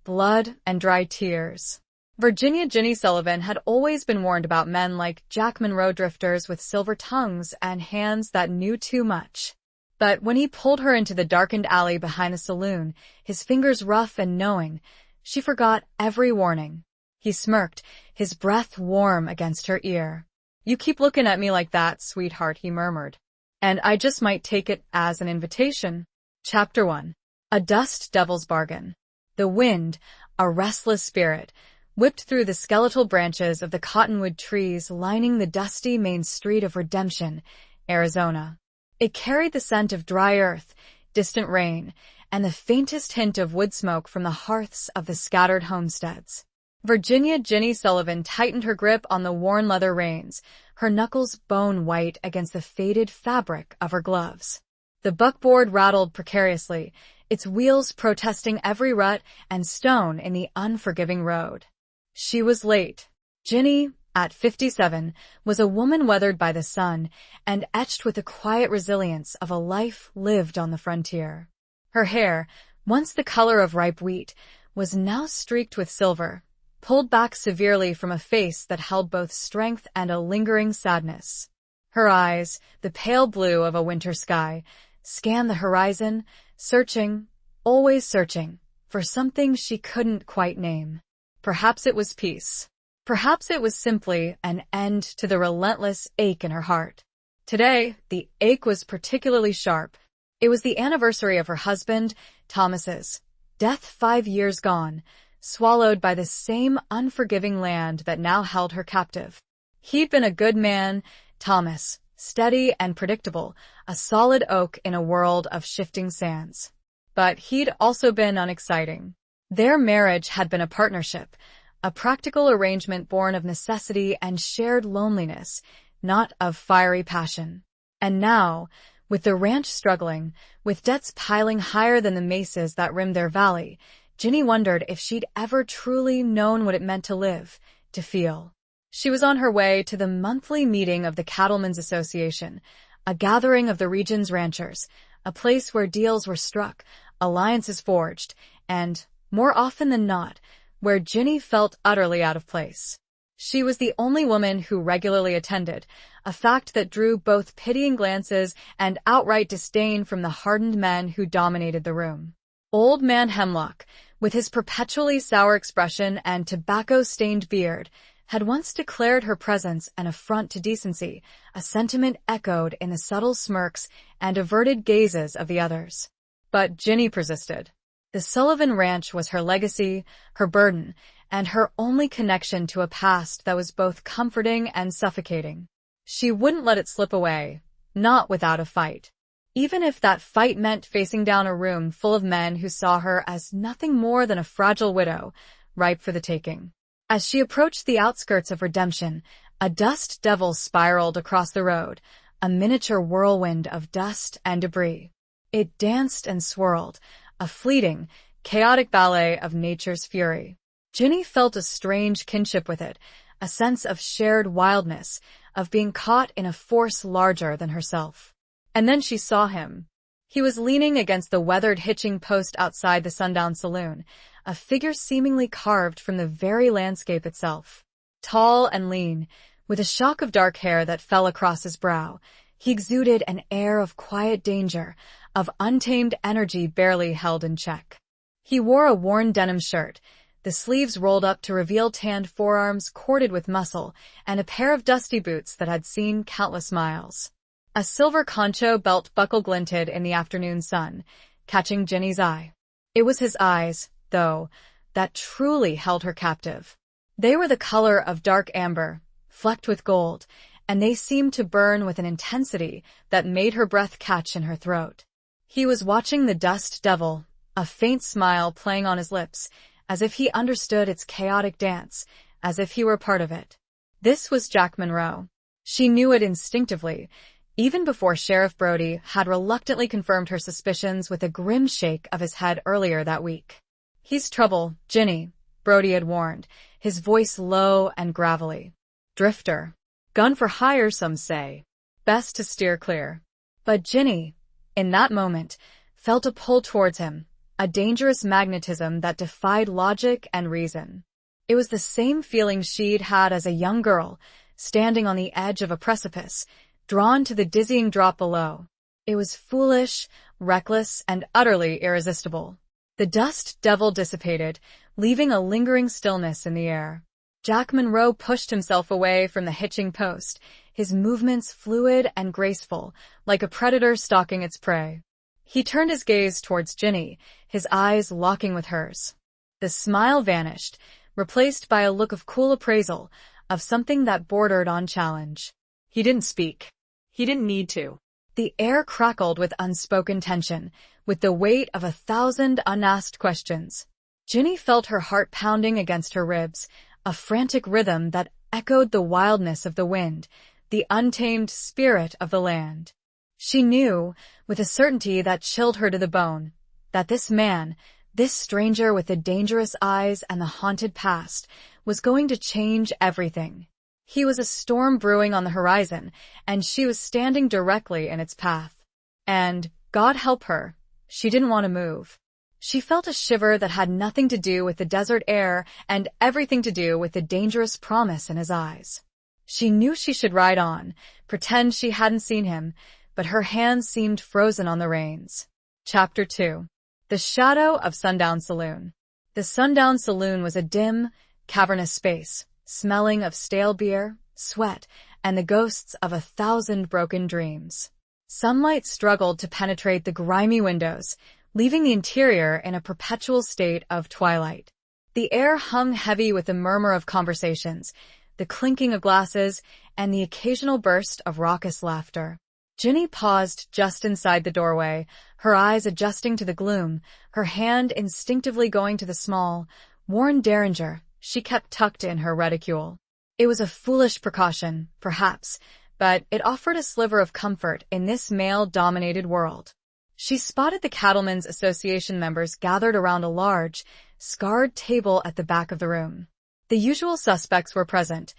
blood and dry tears. Virginia Ginny Sullivan had always been warned about men like Jack Monroe drifters with silver tongues and hands that knew too much. But when he pulled her into the darkened alley behind the saloon, his fingers rough and knowing, she forgot every warning. He smirked, his breath warm against her ear. "You keep looking at me like that, sweetheart," he murmured. "And I just might take it as an invitation." Chapter 1. A Dust Devil's Bargain. The wind, a restless spirit, whipped through the skeletal branches of the cottonwood trees lining the dusty main street of Redemption, Arizona. It carried the scent of dry earth, distant rain, and the faintest hint of wood smoke from the hearths of the scattered homesteads. Virginia Ginny Sullivan tightened her grip on the worn leather reins, her knuckles bone-white against the faded fabric of her gloves. The buckboard rattled precariously, its wheels protesting every rut and stone in the unforgiving road. She was late. Ginny, at 57, was a woman weathered by the sun and etched with the quiet resilience of a life lived on the frontier. Her hair, once the color of ripe wheat, was now streaked with silver, pulled back severely from a face that held both strength and a lingering sadness. Her eyes, the pale blue of a winter sky, scanned the horizon, searching, always searching, for something she couldn't quite name. Perhaps it was peace. Perhaps it was simply an end to the relentless ache in her heart. Today, the ache was particularly sharp. It was the anniversary of her husband, Thomas's death 5 years gone, swallowed by the same unforgiving land that now held her captive. He'd been a good man, Thomas, steady and predictable, a solid oak in a world of shifting sands. But he'd also been unexciting. Their marriage had been a partnership, a practical arrangement born of necessity and shared loneliness, not of fiery passion. And now, with the ranch struggling, with debts piling higher than the mesas that rimmed their valley, Ginny wondered if she'd ever truly known what it meant to live, to feel. She was on her way to the monthly meeting of the Cattlemen's Association, a gathering of the region's ranchers, a place where deals were struck, alliances forged, and, more often than not, where Ginny felt utterly out of place. She was the only woman who regularly attended, a fact that drew both pitying glances and outright disdain from the hardened men who dominated the room. Old Man Hemlock, with his perpetually sour expression and tobacco-stained beard, had once declared her presence an affront to decency, a sentiment echoed in the subtle smirks and averted gazes of the others. But Ginny persisted. The Sullivan Ranch was her legacy, her burden, and her only connection to a past that was both comforting and suffocating. She wouldn't let it slip away, not without a fight. Even if that fight meant facing down a room full of men who saw her as nothing more than a fragile widow, ripe for the taking. As she approached the outskirts of Redemption, a dust devil spiraled across the road, a miniature whirlwind of dust and debris. It danced and swirled, a fleeting, chaotic ballet of nature's fury. Ginny felt a strange kinship with it, a sense of shared wildness, of being caught in a force larger than herself. And then she saw him. He was leaning against the weathered hitching post outside the Sundown Saloon, a figure seemingly carved from the very landscape itself. Tall and lean, with a shock of dark hair that fell across his brow, he exuded an air of quiet danger, of untamed energy barely held in check. He wore a worn denim shirt, the sleeves rolled up to reveal tanned forearms corded with muscle, and a pair of dusty boots that had seen countless miles. A silver concho belt buckle glinted in the afternoon sun, catching Ginny's eye. It was his eyes, though, that truly held her captive. They were the color of dark amber, flecked with gold, and they seemed to burn with an intensity that made her breath catch in her throat. He was watching the dust devil, a faint smile playing on his lips, as if he understood its chaotic dance, as if he were part of it. This was Jack Monroe. She knew it instinctively, even before Sheriff Brody had reluctantly confirmed her suspicions with a grim shake of his head earlier that week. "He's trouble, Ginny," Brody had warned, his voice low and gravelly. "Drifter. Gun for hire, some say. Best to steer clear." But Ginny, in that moment, felt a pull towards him, a dangerous magnetism that defied logic and reason. It was the same feeling she'd had as a young girl, standing on the edge of a precipice, drawn to the dizzying drop below. It was foolish, reckless, and utterly irresistible. The dust devil dissipated, leaving a lingering stillness in the air. Jack Monroe pushed himself away from the hitching post, his movements fluid and graceful, like a predator stalking its prey. He turned his gaze towards Ginny, his eyes locking with hers. The smile vanished, replaced by a look of cool appraisal, of something that bordered on challenge. He didn't speak. He didn't need to. The air crackled with unspoken tension, with the weight of 1,000 unasked questions. Ginny felt her heart pounding against her ribs, a frantic rhythm that echoed the wildness of the wind, the untamed spirit of the land. She knew, with a certainty that chilled her to the bone, that this man, this stranger with the dangerous eyes and the haunted past, was going to change everything. He was a storm brewing on the horizon, and she was standing directly in its path. And, God help her, she didn't want to move. She felt a shiver that had nothing to do with the desert air and everything to do with the dangerous promise in his eyes. She knew she should ride on, pretend she hadn't seen him, but her hands seemed frozen on the reins. Chapter 2. The Shadow of Sundown Saloon. The Sundown Saloon was a dim, cavernous space, smelling of stale beer, sweat, and the ghosts of 1,000 broken dreams. Sunlight struggled to penetrate the grimy windows, leaving the interior in a perpetual state of twilight. The air hung heavy with the murmur of conversations, the clinking of glasses, and the occasional burst of raucous laughter. Ginny paused just inside the doorway, her eyes adjusting to the gloom, her hand instinctively going to the small, worn derringer she kept tucked in her reticule. It was a foolish precaution, perhaps, but it offered a sliver of comfort in this male-dominated world. She spotted the Cattlemen's Association members gathered around a large, scarred table at the back of the room. The usual suspects were present.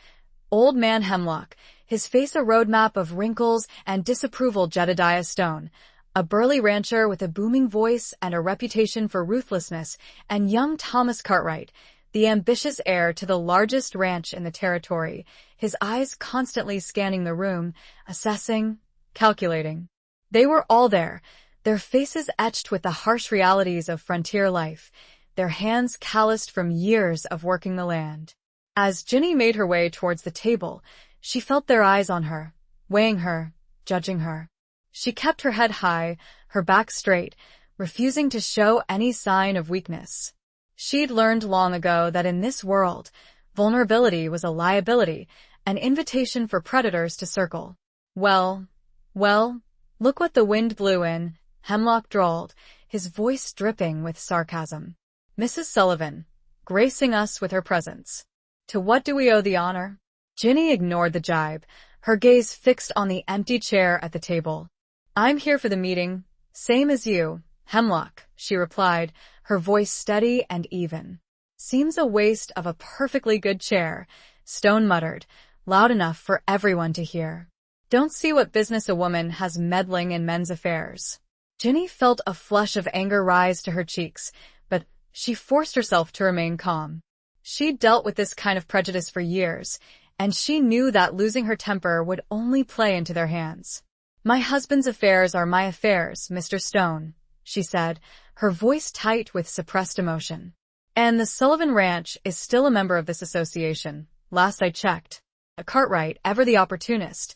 Old Man Hemlock, his face a roadmap of wrinkles and disapproval. Jedediah Stone, a burly rancher with a booming voice and a reputation for ruthlessness, and young Thomas Cartwright, the ambitious heir to the largest ranch in the territory, his eyes constantly scanning the room, assessing, calculating. They were all there, their faces etched with the harsh realities of frontier life, their hands calloused from years of working the land. As Ginny made her way towards the table, she felt their eyes on her, weighing her, judging her. She kept her head high, her back straight, refusing to show any sign of weakness. She'd learned long ago that in this world, vulnerability was a liability, an invitation for predators to circle. Well, look what the wind blew in, Hemlock drawled, his voice dripping with sarcasm. Mrs. Sullivan, gracing us with her presence. To what do we owe the honor? Ginny ignored the jibe, her gaze fixed on the empty chair at the table. I'm here for the meeting, same as you, Hemlock, she replied, her voice steady and even. Seems a waste of a perfectly good chair, Stone muttered, loud enough for everyone to hear. Don't see what business a woman has meddling in men's affairs. Ginny felt a flush of anger rise to her cheeks, but she forced herself to remain calm. She'd dealt with this kind of prejudice for years, and she knew that losing her temper would only play into their hands. My husband's affairs are my affairs, Mr. Stone, she said, her voice tight with suppressed emotion. And the Sullivan Ranch is still a member of this association, last I checked. Cartwright, ever the opportunist,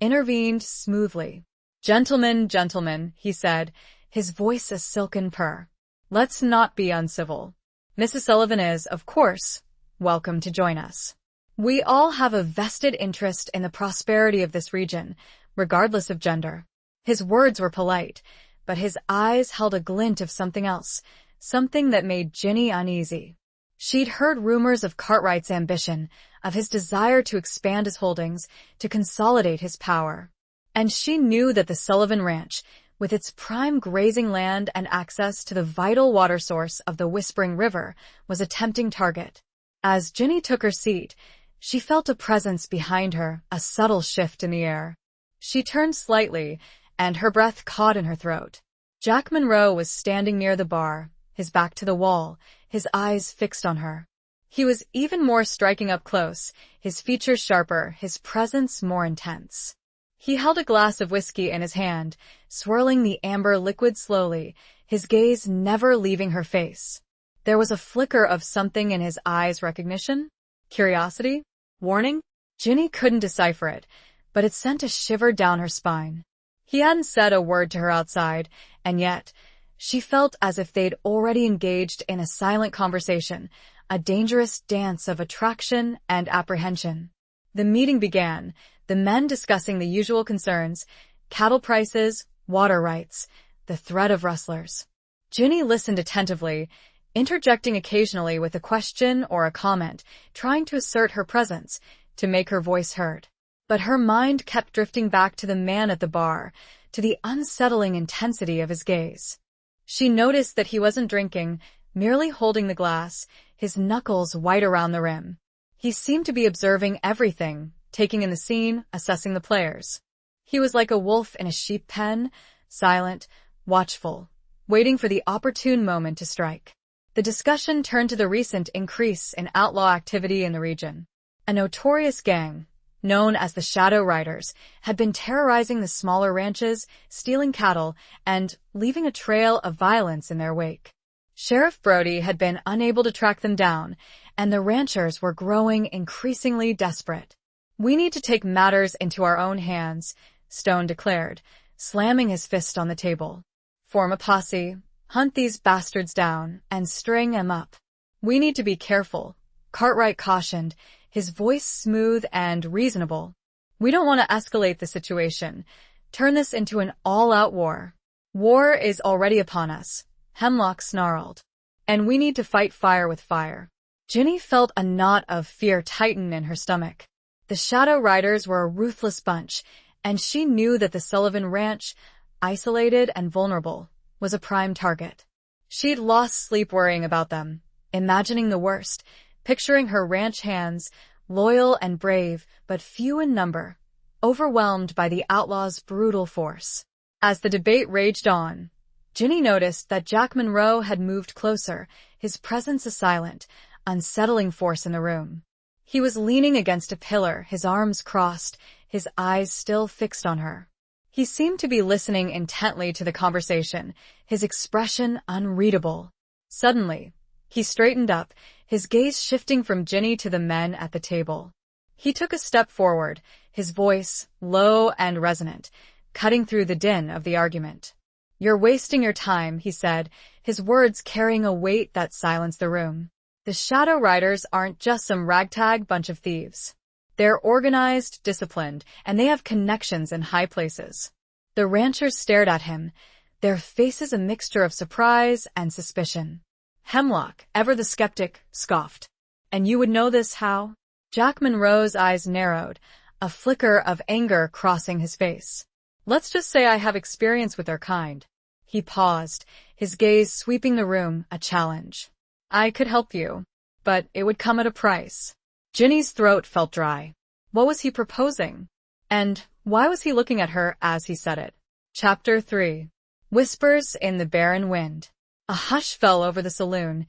intervened smoothly. Gentlemen, he said, his voice a silken purr. Let's not be uncivil. Mrs. Sullivan is, of course, welcome to join us. We all have a vested interest in the prosperity of this region, regardless of gender. His words were polite, but his eyes held a glint of something else, something that made Ginny uneasy. She'd heard rumors of Cartwright's ambition, of his desire to expand his holdings, to consolidate his power. And she knew that the Sullivan Ranch, with its prime grazing land and access to the vital water source of the Whispering River, was a tempting target. As Ginny took her seat, she felt a presence behind her, a subtle shift in the air. She turned slightly, and her breath caught in her throat. Jack Monroe was standing near the bar, his back to the wall, his eyes fixed on her. He was even more striking up close, his features sharper, his presence more intense. He held a glass of whiskey in his hand, swirling the amber liquid slowly, his gaze never leaving her face. There was a flicker of something in his eyes. Recognition? Curiosity? Warning? Ginny couldn't decipher it, but it sent a shiver down her spine. He hadn't said a word to her outside, and yet she felt as if they'd already engaged in a silent conversation, a dangerous dance of attraction and apprehension. The meeting began, the men discussing the usual concerns, cattle prices, water rights, the threat of rustlers. Ginny listened attentively, interjecting occasionally with a question or a comment, trying to assert her presence, to make her voice heard. But her mind kept drifting back to the man at the bar, to the unsettling intensity of his gaze. She noticed that he wasn't drinking, merely holding the glass, his knuckles white around the rim. He seemed to be observing everything, taking in the scene, assessing the players. He was like a wolf in a sheep pen, silent, watchful, waiting for the opportune moment to strike. The discussion turned to the recent increase in outlaw activity in the region. A notorious gang, known as the Shadow Riders, had been terrorizing the smaller ranches, stealing cattle, and leaving a trail of violence in their wake. Sheriff Brody had been unable to track them down, and the ranchers were growing increasingly desperate. "We need to take matters into our own hands," Stone declared, slamming his fist on the table. "Form a posse, hunt these bastards down, and string them up. We need to be careful," Cartwright cautioned, his voice smooth and reasonable. "We don't want to escalate the situation, turn this into an all-out war. War is already upon us," Hemlock snarled. "And we need to fight fire with fire." Ginny felt a knot of fear tighten in her stomach. The Shadow Riders were a ruthless bunch, and she knew that the Sullivan Ranch, isolated and vulnerable, was a prime target. She'd lost sleep worrying about them, imagining the worst, picturing her ranch hands, loyal and brave, but few in number, overwhelmed by the outlaws' brutal force. As the debate raged on, Ginny noticed that Jack Monroe had moved closer, his presence a silent, unsettling force in the room. He was leaning against a pillar, his arms crossed, his eyes still fixed on her. He seemed to be listening intently to the conversation, his expression unreadable. Suddenly, he straightened up, his gaze shifting from Ginny to the men at the table. He took a step forward, his voice low and resonant, cutting through the din of the argument. "You're wasting your time," he said, his words carrying a weight that silenced the room. "The Shadow Riders aren't just some ragtag bunch of thieves. They're organized, disciplined, and they have connections in high places." The ranchers stared at him, their faces a mixture of surprise and suspicion. Hemlock, ever the skeptic, scoffed. "And you would know this how?" Jack Monroe's eyes narrowed, a flicker of anger crossing his face. "Let's just say I have experience with their kind." He paused, his gaze sweeping the room, a challenge. "I could help you, but it would come at a price." Ginny's throat felt dry. What was he proposing? And why was he looking at her as he said it? Chapter 3. Whispers in the Barren Wind. A hush fell over the saloon,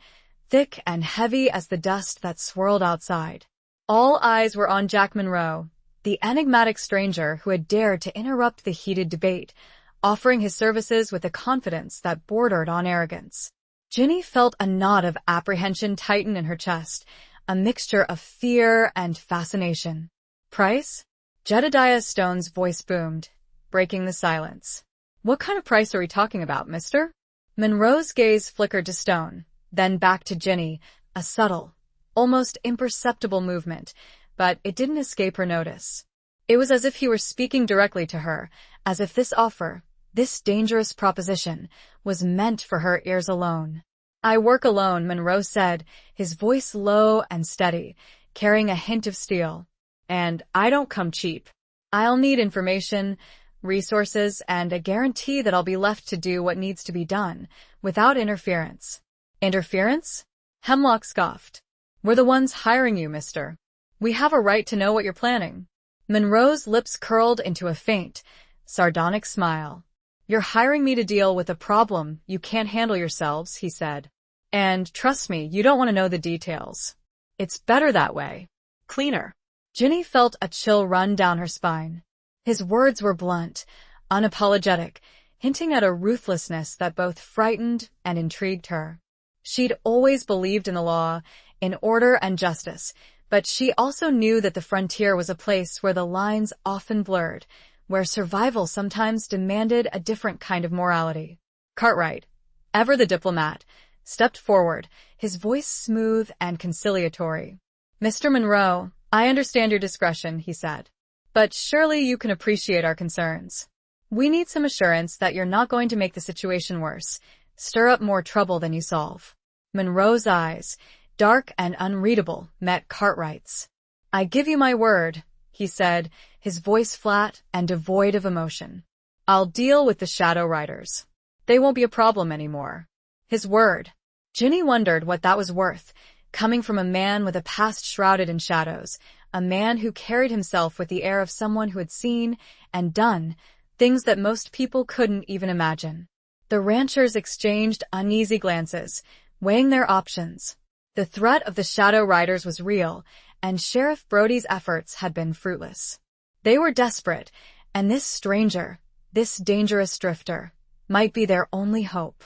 thick and heavy as the dust that swirled outside. All eyes were on Jack Monroe, the enigmatic stranger who had dared to interrupt the heated debate, offering his services with a confidence that bordered on arrogance. Ginny felt a knot of apprehension tighten in her chest, a mixture of fear and fascination. "Price?" Jedediah Stone's voice boomed, breaking the silence. "What kind of price are we talking about, mister?" Monroe's gaze flickered to Stone, then back to Ginny, a subtle, almost imperceptible movement, but it didn't escape her notice. It was as if he were speaking directly to her, as if this offer, this dangerous proposition, was meant for her ears alone. "I work alone," Monroe said, his voice low and steady, carrying a hint of steel. "And I don't come cheap. I'll need information, resources, and a guarantee that I'll be left to do what needs to be done, without interference." "Interference?" Hemlock scoffed. "We're the ones hiring you, mister. We have a right to know what you're planning." Monroe's lips curled into a faint, sardonic smile. "You're hiring me to deal with a problem you can't handle yourselves," he said. And trust me, you don't want to know the details. It's better that way. Cleaner. Ginny felt a chill run down her spine. His words were blunt, unapologetic, hinting at a ruthlessness that both frightened and intrigued her. She'd always believed in the law, in order and justice, but she also knew that the frontier was a place where the lines often blurred, where survival sometimes demanded a different kind of morality. Cartwright, ever the diplomat, stepped forward, his voice smooth and conciliatory. "Mr. Monroe, I understand your discretion," he said. "But surely you can appreciate our concerns. We need some assurance that you're not going to make the situation worse, stir up more trouble than you solve." Monroe's eyes, dark and unreadable, met Cartwright's. "I give you my word," he said, his voice flat and devoid of emotion. "I'll deal with the Shadow Riders. They won't be a problem anymore." His word. Ginny wondered what that was worth, coming from a man with a past shrouded in shadows, a man who carried himself with the air of someone who had seen and done things that most people couldn't even imagine. The ranchers exchanged uneasy glances, weighing their options. The threat of the Shadow Riders was real, and Sheriff Brody's efforts had been fruitless. They were desperate, and this stranger, this dangerous drifter, might be their only hope.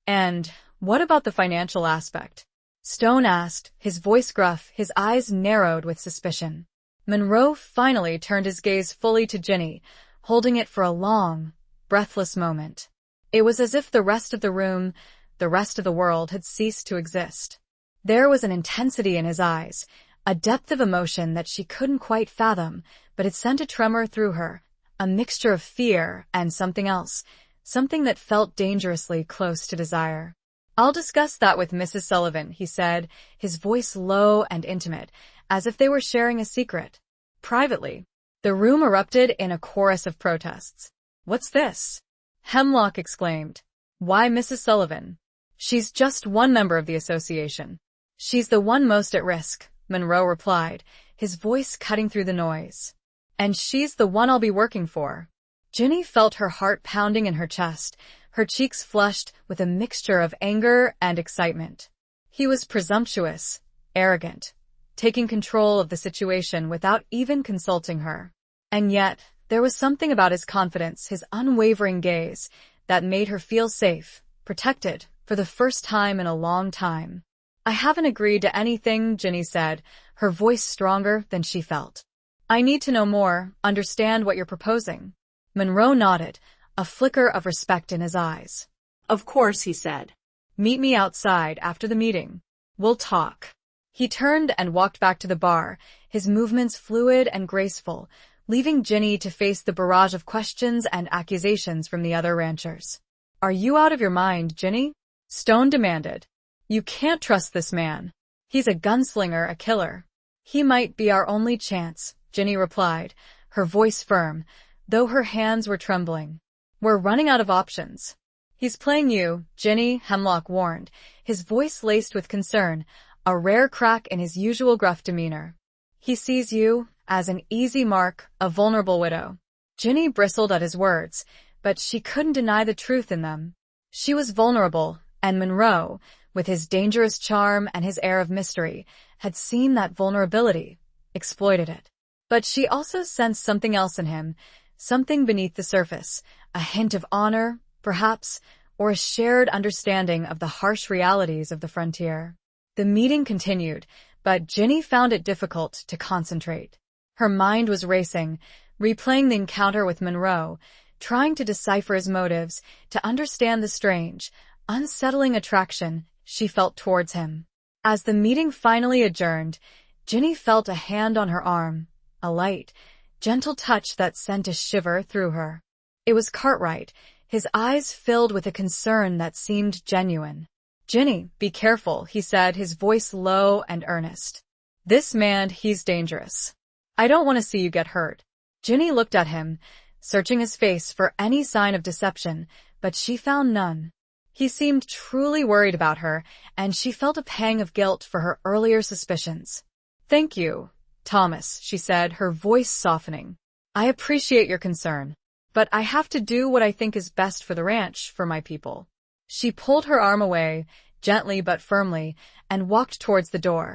"And what about the financial aspect?" Stone asked, his voice gruff, his eyes narrowed with suspicion. Monroe finally turned his gaze fully to Ginny, holding it for a long, breathless moment. It was as if the rest of the room, the rest of the world, had ceased to exist. There was an intensity in his eyes, a depth of emotion that she couldn't quite fathom, but it sent a tremor through her, a mixture of fear and something else, something that felt dangerously close to desire. "I'll discuss that with Mrs. Sullivan," he said, his voice low and intimate, as if they were sharing a secret. Privately. The room erupted in a chorus of protests. "What's this?" Hemlock exclaimed. "Why Mrs. Sullivan? She's just one member of the association." "She's the one most at risk," Monroe replied, his voice cutting through the noise. "And she's the one I'll be working for." Ginny felt her heart pounding in her chest, her cheeks flushed with a mixture of anger and excitement. He was presumptuous, arrogant, taking control of the situation without even consulting her. And yet, there was something about his confidence, his unwavering gaze, that made her feel safe, protected, for the first time in a long time. "I haven't agreed to anything," Ginny said, her voice stronger than she felt. "I need to know more, understand what you're proposing." Monroe nodded, a flicker of respect in his eyes. "Of course," he said. "Meet me outside after the meeting. We'll talk." He turned and walked back to the bar, his movements fluid and graceful, leaving Ginny to face the barrage of questions and accusations from the other ranchers. "Are you out of your mind, Ginny?" Stone demanded. "You can't trust this man. He's a gunslinger, a killer." "He might be our only chance," Ginny replied, her voice firm, though her hands were trembling. "We're running out of options." "He's playing you, Ginny," Hemlock warned, his voice laced with concern, a rare crack in his usual gruff demeanor. "He sees you as an easy mark, a vulnerable widow." Ginny bristled at his words, but she couldn't deny the truth in them. She was vulnerable, and Monroe, with his dangerous charm and his air of mystery, had seen that vulnerability, exploited it. But she also sensed something else in him, something beneath the surface, a hint of honor, perhaps, or a shared understanding of the harsh realities of the frontier. The meeting continued, but Ginny found it difficult to concentrate. Her mind was racing, replaying the encounter with Monroe, trying to decipher his motives, to understand the strange, unsettling attraction she felt towards him. As the meeting finally adjourned, Ginny felt a hand on her arm, a light, gentle touch that sent a shiver through her. It was Cartwright, his eyes filled with a concern that seemed genuine. "Ginny, be careful," he said, his voice low and earnest. "This man, he's dangerous. I don't want to see you get hurt." Ginny looked at him, searching his face for any sign of deception, but she found none. He seemed truly worried about her, and she felt a pang of guilt for her earlier suspicions. "Thank you, Thomas," she said, her voice softening. "I appreciate your concern, but I have to do what I think is best for the ranch, for my people." She pulled her arm away, gently but firmly, and walked towards the door,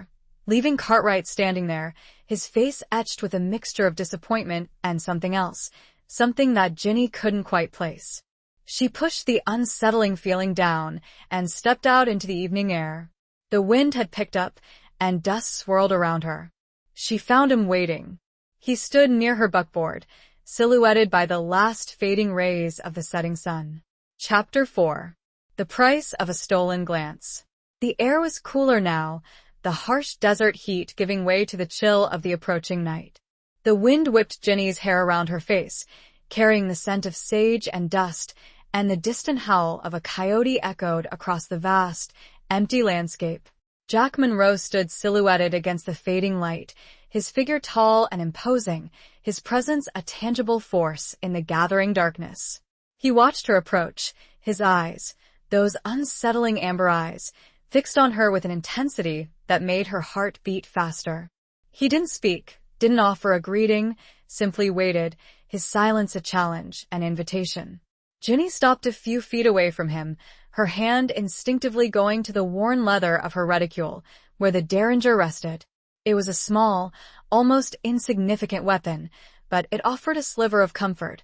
leaving Cartwright standing there, his face etched with a mixture of disappointment and something else, something that Ginny couldn't quite place. She pushed the unsettling feeling down and stepped out into the evening air. The wind had picked up, and dust swirled around her. She found him waiting. He stood near her buckboard, silhouetted by the last fading rays of the setting sun. Chapter 4. The Price of a Stolen Glance. The air was cooler now, the harsh desert heat giving way to the chill of the approaching night. The wind whipped Ginny's hair around her face, carrying the scent of sage and dust, and the distant howl of a coyote echoed across the vast, empty landscape. Jack Monroe stood silhouetted against the fading light, his figure tall and imposing, his presence a tangible force in the gathering darkness. He watched her approach, his eyes, those unsettling amber eyes, fixed on her with an intensity that made her heart beat faster. He didn't speak, didn't offer a greeting, simply waited, his silence a challenge, an invitation. Ginny stopped a few feet away from him, her hand instinctively going to the worn leather of her reticule, where the derringer rested. It was a small, almost insignificant weapon, but it offered a sliver of comfort,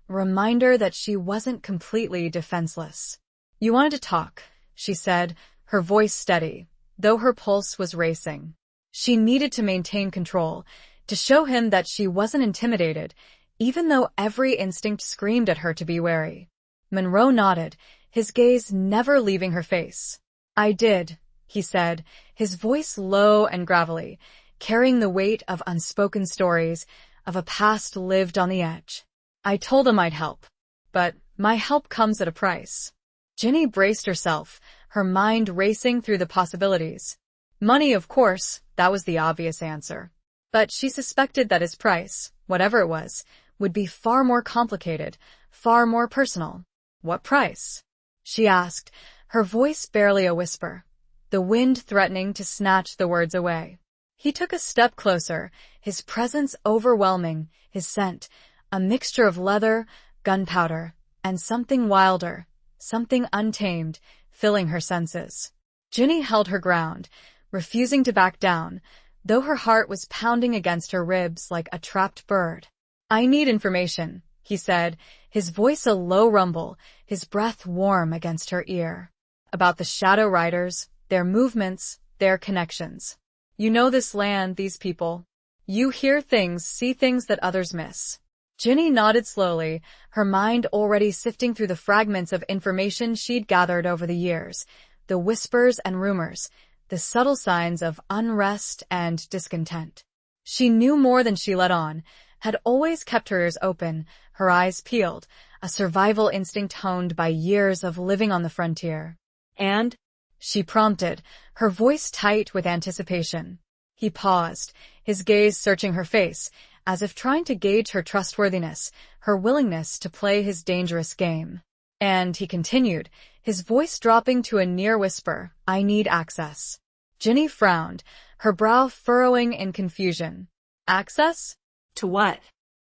a reminder that she wasn't completely defenseless. "You wanted to talk," she said, her voice steady, though her pulse was racing. She needed to maintain control, to show him that she wasn't intimidated, even though every instinct screamed at her to be wary. Monroe nodded, his gaze never leaving her face. "I did," he said, his voice low and gravelly, carrying the weight of unspoken stories, of a past lived on the edge. "I told him I'd help. But my help comes at a price." Ginny braced herself, her mind racing through the possibilities. Money, of course, that was the obvious answer. But she suspected that his price, whatever it was, would be far more complicated, far more personal. "What price?" she asked, her voice barely a whisper, the wind threatening to snatch the words away. He took a step closer, his presence overwhelming, his scent, a mixture of leather, gunpowder, and something wilder, something untamed, filling her senses. Ginny held her ground, refusing to back down, though her heart was pounding against her ribs like a trapped bird. "I need information," he said, his voice a low rumble, his breath warm against her ear. "About the Shadow Riders, their movements, their connections. You know this land, these people. You hear things, see things that others miss." Ginny nodded slowly, her mind already sifting through the fragments of information she'd gathered over the years, the whispers and rumors, the subtle signs of unrest and discontent. She knew more than she let on, had always kept her ears open, her eyes peeled, a survival instinct honed by years of living on the frontier. "And?" she prompted, her voice tight with anticipation. He paused, his gaze searching her face, as if trying to gauge her trustworthiness, her willingness to play his dangerous game. And he continued, his voice dropping to a near whisper, "I need access." Ginny frowned, her brow furrowing in confusion. "Access? To what?"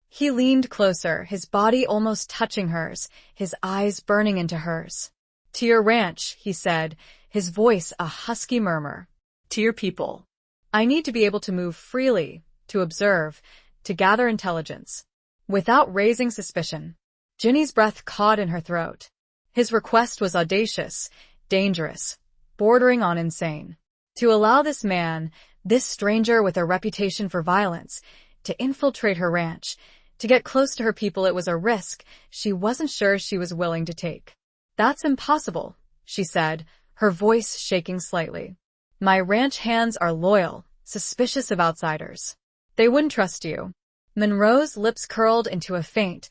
He leaned closer, his body almost touching hers, his eyes burning into hers. "To your ranch," he said, his voice a husky murmur. "To your people. I need to be able to move freely, to observe, to gather intelligence." Without raising suspicion, Ginny's breath caught in her throat. His request was audacious, dangerous, bordering on insane. To allow this man, this stranger with a reputation for violence, to infiltrate her ranch, to get close to her people, it was a risk she wasn't sure she was willing to take. "That's impossible," she said, her voice shaking slightly. "My ranch hands are loyal, suspicious of outsiders. They wouldn't trust you." Monroe's lips curled into a faint,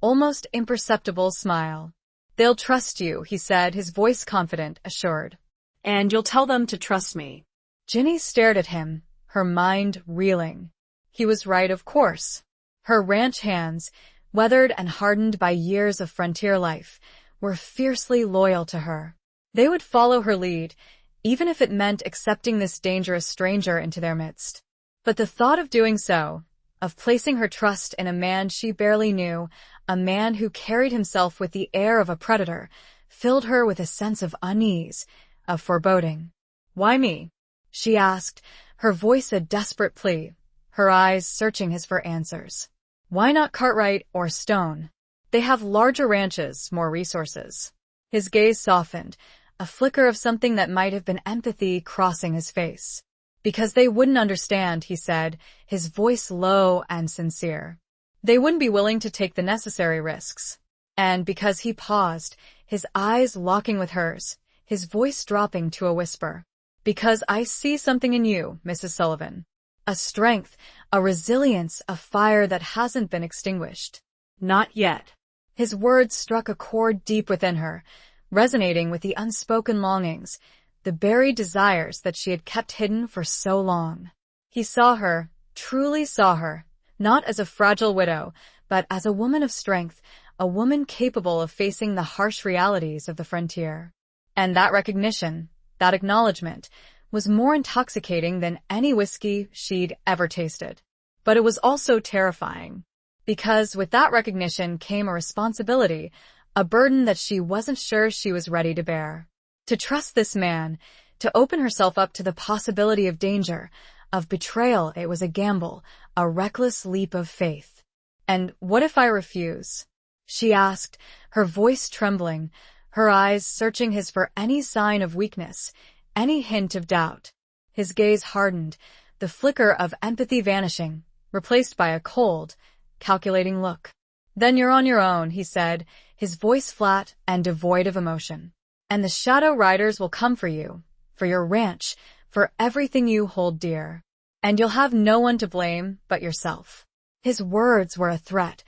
almost imperceptible smile. "They'll trust you," he said, his voice confident, assured. "And you'll tell them to trust me." Ginny stared at him, her mind reeling. He was right, of course. Her ranch hands, weathered and hardened by years of frontier life, were fiercely loyal to her. They would follow her lead, even if it meant accepting this dangerous stranger into their midst. But the thought of doing so, of placing her trust in a man she barely knew, a man who carried himself with the air of a predator, filled her with a sense of unease, of foreboding. "Why me?" she asked, her voice a desperate plea, her eyes searching his for answers. "Why not Cartwright or Stone? They have larger ranches, more resources." His gaze softened, a flicker of something that might have been empathy crossing his face. "Because they wouldn't understand," he said, his voice low and sincere. "They wouldn't be willing to take the necessary risks." And because he paused, his eyes locking with hers, his voice dropping to a whisper. "Because I see something in you, Mrs. Sullivan. A strength, a resilience, a fire that hasn't been extinguished. Not yet." His words struck a chord deep within her, resonating with the unspoken longings, the buried desires that she had kept hidden for so long. He saw her, truly saw her, not as a fragile widow, but as a woman of strength, a woman capable of facing the harsh realities of the frontier. And that recognition, that acknowledgement, was more intoxicating than any whiskey she'd ever tasted. But it was also terrifying, because with that recognition came a responsibility, a burden that she wasn't sure she was ready to bear. To trust this man, to open herself up to the possibility of danger, of betrayal, it was a gamble, a reckless leap of faith. "And what if I refuse?" she asked, her voice trembling, her eyes searching his for any sign of weakness, any hint of doubt. His gaze hardened, the flicker of empathy vanishing, replaced by a cold, calculating look. "Then you're on your own," he said, his voice flat and devoid of emotion. "And the Shadow Riders will come for you, for your ranch, for everything you hold dear. And you'll have no one to blame but yourself." His words were a threat,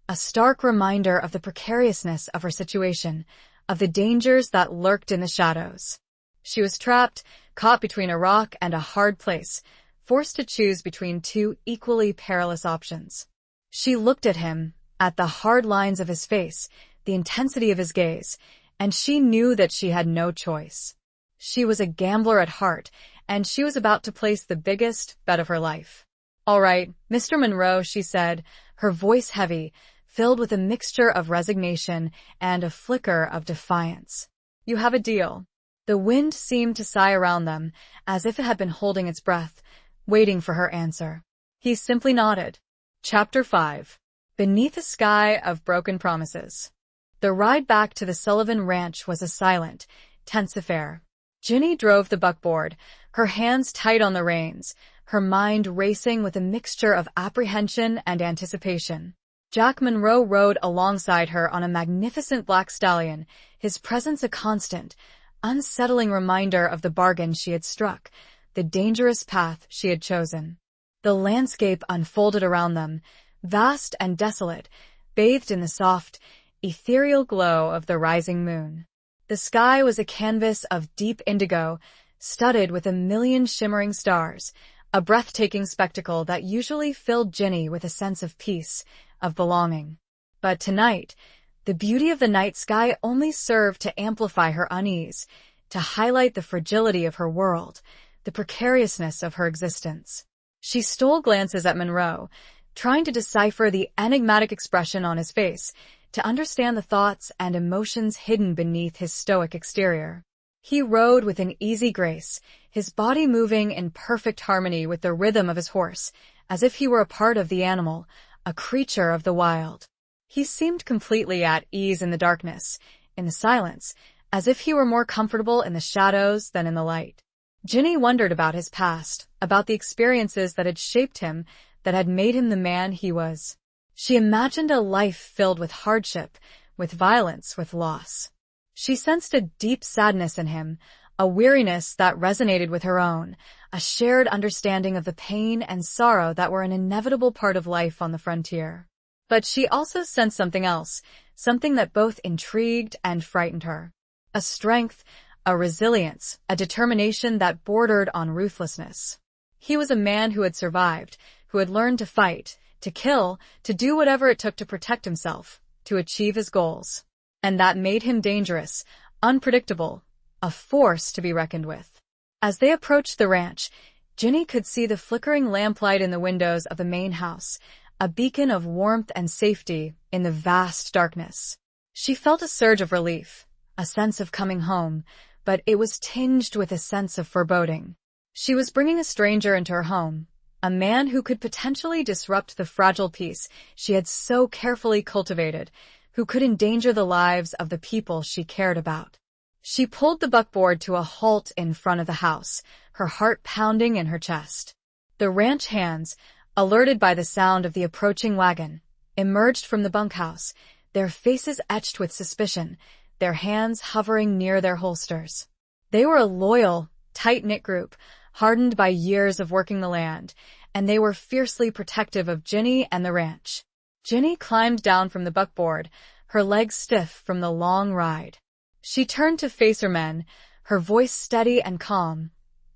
a stark reminder of the precariousness of her situation, of the dangers that lurked in the shadows. She was trapped, caught between a rock and a hard place, forced to choose between two equally perilous options. She looked at him, at the hard lines of his face, the intensity of his gaze, and she knew that she had no choice. She was a gambler at heart, and she was about to place the biggest bet of her life. "All right, Mr. Monroe," she said, her voice heavy, filled with a mixture of resignation and a flicker of defiance. "You have a deal." The wind seemed to sigh around them, as if it had been holding its breath, waiting for her answer. He simply nodded. Chapter 5. Beneath a sky of broken promises. The ride back to the Sullivan Ranch was a silent, tense affair. Ginny drove the buckboard, her hands tight on the reins, her mind racing with a mixture of apprehension and anticipation. Jack Monroe rode alongside her on a magnificent black stallion, his presence a constant, unsettling reminder of the bargain she had struck, the dangerous path she had chosen. The landscape unfolded around them, vast and desolate, bathed in the soft, ethereal glow of the rising moon. The sky was a canvas of deep indigo, studded with a million shimmering stars, a breathtaking spectacle that usually filled Ginny with a sense of peace, of belonging. But tonight, the beauty of the night sky only served to amplify her unease, to highlight the fragility of her world, the precariousness of her existence. She stole glances at Monroe, trying to decipher the enigmatic expression on his face, to understand the thoughts and emotions hidden beneath his stoic exterior. He rode with an easy grace, his body moving in perfect harmony with the rhythm of his horse, as if he were a part of the animal, a creature of the wild. He seemed completely at ease in the darkness, in the silence, as if he were more comfortable in the shadows than in the light. Ginny wondered about his past, about the experiences that had shaped him, that had made him the man he was. She imagined a life filled with hardship, with violence, with loss. She sensed a deep sadness in him, a weariness that resonated with her own, a shared understanding of the pain and sorrow that were an inevitable part of life on the frontier. But she also sensed something else, something that both intrigued and frightened her. A strength, a resilience, a determination that bordered on ruthlessness. He was a man who had survived, who had learned to fight, to kill, to do whatever it took to protect himself, to achieve his goals. And that made him dangerous, unpredictable, a force to be reckoned with. As they approached the ranch, Ginny could see the flickering lamplight in the windows of the main house, a beacon of warmth and safety in the vast darkness. She felt a surge of relief, a sense of coming home, but it was tinged with a sense of foreboding. She was bringing a stranger into her home, a man who could potentially disrupt the fragile peace she had so carefully cultivated, who could endanger the lives of the people she cared about. She pulled the buckboard to a halt in front of the house, her heart pounding in her chest. The ranch hands, alerted by the sound of the approaching wagon, emerged from the bunkhouse, their faces etched with suspicion, their hands hovering near their holsters. They were a loyal, tight-knit group, hardened by years of working the land, and they were fiercely protective of Ginny and the ranch. Ginny climbed down from the buckboard, her legs stiff from the long ride. She turned to face her men, her voice steady and calm,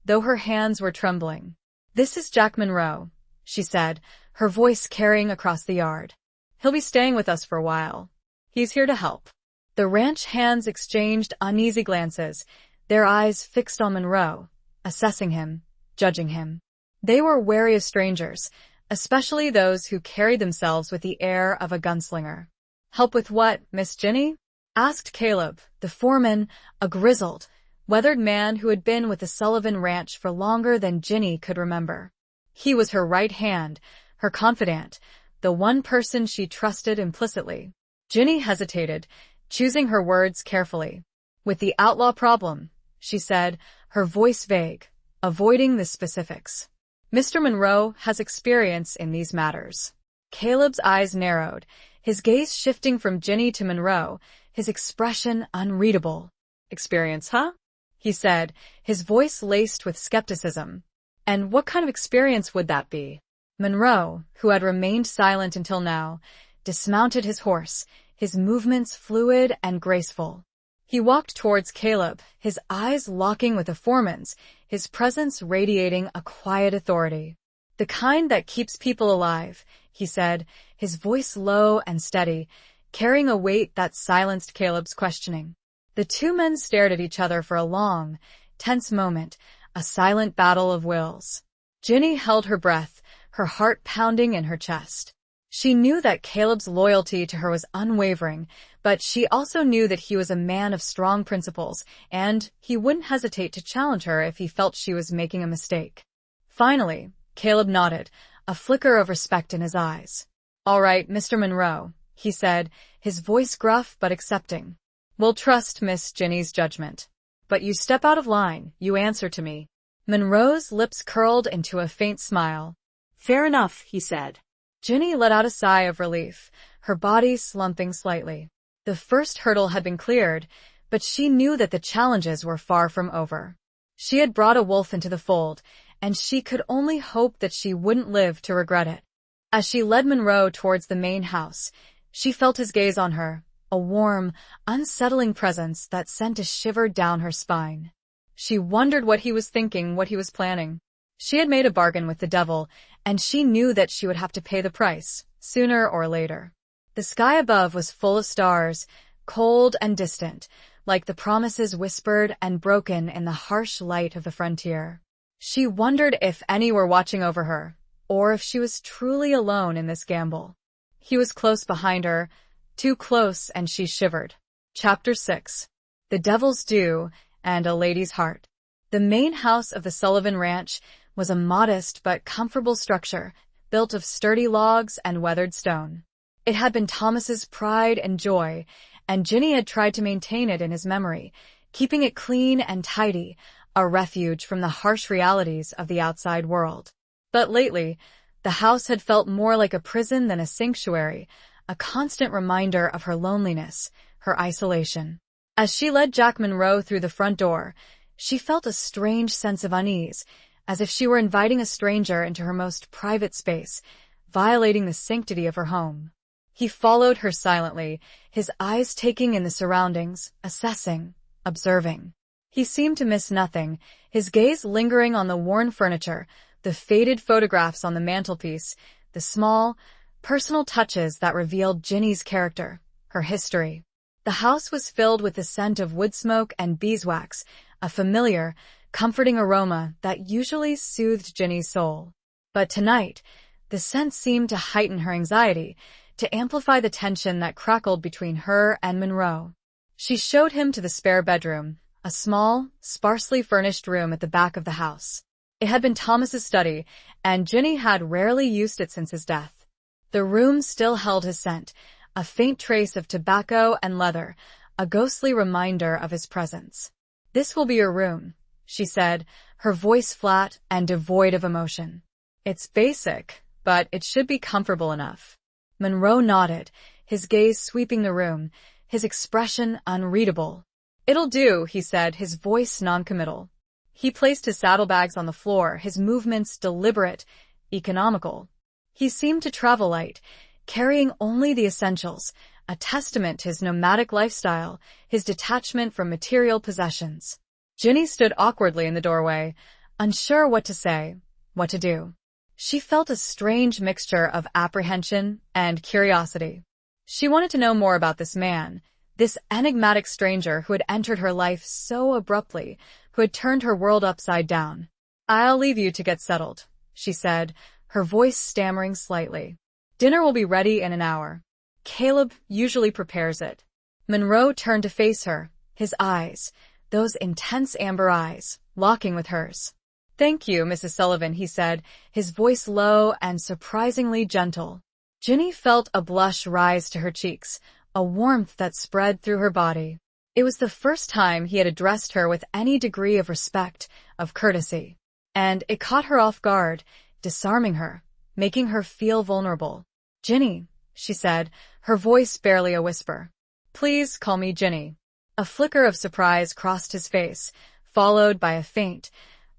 though her hands were trembling. "This is Jack Monroe," she said, her voice carrying across the yard. "He'll be staying with us for a while. He's here to help." The ranch hands exchanged uneasy glances, their eyes fixed on Monroe, assessing him, judging him. They were wary of strangers, especially those who carried themselves with the air of a gunslinger. "Help with what, Miss Ginny?" asked Caleb, the foreman, a grizzled, weathered man who had been with the Sullivan Ranch for longer than Ginny could remember. He was her right hand, her confidant, the one person she trusted implicitly. Ginny hesitated, choosing her words carefully. "With the outlaw problem," she said, her voice vague, avoiding the specifics. "Mr. Monroe has experience in these matters." Caleb's eyes narrowed, his gaze shifting from Ginny to Monroe, his expression unreadable. "Experience, huh?" he said, his voice laced with skepticism. "And what kind of experience would that be?" Monroe, who had remained silent until now, dismounted his horse, his movements fluid and graceful. He walked towards Caleb, his eyes locking with the foreman's, his presence radiating a quiet authority. "The kind that keeps people alive," he said, his voice low and steady, carrying a weight that silenced Caleb's questioning. The two men stared at each other for a long, tense moment, a silent battle of wills. Ginny held her breath, her heart pounding in her chest. She knew that Caleb's loyalty to her was unwavering, but she also knew that he was a man of strong principles, and he wouldn't hesitate to challenge her if he felt she was making a mistake. Finally, Caleb nodded, a flicker of respect in his eyes. "All right, Mr. Monroe," he said, his voice gruff but accepting. "We'll trust Miss Ginny's judgment. But you step out of line, you answer to me." Monroe's lips curled into a faint smile. "Fair enough," he said. Ginny let out a sigh of relief, her body slumping slightly. The first hurdle had been cleared, but she knew that the challenges were far from over. She had brought a wolf into the fold, and she could only hope that she wouldn't live to regret it. As she led Monroe towards the main house, she felt his gaze on her, a warm, unsettling presence that sent a shiver down her spine. She wondered what he was thinking, what he was planning. She had made a bargain with the devil, and she knew that she would have to pay the price, sooner or later. The sky above was full of stars, cold and distant, like the promises whispered and broken in the harsh light of the frontier. She wondered if any were watching over her, or if she was truly alone in this gamble. He was close behind her, too close, and she shivered. Chapter 6. The Devil's Due and a Lady's Heart. The main house of the Sullivan Ranch was a modest but comfortable structure, built of sturdy logs and weathered stone. It had been Thomas's pride and joy, and Ginny had tried to maintain it in his memory, keeping it clean and tidy, a refuge from the harsh realities of the outside world. But lately, the house had felt more like a prison than a sanctuary, a constant reminder of her loneliness, her isolation. As she led Jack Monroe through the front door, she felt a strange sense of unease, as if she were inviting a stranger into her most private space, violating the sanctity of her home. He followed her silently, his eyes taking in the surroundings, assessing, observing. He seemed to miss nothing, his gaze lingering on the worn furniture, the faded photographs on the mantelpiece, the small, personal touches that revealed Ginny's character, her history. The house was filled with the scent of wood smoke and beeswax, a familiar, comforting aroma that usually soothed Ginny's soul. But tonight, the scent seemed to heighten her anxiety, to amplify the tension that crackled between her and Monroe. She showed him to the spare bedroom, a small, sparsely furnished room at the back of the house. It had been Thomas's study, and Ginny had rarely used it since his death. The room still held his scent, a faint trace of tobacco and leather, a ghostly reminder of his presence. "This will be your room," she said, her voice flat and devoid of emotion. "It's basic, but it should be comfortable enough." Monroe nodded, his gaze sweeping the room, his expression unreadable. "It'll do," he said, his voice noncommittal. He placed his saddlebags on the floor, his movements deliberate, economical. He seemed to travel light, carrying only the essentials, a testament to his nomadic lifestyle, his detachment from material possessions. Ginny stood awkwardly in the doorway, unsure what to say, what to do. She felt a strange mixture of apprehension and curiosity. She wanted to know more about this man, this enigmatic stranger who had entered her life so abruptly, who had turned her world upside down. "I'll leave you to get settled," she said, her voice stammering slightly. "Dinner will be ready in an hour. Caleb usually prepares it." Monroe turned to face her, his eyes, those intense amber eyes, locking with hers. "Thank you, Mrs. Sullivan," he said, his voice low and surprisingly gentle. Ginny felt a blush rise to her cheeks, a warmth that spread through her body. It was the first time he had addressed her with any degree of respect, of courtesy. And it caught her off guard, disarming her, making her feel vulnerable. "Ginny," she said, her voice barely a whisper. "Please call me Ginny." A flicker of surprise crossed his face, followed by a faint,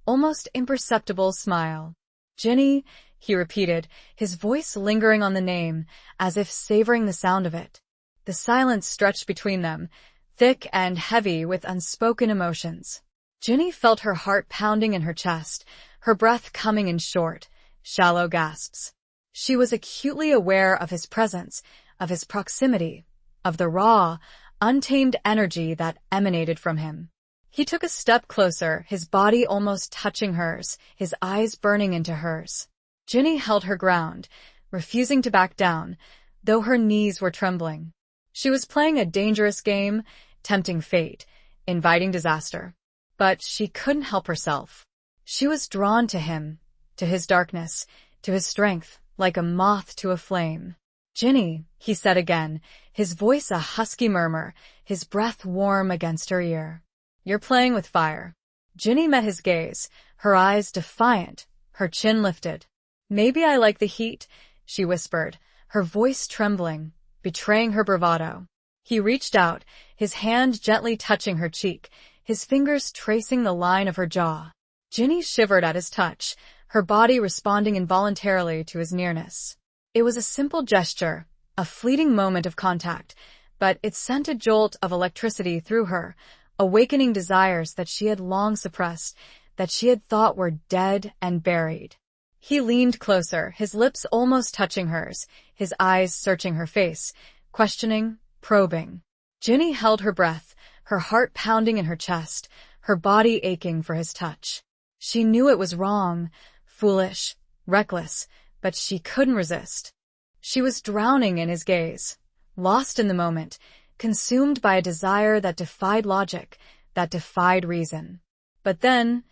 almost imperceptible smile. "Ginny," he repeated, his voice lingering on the name, as if savoring the sound of it. The silence stretched between them, thick and heavy with unspoken emotions. Ginny felt her heart pounding in her chest, her breath coming in short, shallow gasps. She was acutely aware of his presence, of his proximity, of the raw, untamed energy that emanated from him. He took a step closer, his body almost touching hers, his eyes burning into hers. Ginny held her ground, refusing to back down, though her knees were trembling. She was playing a dangerous game, tempting fate, inviting disaster. But she couldn't help herself. She was drawn to him, to his darkness, to his strength, like a moth to a flame. "Ginny," he said again, his voice a husky murmur, his breath warm against her ear. "You're playing with fire." Ginny met his gaze, her eyes defiant, her chin lifted. "Maybe I like the heat," she whispered, her voice trembling, betraying her bravado. He reached out, his hand gently touching her cheek, his fingers tracing the line of her jaw. Ginny shivered at his touch, her body responding involuntarily to his nearness. It was a simple gesture, a fleeting moment of contact, but it sent a jolt of electricity through her, awakening desires that she had long suppressed, that she had thought were dead and buried. He leaned closer, his lips almost touching hers, his eyes searching her face, questioning, probing. Ginny held her breath, her heart pounding in her chest, her body aching for his touch. She knew it was wrong, foolish, reckless, but she couldn't resist. She was drowning in his gaze, lost in the moment, consumed by a desire that defied logic, that defied reason. But then,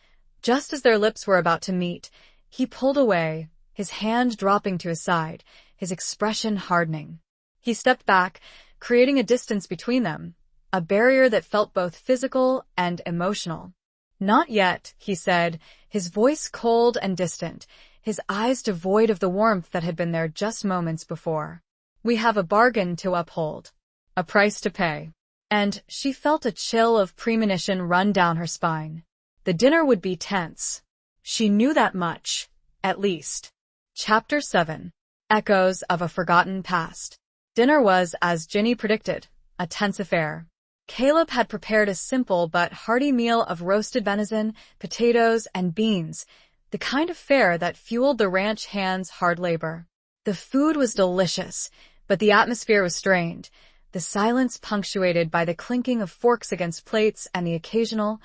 just as their lips were about to meet, he pulled away, his hand dropping to his side, his expression hardening. He stepped back, creating a distance between them, a barrier that felt both physical and emotional. "Not yet," he said, his voice cold and distant, his eyes devoid of the warmth that had been there just moments before. "We have a bargain to uphold, a price to pay." And she felt a chill of premonition run down her spine. The dinner would be tense. She knew that much, at least. Chapter 7. Echoes of a Forgotten Past. Dinner was, as Ginny predicted, a tense affair. Caleb had prepared a simple but hearty meal of roasted venison, potatoes, and beans, the kind of fare that fueled the ranch hands' hard labor. The food was delicious, but the atmosphere was strained, the silence punctuated by the clinking of forks against plates and the occasional,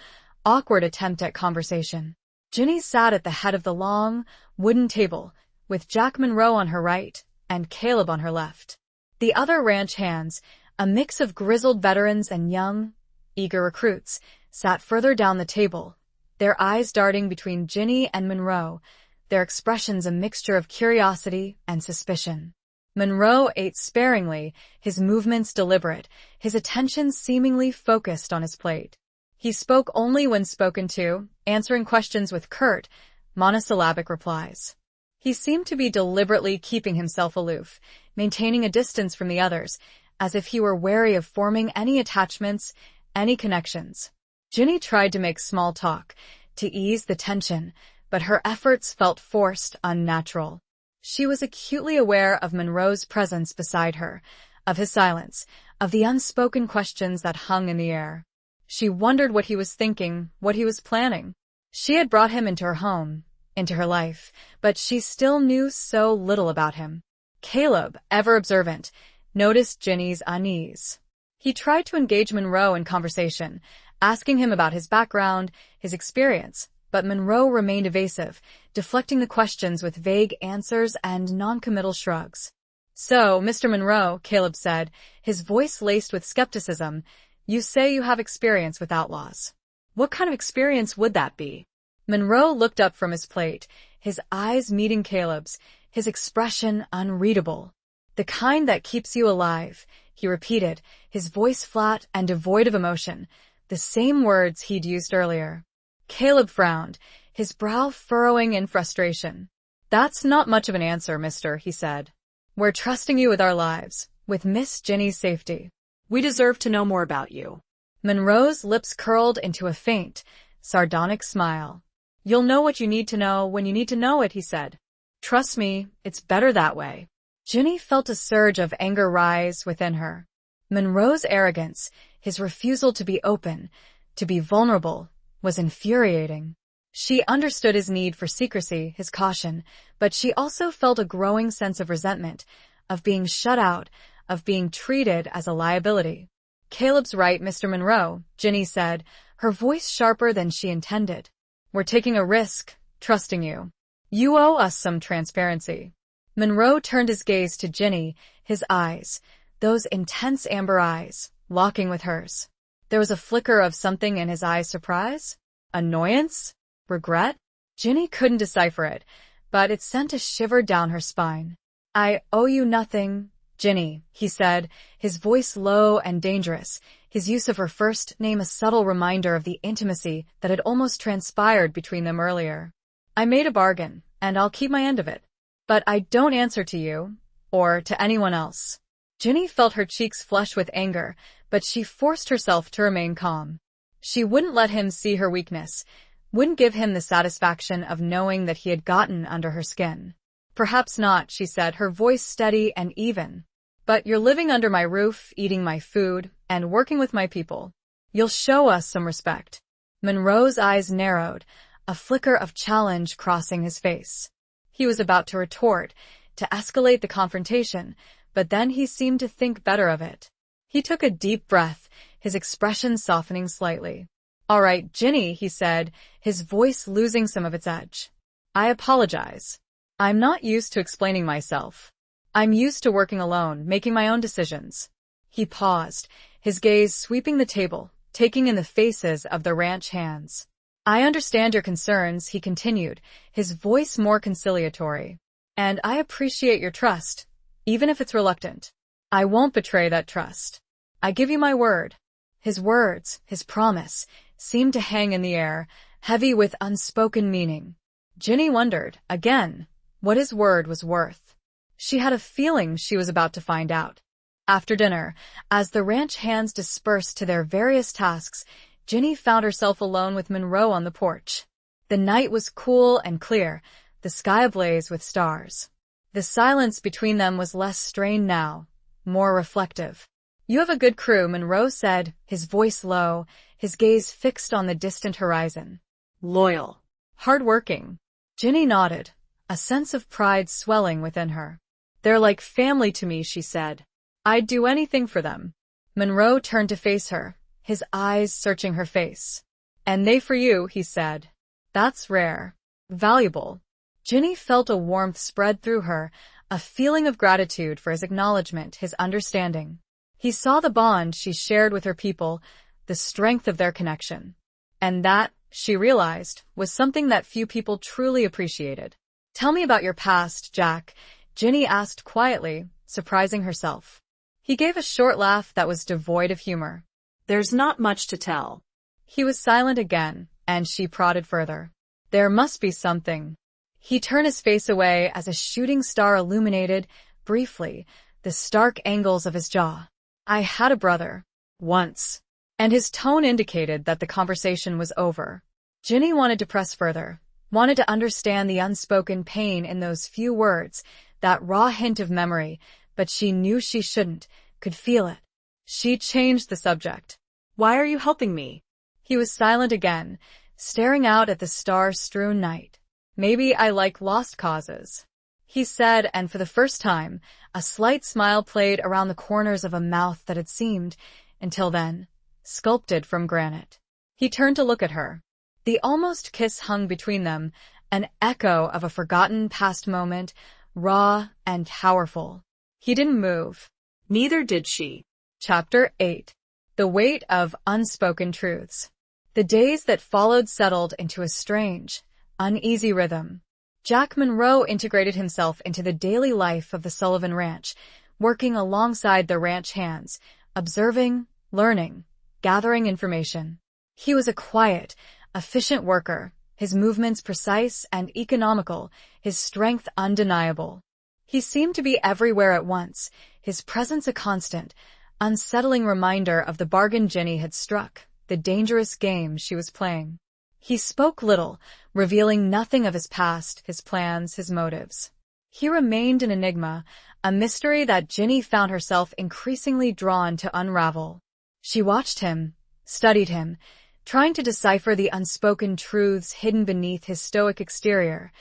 awkward attempt at conversation. Ginny sat at the head of the long, wooden table, with Jack Monroe on her right and Caleb on her left. The other ranch hands, a mix of grizzled veterans and young, eager recruits, sat further down the table, their eyes darting between Ginny and Monroe, their expressions a mixture of curiosity and suspicion. Monroe ate sparingly, his movements deliberate, his attention seemingly focused on his plate. He spoke only when spoken to, answering questions with curt, monosyllabic replies. He seemed to be deliberately keeping himself aloof, maintaining a distance from the others, as if he were wary of forming any attachments, any connections. Ginny tried to make small talk, to ease the tension, but her efforts felt forced, unnatural. She was acutely aware of Monroe's presence beside her, of his silence, of the unspoken questions that hung in the air. She wondered what he was thinking, what he was planning. She had brought him into her home, into her life, but she still knew so little about him. Caleb, ever observant, noticed Ginny's unease. He tried to engage Monroe in conversation, asking him about his background, his experience, but Monroe remained evasive, deflecting the questions with vague answers and noncommittal shrugs. "So, Mr. Monroe," Caleb said, his voice laced with skepticism, "you say you have experience with outlaws. What kind of experience would that be?" Monroe looked up from his plate, his eyes meeting Caleb's, his expression unreadable. "The kind that keeps you alive," he repeated, his voice flat and devoid of emotion, the same words he'd used earlier. Caleb frowned, his brow furrowing in frustration. "That's not much of an answer, mister," he said. "We're trusting you with our lives, with Miss Ginny's safety. We deserve to know more about you." Monroe's lips curled into a faint, sardonic smile. "You'll know what you need to know when you need to know it," he said. "Trust me, it's better that way." Ginny felt a surge of anger rise within her. Monroe's arrogance, his refusal to be open, to be vulnerable, was infuriating. She understood his need for secrecy, his caution, but she also felt a growing sense of resentment, of being shut out, of being treated as a liability. "Caleb's right, Mr. Monroe," Ginny said, her voice sharper than she intended. "We're taking a risk, trusting you. You owe us some transparency." Monroe turned his gaze to Ginny, his eyes, those intense amber eyes, locking with hers. There was a flicker of something in his eyes: surprise? Annoyance? Regret? Ginny couldn't decipher it, but it sent a shiver down her spine. "I owe you nothing, Ginny," he said, his voice low and dangerous, his use of her first name a subtle reminder of the intimacy that had almost transpired between them earlier. "I made a bargain, and I'll keep my end of it. But I don't answer to you, or to anyone else." Ginny felt her cheeks flush with anger, but she forced herself to remain calm. She wouldn't let him see her weakness, wouldn't give him the satisfaction of knowing that he had gotten under her skin. "Perhaps not," she said, her voice steady and even. "But you're living under my roof, eating my food, and working with my people. You'll show us some respect." Monroe's eyes narrowed, a flicker of challenge crossing his face. He was about to retort, to escalate the confrontation, but then he seemed to think better of it. He took a deep breath, his expression softening slightly. "All right, Ginny," he said, his voice losing some of its edge. "I apologize. I'm not used to explaining myself. I'm used to working alone, making my own decisions." He paused, his gaze sweeping the table, taking in the faces of the ranch hands. "I understand your concerns," he continued, his voice more conciliatory. "And I appreciate your trust, even if it's reluctant. I won't betray that trust. I give you my word." His words, his promise, seemed to hang in the air, heavy with unspoken meaning. Ginny wondered, again, what his word was worth. She had a feeling she was about to find out. After dinner, as the ranch hands dispersed to their various tasks, Ginny found herself alone with Monroe on the porch. The night was cool and clear, the sky ablaze with stars. The silence between them was less strained now, more reflective. "You have a good crew," Monroe said, his voice low, his gaze fixed on the distant horizon. "Loyal. Hard-working." Ginny nodded, a sense of pride swelling within her. "They're like family to me," she said. "I'd do anything for them." Monroe turned to face her, his eyes searching her face. "And they for you," he said. "That's rare. Valuable." Ginny felt a warmth spread through her, a feeling of gratitude for his acknowledgement, his understanding. He saw the bond she shared with her people, the strength of their connection. And that, she realized, was something that few people truly appreciated. "Tell me about your past, Jack," Ginny asked quietly, surprising herself. He gave a short laugh that was devoid of humor. "There's not much to tell." He was silent again, and she prodded further. "There must be something." He turned his face away as a shooting star illuminated, briefly, the stark angles of his jaw. "I had a brother. Once." And his tone indicated that the conversation was over. Ginny wanted to press further, wanted to understand the unspoken pain in those few words, that raw hint of memory, but she knew she shouldn't, could feel it. She changed the subject. "Why are you helping me?" He was silent again, staring out at the star-strewn night. "Maybe I like lost causes," he said, and for the first time, a slight smile played around the corners of a mouth that had seemed, until then, sculpted from granite. He turned to look at her. The almost kiss hung between them, an echo of a forgotten past moment, raw and powerful. He didn't move. Neither did she. Chapter 8. The Weight of Unspoken Truths. The days that followed settled into a strange, uneasy rhythm. Jack Monroe integrated himself into the daily life of the Sullivan Ranch, working alongside the ranch hands, observing, learning, gathering information. He was a quiet, efficient worker, his movements precise and economical, his strength undeniable. He seemed to be everywhere at once, his presence a constant, unsettling reminder of the bargain Ginny had struck, the dangerous game she was playing. He spoke little, revealing nothing of his past, his plans, his motives. He remained an enigma, a mystery that Ginny found herself increasingly drawn to unravel. She watched him, studied him, trying to decipher the unspoken truths hidden beneath his stoic exterior,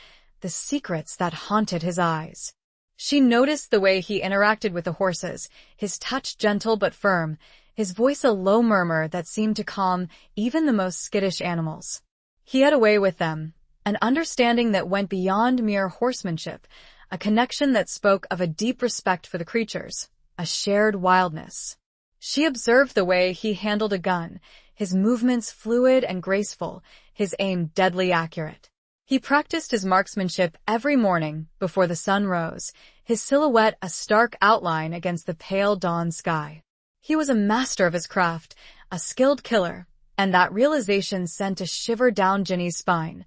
the secrets that haunted his eyes. She noticed the way he interacted with the horses, his touch gentle but firm, his voice a low murmur that seemed to calm even the most skittish animals. He had a way with them, an understanding that went beyond mere horsemanship, a connection that spoke of a deep respect for the creatures, a shared wildness. She observed the way he handled a gun, his movements fluid and graceful, his aim deadly accurate. He practiced his marksmanship every morning before the sun rose, his silhouette a stark outline against the pale dawn sky. He was a master of his craft, a skilled killer, and that realization sent a shiver down Ginny's spine.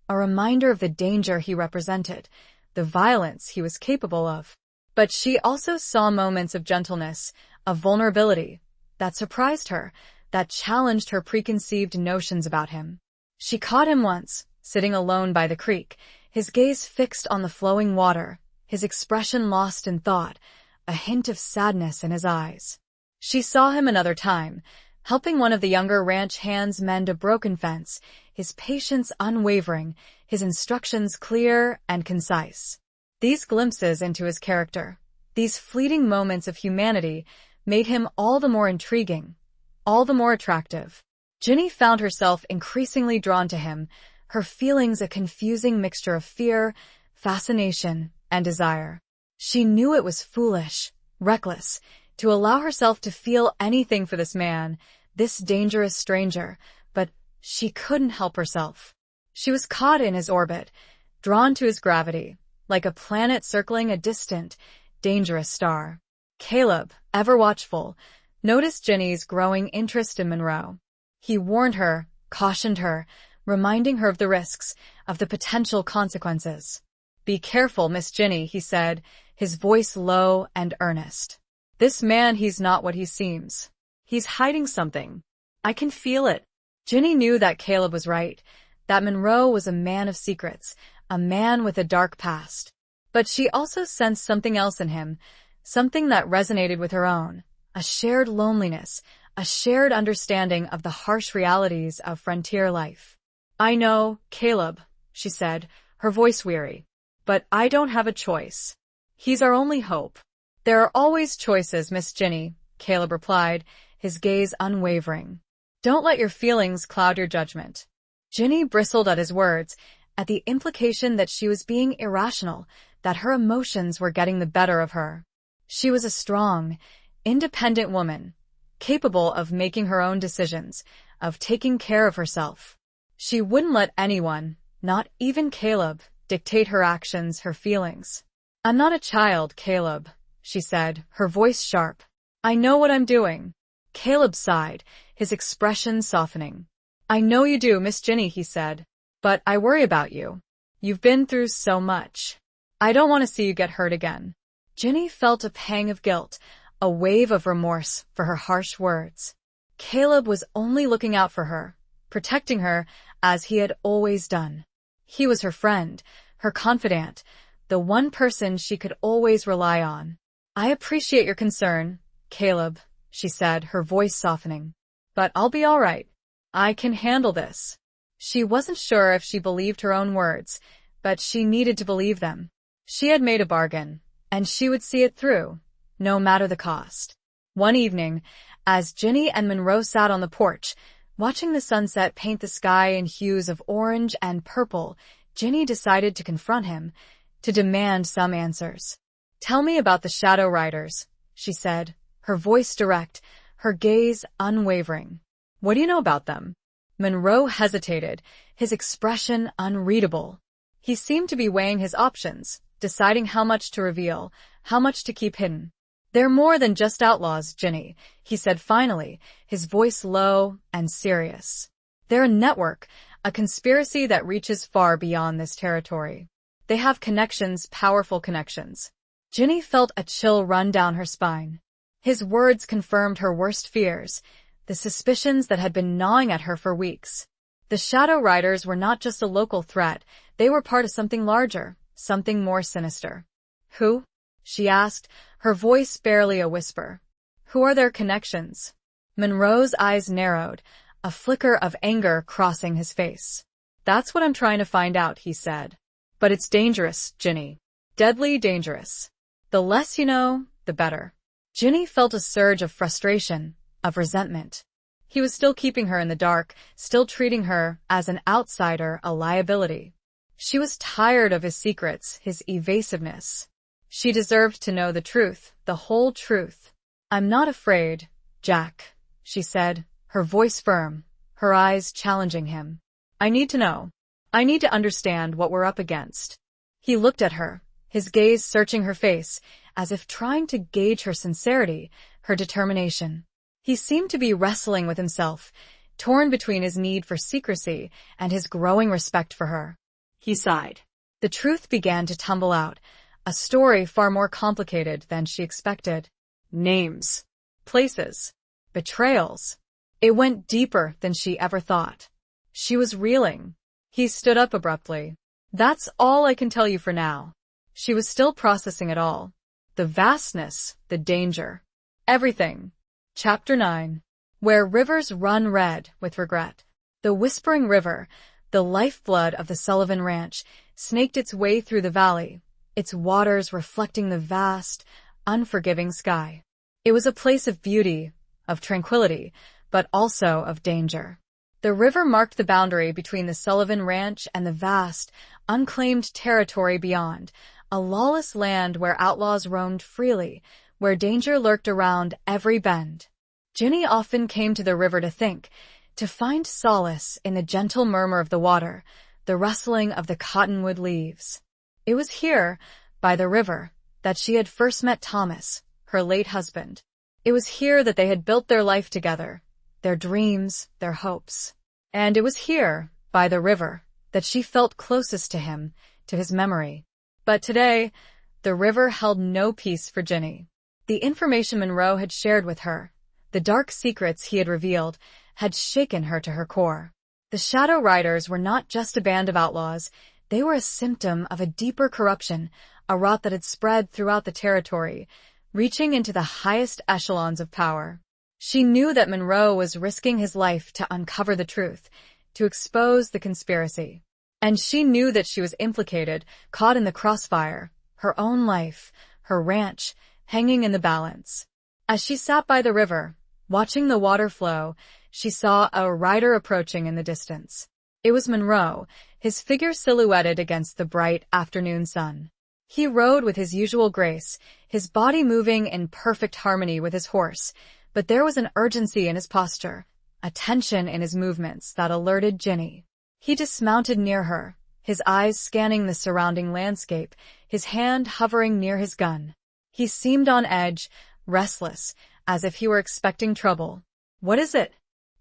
A reminder of the danger he represented, the violence he was capable of. But she also saw moments of gentleness, of vulnerability, that surprised her, that challenged her preconceived notions about him. She caught him once, sitting alone by the creek, his gaze fixed on the flowing water, his expression lost in thought, a hint of sadness in his eyes. She saw him another time, helping one of the younger ranch hands mend a broken fence, his patience unwavering, his instructions clear and concise. These glimpses into his character, these fleeting moments of humanity, made him all the more intriguing, all the more attractive. Ginny found herself increasingly drawn to him, her feelings a confusing mixture of fear, fascination, and desire. She knew it was foolish, reckless, to allow herself to feel anything for this man, this dangerous stranger, but she couldn't help herself. She was caught in his orbit, drawn to his gravity, like a planet circling a distant, dangerous star. Caleb, ever watchful, noticed Ginny's growing interest in Monroe. He warned her, cautioned her, reminding her of the risks, of the potential consequences. "Be careful, Miss Ginny," he said, his voice low and earnest. "This man, he's not what he seems. He's hiding something. I can feel it." Ginny knew that Caleb was right, that Monroe was a man of secrets, a man with a dark past. But she also sensed something else in him, something that resonated with her own, a shared loneliness, a shared understanding of the harsh realities of frontier life. "I know, Caleb," she said, her voice weary, "but I don't have a choice. He's our only hope." "There are always choices, Miss Ginny," Caleb replied, his gaze unwavering. "Don't let your feelings cloud your judgment." Ginny bristled at his words, at the implication that she was being irrational, that her emotions were getting the better of her. She was a strong, independent woman, capable of making her own decisions, of taking care of herself. She wouldn't let anyone, not even Caleb, dictate her actions, her feelings. "I'm not a child, Caleb," she said, her voice sharp. "I know what I'm doing." Caleb sighed, his expression softening. "I know you do, Miss Ginny," he said. "But I worry about you. You've been through so much. I don't want to see you get hurt again." Ginny felt a pang of guilt, a wave of remorse for her harsh words. Caleb was only looking out for her, protecting her as he had always done. He was her friend, her confidant, the one person she could always rely on. "I appreciate your concern, Caleb," she said, her voice softening. "But I'll be all right. I can handle this." She wasn't sure if she believed her own words, but she needed to believe them. She had made a bargain, and she would see it through, no matter the cost. One evening, as Ginny and Monroe sat on the porch, watching the sunset paint the sky in hues of orange and purple, Ginny decided to confront him, to demand some answers. "Tell me about the Shadow Riders," she said, her voice direct, her gaze unwavering. "What do you know about them?" Monroe hesitated, his expression unreadable. He seemed to be weighing his options, deciding how much to reveal, how much to keep hidden. "They're more than just outlaws, Ginny," he said finally, his voice low and serious. "They're a network, a conspiracy that reaches far beyond this territory. They have connections, powerful connections." Ginny felt a chill run down her spine. His words confirmed her worst fears, the suspicions that had been gnawing at her for weeks. The Shadow Riders were not just a local threat, they were part of something larger, something more sinister. "Who?" she asked, her voice barely a whisper. "Who are their connections?" Monroe's eyes narrowed, a flicker of anger crossing his face. "That's what I'm trying to find out," he said. "But it's dangerous, Ginny. Deadly dangerous. The less you know, the better." Ginny felt a surge of frustration, of resentment. He was still keeping her in the dark, still treating her as an outsider, a liability. She was tired of his secrets, his evasiveness. She deserved to know the truth, the whole truth. "I'm not afraid, Jack," she said, her voice firm, her eyes challenging him. "I need to know. I need to understand what we're up against." He looked at her, his gaze searching her face, as if trying to gauge her sincerity, her determination. He seemed to be wrestling with himself, torn between his need for secrecy and his growing respect for her. He sighed. The truth began to tumble out, a story far more complicated than she expected. Names, places, betrayals. It went deeper than she ever thought. She was reeling. He stood up abruptly. "That's all I can tell you for now." She was still processing it all. The vastness, the danger. Everything. Chapter 9. Where Rivers Run Red with Regret. The Whispering River, the lifeblood of the Sullivan Ranch, snaked its way through the valley, its waters reflecting the vast, unforgiving sky. It was a place of beauty, of tranquility, but also of danger. The river marked the boundary between the Sullivan Ranch and the vast, unclaimed territory beyond, a lawless land where outlaws roamed freely, where danger lurked around every bend. Ginny often came to the river to think, to find solace in the gentle murmur of the water, the rustling of the cottonwood leaves. It was here, by the river, that she had first met Thomas, her late husband. It was here that they had built their life together, their dreams, their hopes. And it was here, by the river, that she felt closest to him, to his memory. But today, the river held no peace for Ginny. The information Monroe had shared with her, the dark secrets he had revealed, had shaken her to her core. The Shadow Riders were not just a band of outlaws, they were a symptom of a deeper corruption, a rot that had spread throughout the territory, reaching into the highest echelons of power. She knew that Monroe was risking his life to uncover the truth, to expose the conspiracy. And she knew that she was implicated, caught in the crossfire, her own life, her ranch, hanging in the balance. As she sat by the river, watching the water flow, she saw a rider approaching in the distance. It was Monroe, his figure silhouetted against the bright afternoon sun. He rode with his usual grace, his body moving in perfect harmony with his horse, but there was an urgency in his posture, a tension in his movements that alerted Ginny. He dismounted near her, his eyes scanning the surrounding landscape, his hand hovering near his gun. He seemed on edge, restless, as if he were expecting trouble. "What is it?"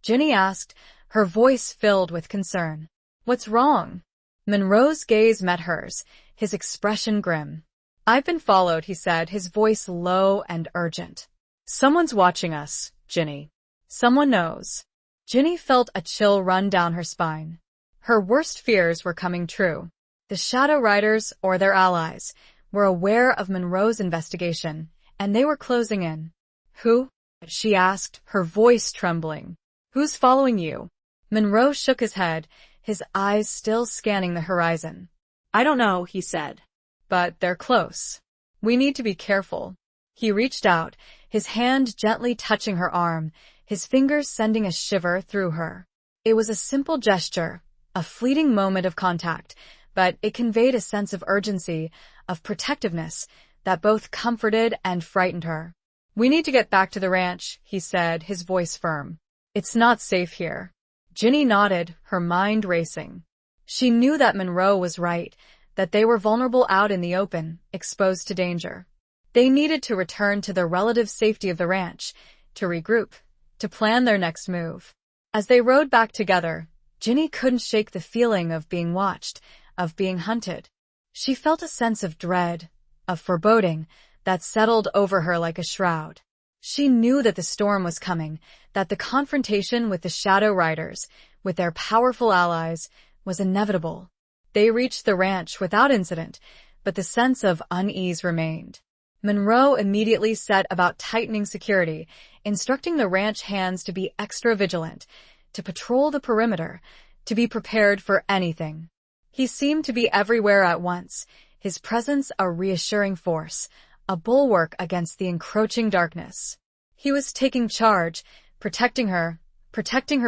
Ginny asked, her voice filled with concern. "What's wrong?" Monroe's gaze met hers, his expression grim. "I've been followed," he said, his voice low and urgent. "Someone's watching us, Ginny. Someone knows." Ginny felt a chill run down her spine. Her worst fears were coming true. The Shadow Riders, or their allies, were aware of Monroe's investigation, and they were closing in. "Who?" she asked, her voice trembling. "Who's following you?" Monroe shook his head, his eyes still scanning the horizon. "I don't know," he said. "But they're close. We need to be careful." He reached out, his hand gently touching her arm, his fingers sending a shiver through her. It was a simple gesture, a fleeting moment of contact, but it conveyed a sense of urgency, of protectiveness, that both comforted and frightened her. "We need to get back to the ranch," he said, his voice firm. "It's not safe here." Ginny nodded, her mind racing. She knew that Monroe was right, that they were vulnerable out in the open, exposed to danger. They needed to return to the relative safety of the ranch, to regroup, to plan their next move. As they rode back together, Ginny couldn't shake the feeling of being watched, of being hunted. She felt a sense of dread, of foreboding, that settled over her like a shroud. She knew that the storm was coming, that the confrontation with the Shadow Riders, with their powerful allies, was inevitable. They reached the ranch without incident, but the sense of unease remained. Monroe immediately set about tightening security, instructing the ranch hands to be extra vigilant, to patrol the perimeter, to be prepared for anything. He seemed to be everywhere at once, his presence a reassuring force, a bulwark against the encroaching darkness. He was taking charge, protecting her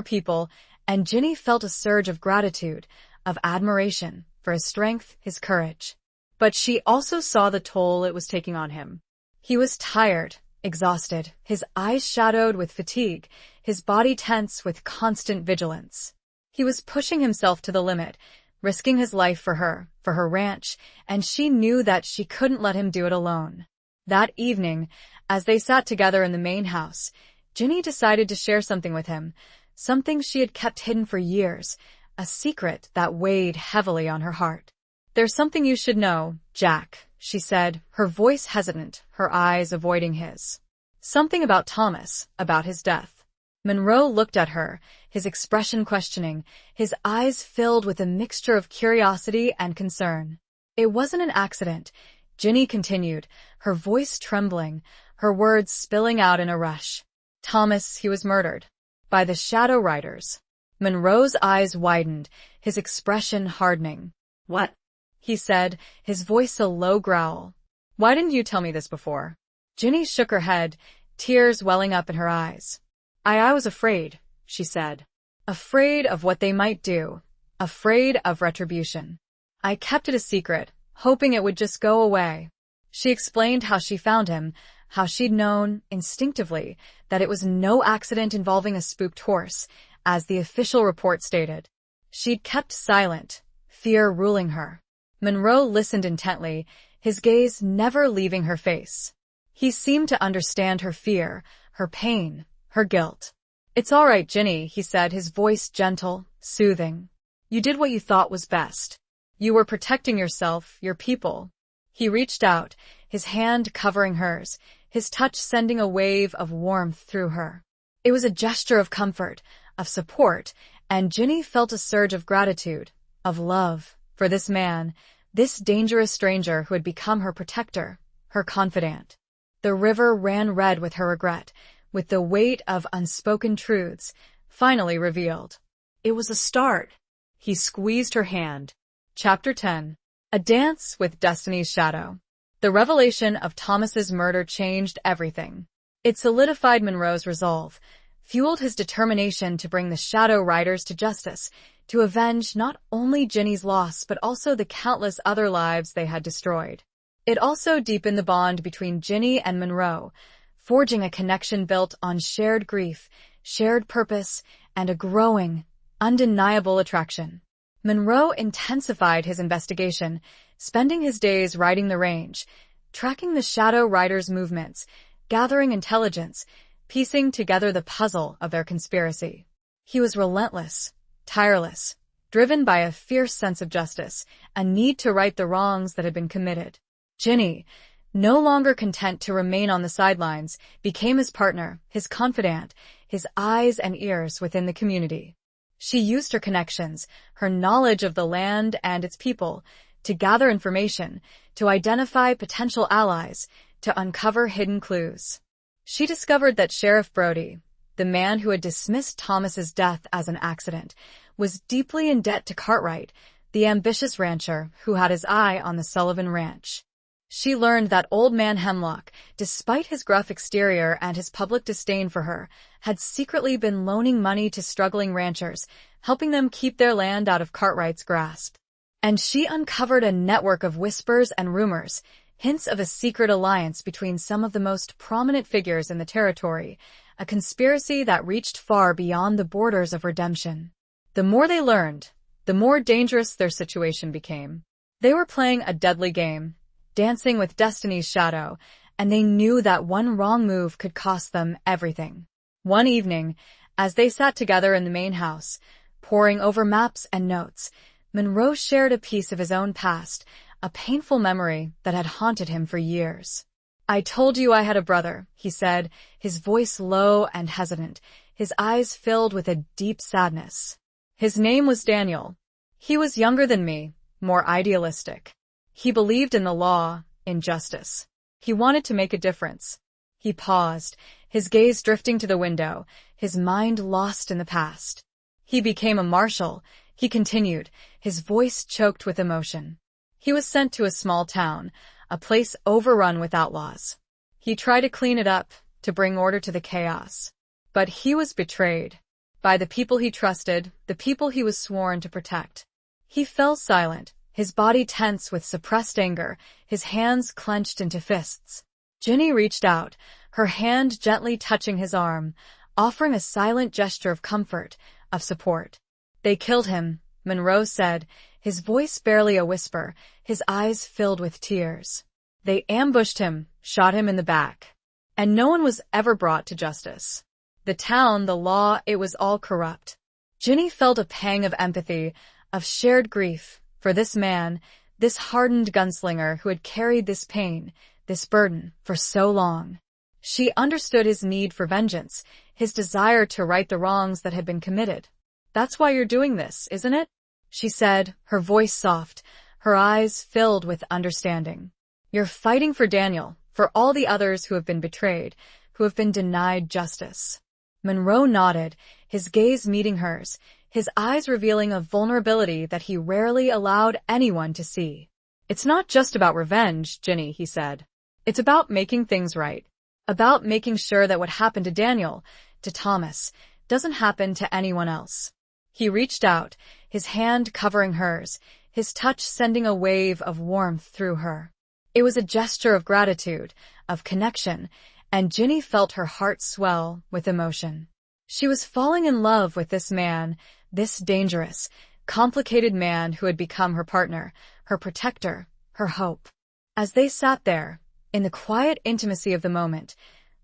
people, and Ginny felt a surge of gratitude, of admiration for his strength, his courage. But she also saw the toll it was taking on him. He was tired, exhausted, his eyes shadowed with fatigue, his body tense with constant vigilance. He was pushing himself to the limit, risking his life for her ranch, and she knew that she couldn't let him do it alone. That evening, as they sat together in the main house, Ginny decided to share something with him, something she had kept hidden for years, a secret that weighed heavily on her heart. "There's something you should know, Jack," she said, her voice hesitant, her eyes avoiding his. "Something about Thomas, about his death." Monroe looked at her, his expression questioning, his eyes filled with a mixture of curiosity and concern. "It wasn't an accident," Ginny continued, her voice trembling, her words spilling out in a rush. "Thomas, he was murdered. By the Shadow Riders." Monroe's eyes widened, his expression hardening. "What?" he said, his voice a low growl. "Why didn't you tell me this before?" Ginny shook her head, tears welling up in her eyes. I was afraid," she said. "Afraid of what they might do. Afraid of retribution. I kept it a secret, hoping it would just go away." She explained how she found him, how she'd known, instinctively, that it was no accident involving a spooked horse, as the official report stated. She'd kept silent, fear ruling her. Monroe listened intently, his gaze never leaving her face. He seemed to understand her fear, her pain, her guilt. "It's all right, Ginny," he said, his voice gentle, soothing. "You did what you thought was best. You were protecting yourself, your people." He reached out, his hand covering hers, his touch sending a wave of warmth through her. It was a gesture of comfort, of support, and Ginny felt a surge of gratitude, of love, for this man, this dangerous stranger who had become her protector, her confidant. The river ran red with her regret, with the weight of unspoken truths, finally revealed. It was a start. He squeezed her hand. Chapter 10. A Dance with Destiny's Shadow. The revelation of Thomas's murder changed everything. It solidified Monroe's resolve, fueled his determination to bring the Shadow Riders to justice, to avenge not only Ginny's loss but also the countless other lives they had destroyed. It also deepened the bond between Ginny and Monroe, forging a connection built on shared grief, shared purpose, and a growing, undeniable attraction. Monroe intensified his investigation, spending his days riding the range, tracking the Shadow Riders' movements, gathering intelligence, piecing together the puzzle of their conspiracy. He was relentless, tireless, driven by a fierce sense of justice, a need to right the wrongs that had been committed. Ginny, no longer content to remain on the sidelines, became his partner, his confidant, his eyes and ears within the community. She used her connections, her knowledge of the land and its people, to gather information, to identify potential allies, to uncover hidden clues. She discovered that Sheriff Brody, the man who had dismissed Thomas's death as an accident, was deeply in debt to Cartwright, the ambitious rancher who had his eye on the Sullivan Ranch. She learned that Old Man Hemlock, despite his gruff exterior and his public disdain for her, had secretly been loaning money to struggling ranchers, helping them keep their land out of Cartwright's grasp. And she uncovered a network of whispers and rumors, hints of a secret alliance between some of the most prominent figures in the territory, a conspiracy that reached far beyond the borders of redemption. The more they learned, the more dangerous their situation became. They were playing a deadly game, dancing with destiny's shadow, and they knew that one wrong move could cost them everything. One evening, as they sat together in the main house, poring over maps and notes, Monroe shared a piece of his own past, a painful memory that had haunted him for years. "I told you I had a brother," he said, his voice low and hesitant, his eyes filled with a deep sadness. "His name was Daniel. He was younger than me, more idealistic. He believed in the law, in justice. He wanted to make a difference." He paused, his gaze drifting to the window, his mind lost in the past. "He became a marshal," he continued, his voice choked with emotion. "He was sent to a small town, a place overrun with outlaws. He tried to clean it up, to bring order to the chaos. But he was betrayed by the people he trusted, the people he was sworn to protect. He fell silent, his body tense with suppressed anger, his hands clenched into fists. Ginny reached out, her hand gently touching his arm, offering a silent gesture of comfort, of support. "They killed him," Monroe said, his voice barely a whisper, his eyes filled with tears. "They ambushed him, shot him in the back. And no one was ever brought to justice. The town, the law, it was all corrupt." Ginny felt a pang of empathy, of shared grief, for this man, this hardened gunslinger who had carried this pain, this burden, for so long. She understood his need for vengeance, his desire to right the wrongs that had been committed. "That's why you're doing this, isn't it?" she said, her voice soft, her eyes filled with understanding. "You're fighting for Daniel, for all the others who have been betrayed, who have been denied justice." Monroe nodded, his gaze meeting hers, his eyes revealing a vulnerability that he rarely allowed anyone to see. "It's not just about revenge, Ginny," he said. "It's about making things right. About making sure that what happened to Daniel, to Thomas, doesn't happen to anyone else." He reached out, his hand covering hers, his touch sending a wave of warmth through her. It was a gesture of gratitude, of connection, and Ginny felt her heart swell with emotion. She was falling in love with this man, this dangerous, complicated man who had become her partner, her protector, her hope. As they sat there, in the quiet intimacy of the moment,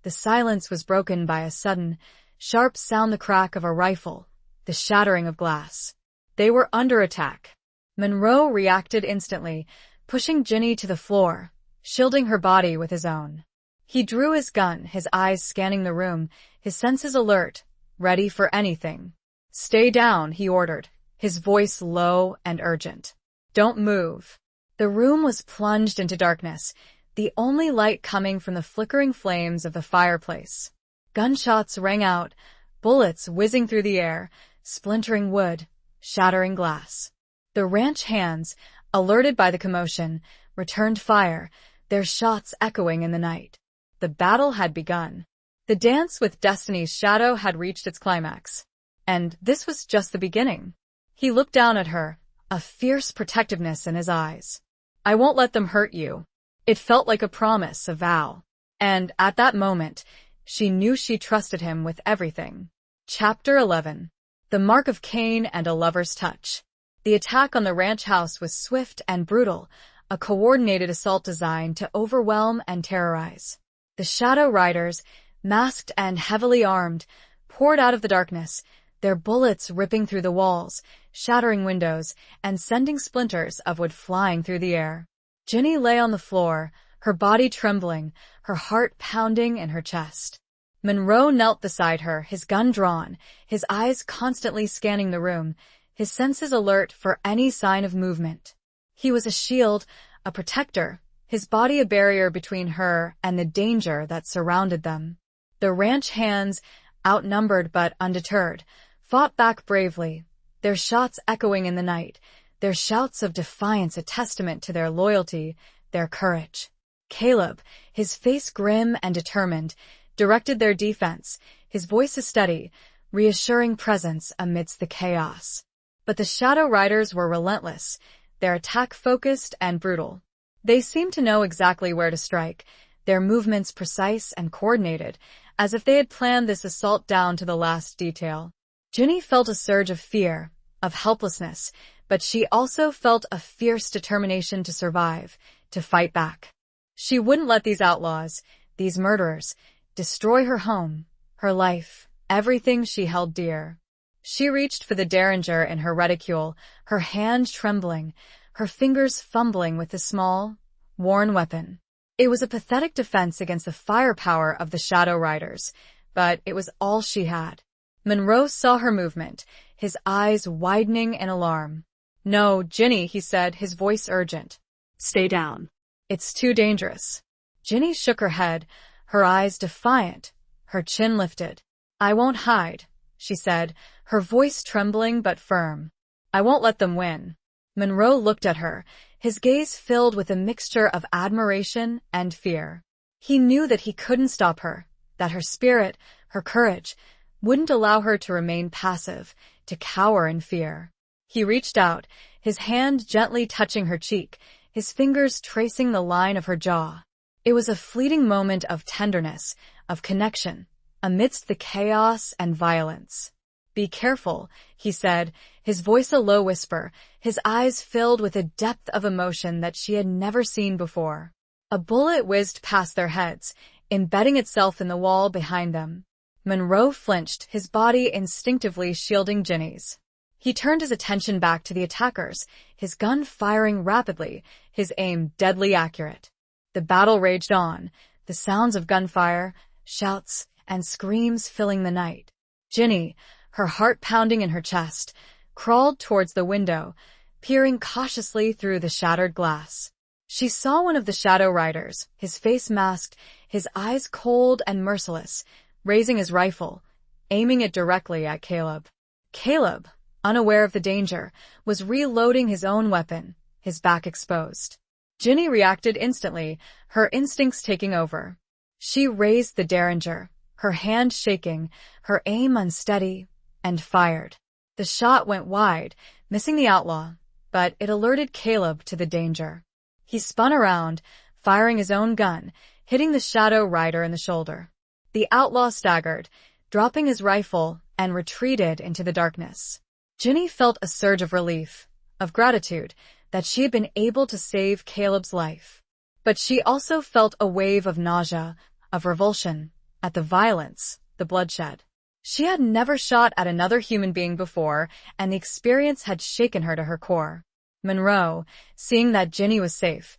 the silence was broken by a sudden, sharp sound, the crack of a rifle, the shattering of glass. They were under attack. Monroe reacted instantly, pushing Ginny to the floor, shielding her body with his own. He drew his gun, his eyes scanning the room, his senses alert, ready for anything. "Stay down," he ordered, his voice low and urgent. "Don't move." The room was plunged into darkness, the only light coming from the flickering flames of the fireplace. Gunshots rang out, bullets whizzing through the air, splintering wood, shattering glass. The ranch hands, alerted by the commotion, returned fire, their shots echoing in the night. The battle had begun. The dance with Destiny's shadow had reached its climax. And this was just the beginning. He looked down at her, a fierce protectiveness in his eyes. "I won't let them hurt you." It felt like a promise, a vow. And at that moment, she knew she trusted him with everything. Chapter 11. the mark of Cain and a lover's touch. The attack on the ranch house was swift and brutal, a coordinated assault designed to overwhelm and terrorize. The Shadow Riders, masked and heavily armed, poured out of the darkness, their bullets ripping through the walls, shattering windows, and sending splinters of wood flying through the air. Ginny lay on the floor, her body trembling, her heart pounding in her chest. Monroe knelt beside her, his gun drawn, his eyes constantly scanning the room, his senses alert for any sign of movement. He was a shield, a protector, his body a barrier between her and the danger that surrounded them. The ranch hands, outnumbered but undeterred, fought back bravely, their shots echoing in the night, their shouts of defiance a testament to their loyalty, their courage. Caleb, his face grim and determined, directed their defense, his voice a steady, reassuring presence amidst the chaos. But the Shadow Riders were relentless, their attack focused and brutal. They seemed to know exactly where to strike, their movements precise and coordinated, as if they had planned this assault down to the last detail. Ginny felt a surge of fear, of helplessness, but she also felt a fierce determination to survive, to fight back. She wouldn't let these outlaws, these murderers, destroy her home, her life, everything she held dear. She reached for the derringer in her reticule, her hand trembling, her fingers fumbling with the small, worn weapon. It was a pathetic defense against the firepower of the Shadow Riders, but it was all she had. Monroe saw her movement, his eyes widening in alarm. "No, Ginny," he said, his voice urgent. "Stay down. "It's too dangerous." Ginny shook her head, her eyes defiant, her chin lifted. "I won't hide," she said, her voice trembling but firm. "I won't let them win." Monroe looked at her, his gaze filled with a mixture of admiration and fear. He knew that he couldn't stop her, that her spirit, her courage, wouldn't allow her to remain passive, to cower in fear. He reached out, his hand gently touching her cheek, his fingers tracing the line of her jaw. It was a fleeting moment of tenderness, of connection, amidst the chaos and violence. "Be careful," he said, his voice a low whisper, his eyes filled with a depth of emotion that she had never seen before. A bullet whizzed past their heads, embedding itself in the wall behind them. Monroe flinched, his body instinctively shielding Ginny's. He turned his attention back to the attackers, his gun firing rapidly, his aim deadly accurate. The battle raged on, the sounds of gunfire, shouts, and screams filling the night. Ginny, her heart pounding in her chest, crawled towards the window, peering cautiously through the shattered glass. She saw one of the Shadow Riders, his face masked, his eyes cold and merciless, raising his rifle, aiming it directly at Caleb. Caleb, unaware of the danger, was reloading his own weapon, his back exposed. Ginny reacted instantly, her instincts taking over. She raised the derringer, her hand shaking, her aim unsteady, and fired. The shot went wide, missing the outlaw, but it alerted Caleb to the danger. He spun around, firing his own gun, hitting the Shadow Rider in the shoulder. The outlaw staggered, dropping his rifle, and retreated into the darkness. Ginny felt a surge of relief, of gratitude, that she had been able to save Caleb's life. But she also felt a wave of nausea, of revulsion, at the violence, the bloodshed. She had never shot at another human being before, and the experience had shaken her to her core. Monroe, seeing that Ginny was safe,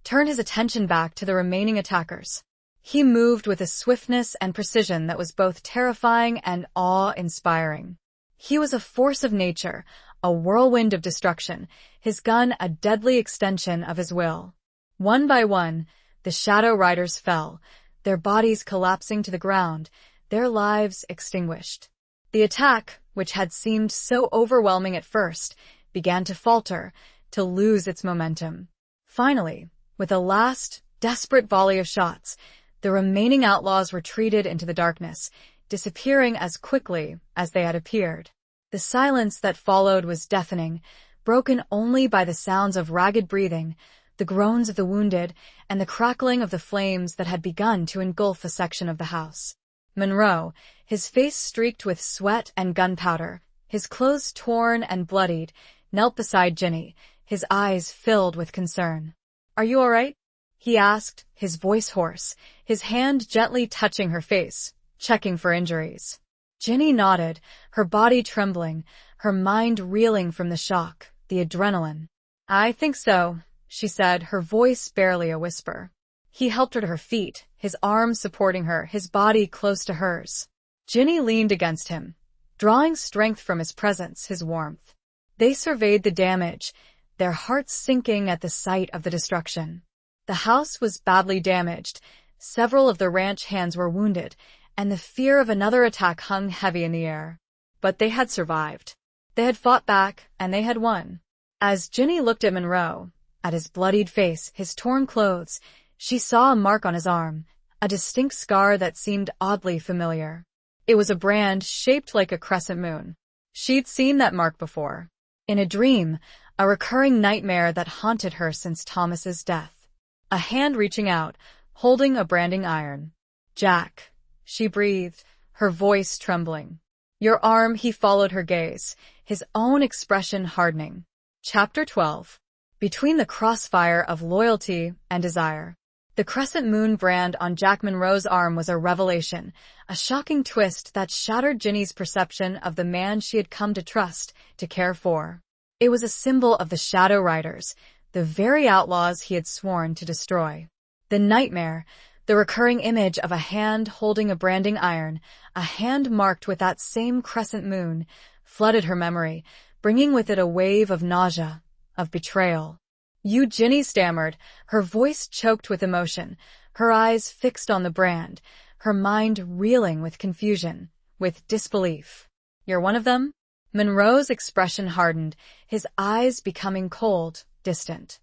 turned his attention back to the remaining attackers. He moved with a swiftness and precision that was both terrifying and awe-inspiring. He was a force of nature, a whirlwind of destruction, his gun a deadly extension of his will. One by one, the Shadow Riders fell, their bodies collapsing to the ground, their lives extinguished. The attack, which had seemed so overwhelming at first, began to falter, to lose its momentum. Finally, with a last, desperate volley of shots, the remaining outlaws retreated into the darkness, disappearing as quickly as they had appeared. The silence that followed was deafening, broken only by the sounds of ragged breathing, the groans of the wounded, and the crackling of the flames that had begun to engulf a section of the house. Monroe, his face streaked with sweat and gunpowder, his clothes torn and bloodied, knelt beside Ginny, his eyes filled with concern. "Are you all right?" he asked, his voice hoarse, his hand gently touching her face, checking for injuries. Ginny nodded, her body trembling, her mind reeling from the shock, the adrenaline. "I think so," she said, her voice barely a whisper. He helped her to her feet, his arms supporting her, his body close to hers. Ginny leaned against him, drawing strength from his presence, his warmth. They surveyed the damage, their hearts sinking at the sight of the destruction. The house was badly damaged, several of the ranch hands were wounded, and the fear of another attack hung heavy in the air. But they had survived. They had fought back, and they had won. As Ginny looked at Monroe, at his bloodied face, his torn clothes, she saw a mark on his arm, a distinct scar that seemed oddly familiar. It was a brand shaped like a crescent moon. She'd seen that mark before. In a dream, a recurring nightmare that haunted her since Thomas's death. A hand reaching out, holding a branding iron. "Jack," she breathed, her voice trembling. "Your arm," he followed her gaze, his own expression hardening. Chapter 12. Between the crossfire of loyalty and desire. The crescent moon brand on Jack Monroe's arm was a revelation, a shocking twist that shattered Ginny's perception of the man she had come to trust, to care for. It was a symbol of the Shadow Riders, the very outlaws he had sworn to destroy. The nightmare, the recurring image of a hand holding a branding iron, a hand marked with that same crescent moon, flooded her memory, bringing with it a wave of nausea, of betrayal. "You," Ginny stammered, her voice choked with emotion, her eyes fixed on the brand, her mind reeling with confusion, with disbelief. "You're one of them?" Monroe's expression hardened, his eyes becoming cold, distant.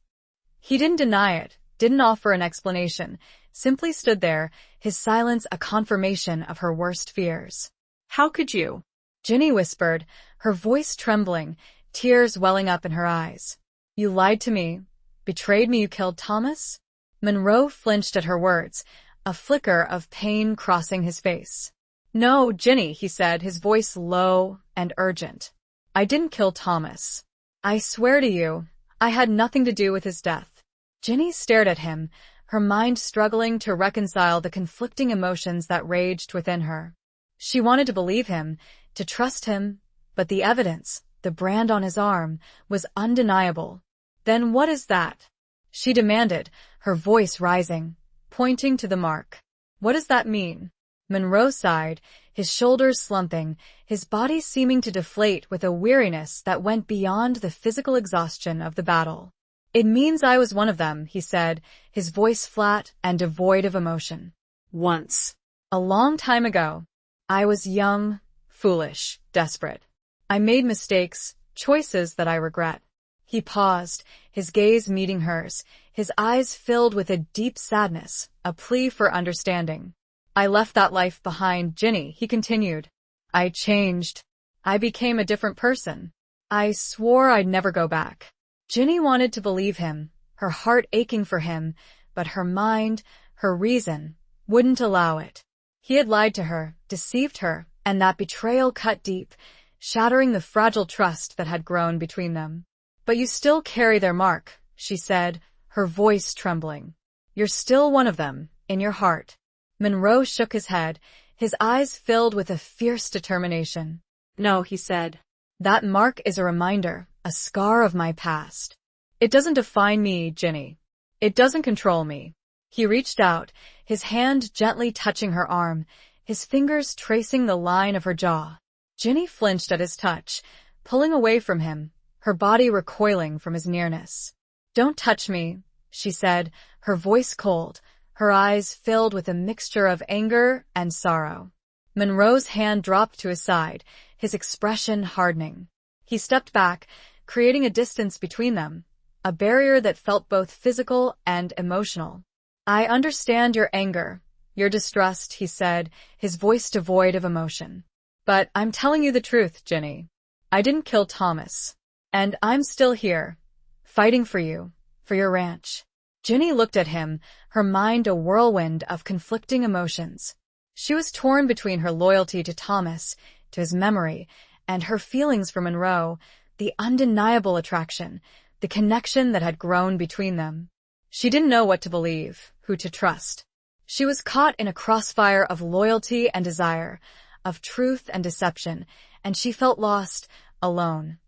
He didn't deny it, didn't offer an explanation, simply stood there, his silence a confirmation of her worst fears. "How could you?" Ginny whispered, her voice trembling, tears welling up in her eyes. "You lied to me, betrayed me, you killed Thomas?" Monroe flinched at her words, a flicker of pain crossing his face. "No, Ginny," he said, his voice low and urgent. "I didn't kill Thomas. I swear to you, I had nothing to do with his death." Ginny stared at him, her mind struggling to reconcile the conflicting emotions that raged within her. She wanted to believe him, to trust him, but the evidence, the brand on his arm, was undeniable. "Then what is that?" she demanded, her voice rising, pointing to the mark. "What does that mean?" Monroe sighed, his shoulders slumping, his body seeming to deflate with a weariness that went beyond the physical exhaustion of the battle. "It means I was one of them," he said, his voice flat and devoid of emotion. "Once. A long time ago. I was young, foolish, desperate. I made mistakes, choices that I regret." He paused, his gaze meeting hers, his eyes filled with a deep sadness, a plea for understanding. "I left that life behind, Ginny," he continued. "I changed. I became a different person. I swore I'd never go back." Ginny wanted to believe him, her heart aching for him, but her mind, her reason, wouldn't allow it. He had lied to her, deceived her, and that betrayal cut deep, shattering the fragile trust that had grown between them. "But you still carry their mark," she said, her voice trembling. "You're still one of them, in your heart." Monroe shook his head, his eyes filled with a fierce determination. "No," he said. "That mark is a reminder, a scar of my past. It doesn't define me, Ginny. It doesn't control me." He reached out, his hand gently touching her arm, his fingers tracing the line of her jaw. Ginny flinched at his touch, pulling away from him, her body recoiling from his nearness. "Don't touch me," she said, her voice cold, her eyes filled with a mixture of anger and sorrow. Monroe's hand dropped to his side, his expression hardening. He stepped back, creating a distance between them, a barrier that felt both physical and emotional. "I understand your anger, your distrust," he said, his voice devoid of emotion. "But I'm telling you the truth, Ginny. I didn't kill Thomas. And I'm still here, fighting for you, for your ranch." Ginny looked at him, her mind a whirlwind of conflicting emotions. She was torn between her loyalty to Thomas, to his memory, and her feelings for Monroe, the undeniable attraction, the connection that had grown between them. She didn't know what to believe, who to trust. She was caught in a crossfire of loyalty and desire, of truth and deception, and she felt lost, alone,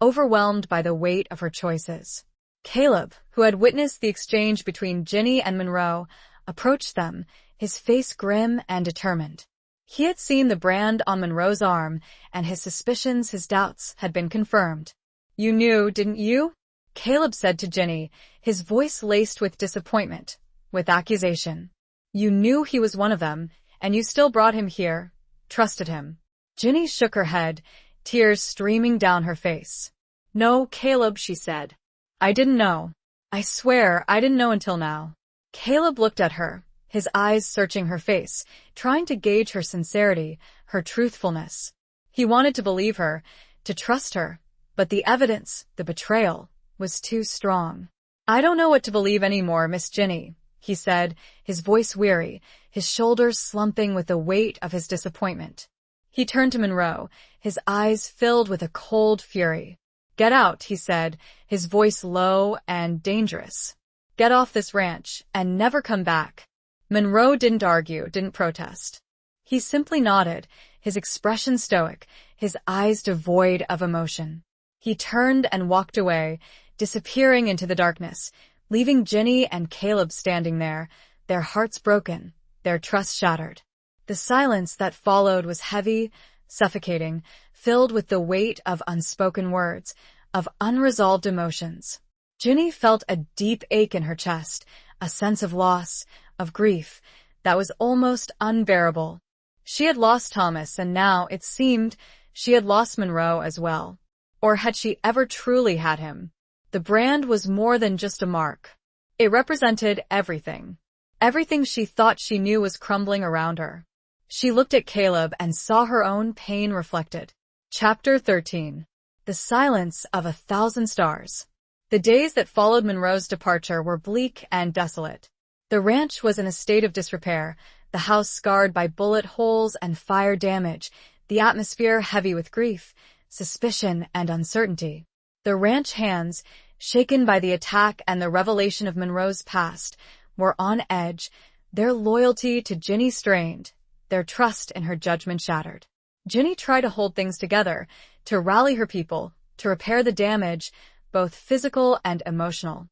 overwhelmed by the weight of her choices. Caleb, who had witnessed the exchange between Ginny and Monroe, approached them, his face grim and determined. He had seen the brand on Monroe's arm, and his suspicions, his doubts, had been confirmed. "You knew, didn't you?" Caleb said to Ginny, his voice laced with disappointment, with accusation. "You knew he was one of them, and you still brought him here, trusted him." Ginny shook her head, tears streaming down her face. "No, Caleb," she said. "I didn't know. I swear I didn't know until now." Caleb looked at her, his eyes searching her face, trying to gauge her sincerity, her truthfulness. He wanted to believe her, to trust her, but the evidence, the betrayal, was too strong. "I don't know what to believe anymore, Miss Ginny," he said, his voice weary, his shoulders slumping with the weight of his disappointment. He turned to Monroe, his eyes filled with a cold fury. "Get out," he said, his voice low and dangerous. "Get off this ranch, and never come back." Monroe didn't argue, didn't protest. He simply nodded, his expression stoic, his eyes devoid of emotion. He turned and walked away, disappearing into the darkness, leaving Ginny and Caleb standing there, their hearts broken, their trust shattered. The silence that followed was heavy, suffocating, filled with the weight of unspoken words, of unresolved emotions. Ginny felt a deep ache in her chest, a sense of loss, of grief, that was almost unbearable. She had lost Thomas, and now, it seemed, she had lost Monroe as well. Or had she ever truly had him? The brand was more than just a mark. It represented everything. Everything she thought she knew was crumbling around her. She looked at Caleb and saw her own pain reflected. Chapter 13. The Silence of 1,000 Stars. The days that followed Monroe's departure were bleak and desolate. The ranch was in a state of disrepair, the house scarred by bullet holes and fire damage, the atmosphere heavy with grief, suspicion, and uncertainty. The ranch hands, shaken by the attack and the revelation of Monroe's past, were on edge, their loyalty to Ginny strained, their trust in her judgment shattered. Ginny tried to hold things together, to rally her people, to repair the damage, both physical and emotional.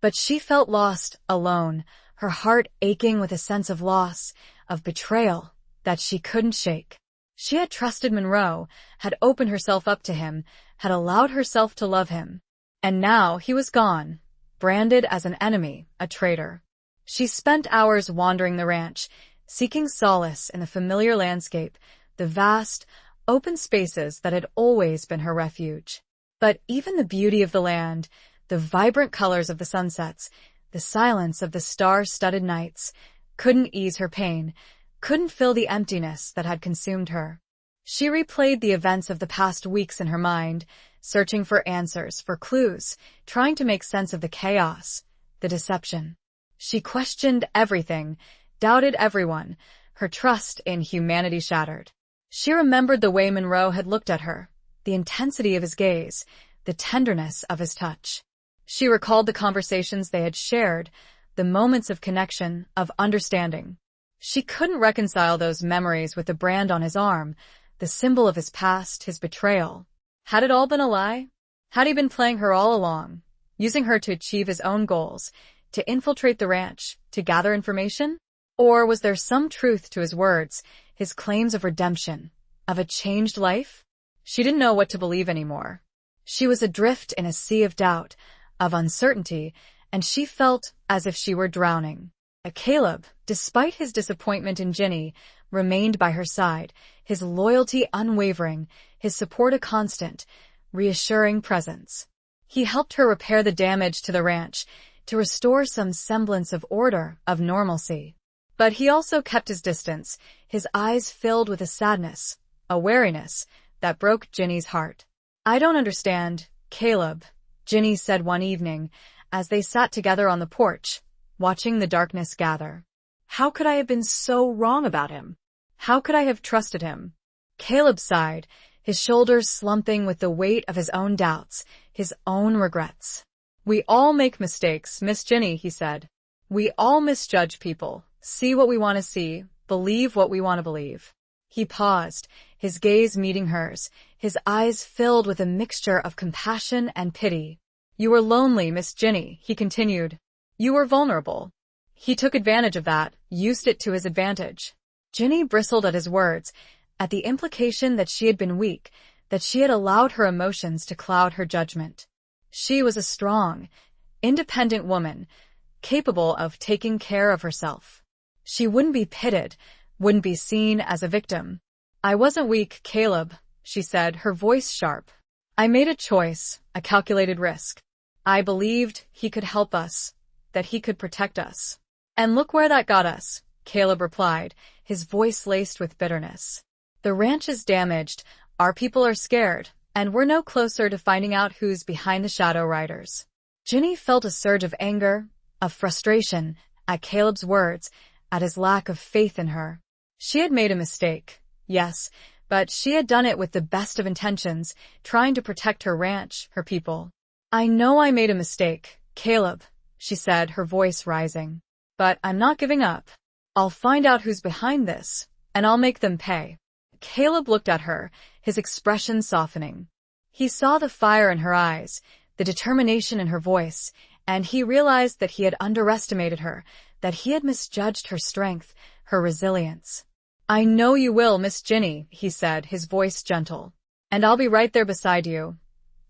But she felt lost, alone, her heart aching with a sense of loss, of betrayal, that she couldn't shake. She had trusted Monroe, had opened herself up to him, had allowed herself to love him. And now he was gone, branded as an enemy, a traitor. She spent hours wandering the ranch, seeking solace in the familiar landscape, the vast, open spaces that had always been her refuge. But even the beauty of the land, the vibrant colors of the sunsets, the silence of the star-studded nights, couldn't ease her pain, couldn't fill the emptiness that had consumed her. She replayed the events of the past weeks in her mind, searching for answers, for clues, trying to make sense of the chaos, the deception. She questioned everything, doubted everyone, her trust in humanity shattered. She remembered the way Monroe had looked at her, the intensity of his gaze, the tenderness of his touch. She recalled the conversations they had shared, the moments of connection, of understanding. She couldn't reconcile those memories with the brand on his arm, the symbol of his past, his betrayal. Had it all been a lie? Had he been playing her all along, using her to achieve his own goals, to infiltrate the ranch, to gather information? Or was there some truth to his words, his claims of redemption, of a changed life? She didn't know what to believe anymore. She was adrift in a sea of doubt, of uncertainty, and she felt as if she were drowning. Caleb, despite his disappointment in Ginny, remained by her side, his loyalty unwavering, his support a constant, reassuring presence. He helped her repair the damage to the ranch, to restore some semblance of order, of normalcy. But he also kept his distance, his eyes filled with a sadness, a wariness, that broke Ginny's heart. "I don't understand, Caleb," Ginny said one evening, as they sat together on the porch, watching the darkness gather. "How could I have been so wrong about him? How could I have trusted him?" Caleb sighed, his shoulders slumping with the weight of his own doubts, his own regrets. "We all make mistakes, Miss Ginny," he said. "We all misjudge people, see what we want to see, believe what we want to believe." He paused, his gaze meeting hers, his eyes filled with a mixture of compassion and pity. "You were lonely, Miss Ginny," he continued. "You were vulnerable. He took advantage of that, used it to his advantage." Ginny bristled at his words, at the implication that she had been weak, that she had allowed her emotions to cloud her judgment. She was a strong, independent woman, capable of taking care of herself. She wouldn't be pitted, wouldn't be seen as a victim. "I wasn't weak, Caleb," she said, her voice sharp. "I made a choice, a calculated risk. I believed he could help us, that he could protect us. And look where that got us," Caleb replied, his voice laced with bitterness. "The ranch is damaged, our people are scared, and we're no closer to finding out who's behind the Shadow Riders." Ginny felt a surge of anger, of frustration, at Caleb's words, at his lack of faith in her. She had made a mistake, yes, but she had done it with the best of intentions, trying to protect her ranch, her people. "I know I made a mistake, Caleb," she said, her voice rising. "But I'm not giving up. I'll find out who's behind this, and I'll make them pay." Caleb looked at her, his expression softening. He saw the fire in her eyes, the determination in her voice, and he realized that he had underestimated her, that he had misjudged her strength, her resilience. "I know you will, Miss Ginny," he said, his voice gentle. "And I'll be right there beside you,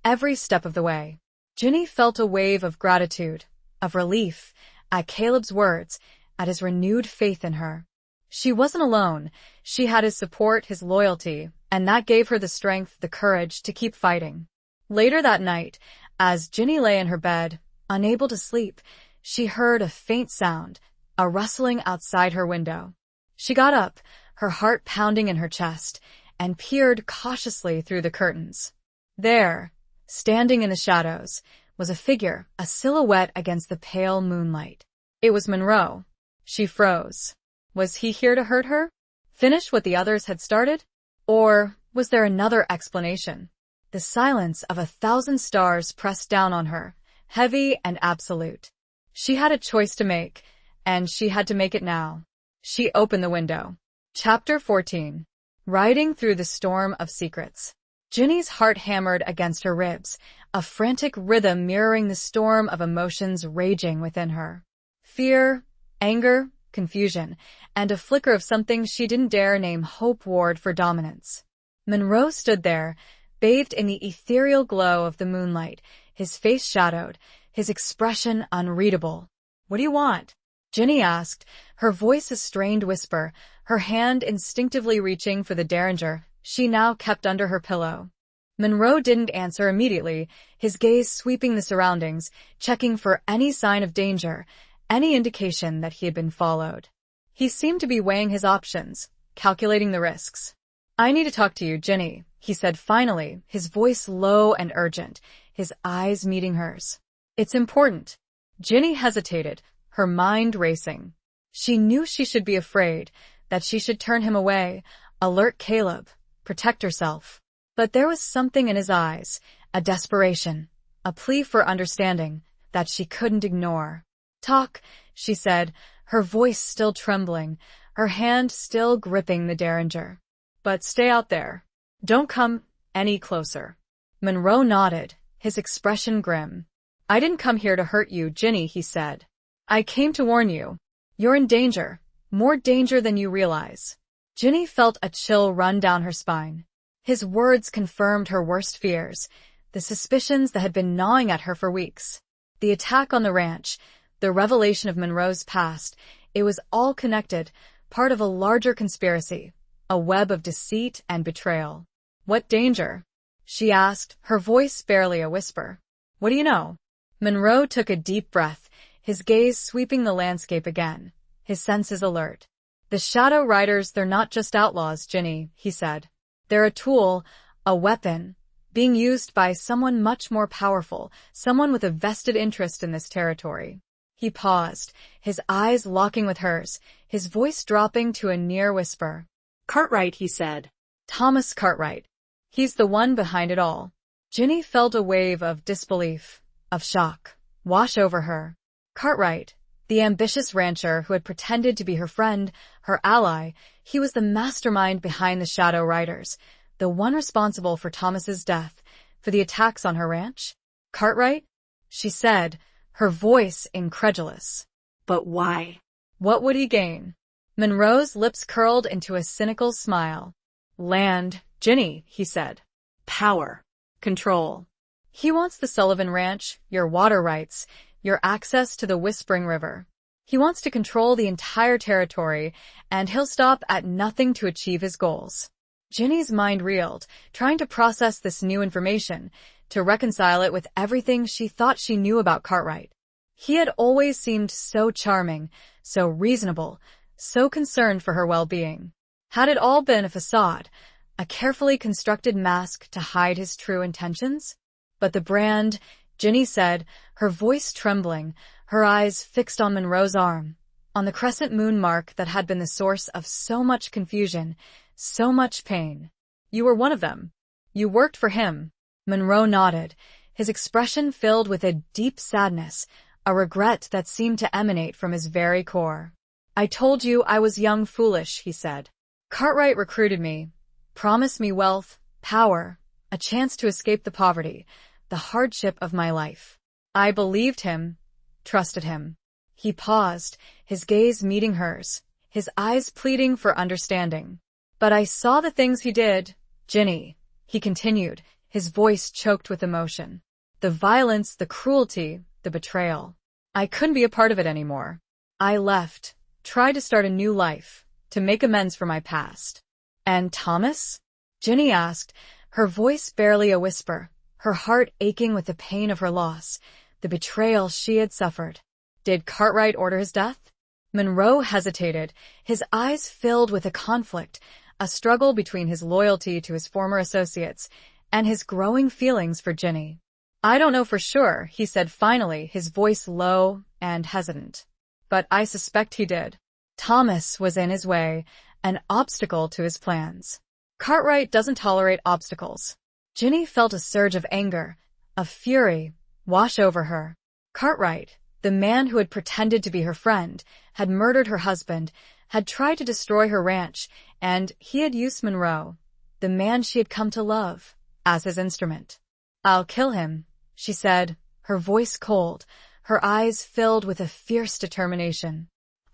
every step of the way." Ginny felt a wave of gratitude, of relief, at Caleb's words, at his renewed faith in her. She wasn't alone. She had his support, his loyalty, and that gave her the strength, the courage to keep fighting. Later that night, as Ginny lay in her bed, unable to sleep, she heard a faint sound, a rustling outside her window. She got up, her heart pounding in her chest, and peered cautiously through the curtains. There, standing in the shadows, was a figure, a silhouette against the pale moonlight. It was Monroe. She froze. Was he here to hurt her? Finish what the others had started? Or was there another explanation? The silence of 1,000 stars pressed down on her, heavy and absolute. She had a choice to make, and she had to make it now. She opened the window. Chapter 14. Riding through the storm of secrets. Ginny's heart hammered against her ribs, a frantic rhythm mirroring the storm of emotions raging within her. Fear, anger, confusion, and a flicker of something she didn't dare name hope warred for dominance. Monroe stood there, bathed in the ethereal glow of the moonlight, his face shadowed, his expression unreadable. "What do you want?" Ginny asked, her voice a strained whisper, her hand instinctively reaching for the derringer she now kept under her pillow. Monroe didn't answer immediately, his gaze sweeping the surroundings, checking for any sign of danger, any indication that he had been followed. He seemed to be weighing his options, calculating the risks. "I need to talk to you, Ginny," he said finally, his voice low and urgent, his eyes meeting hers. "It's important." Ginny hesitated, her mind racing. She knew she should be afraid, that she should turn him away, alert Caleb, protect herself. But there was something in his eyes, a desperation, a plea for understanding, that she couldn't ignore. "Talk," she said, her voice still trembling, her hand still gripping the derringer. "But stay out there. Don't come any closer." Monroe nodded, his expression grim. "I didn't come here to hurt you, Ginny," he said. "I came to warn you. You're in danger, more danger than you realize." Ginny felt a chill run down her spine. His words confirmed her worst fears, the suspicions that had been gnawing at her for weeks. The attack on the ranch, the revelation of Monroe's past, it was all connected, part of a larger conspiracy, a web of deceit and betrayal. "What danger?" she asked, her voice barely a whisper. "What do you know?" Monroe took a deep breath, his gaze sweeping the landscape again, his senses alert. "The Shadow Riders, they're not just outlaws, Ginny," he said. "They're a tool, a weapon, being used by someone much more powerful, someone with a vested interest in this territory." He paused, his eyes locking with hers, his voice dropping to a near whisper. "Cartwright," he said. "Thomas Cartwright." He's the one behind it all. Ginny felt a wave of disbelief, of shock, wash over her. Cartwright, the ambitious rancher who had pretended to be her friend, her ally, he was the mastermind behind the Shadow Riders, the one responsible for Thomas's death, for the attacks on her ranch. Cartwright? She said, her voice incredulous. But why? What would he gain? Monroe's lips curled into a cynical smile. Land, Ginny, he said. Power. Control. He wants the Sullivan Ranch, your water rights, your access to the Whispering River. He wants to control the entire territory, and he'll stop at nothing to achieve his goals. Ginny's mind reeled, trying to process this new information, to reconcile it with everything she thought she knew about Cartwright. He had always seemed so charming, so reasonable, so concerned for her well-being. Had it all been a facade, a carefully constructed mask to hide his true intentions? But the brand, Ginny said, her voice trembling, her eyes fixed on Monroe's arm, on the crescent moon mark that had been the source of so much confusion, so much pain. You were one of them. You worked for him. Monroe nodded, his expression filled with a deep sadness, a regret that seemed to emanate from his very core. I told you I was young foolish, he said. Cartwright recruited me, promised me wealth, power, a chance to escape the poverty, the hardship of my life. I believed him, trusted him. He paused, his gaze meeting hers, his eyes pleading for understanding. But I saw the things he did, Ginny, he continued, his voice choked with emotion. The violence, the cruelty, the betrayal. I couldn't be a part of it anymore. I left, tried to start a new life, to make amends for my past. And Thomas? Ginny asked, her voice barely a whisper, her heart aching with the pain of her loss, the betrayal she had suffered. Did Cartwright order his death? Monroe hesitated, his eyes filled with a conflict, a struggle between his loyalty to his former associates and his growing feelings for Ginny. I don't know for sure, he said finally, his voice low and hesitant. But I suspect he did. Thomas was in his way, an obstacle to his plans. Cartwright doesn't tolerate obstacles. Ginny felt a surge of anger, of fury, wash over her. Cartwright, the man who had pretended to be her friend, had murdered her husband, had tried to destroy her ranch, and he had used Monroe, the man she had come to love, as his instrument. I'll kill him, she said, her voice cold, her eyes filled with a fierce determination.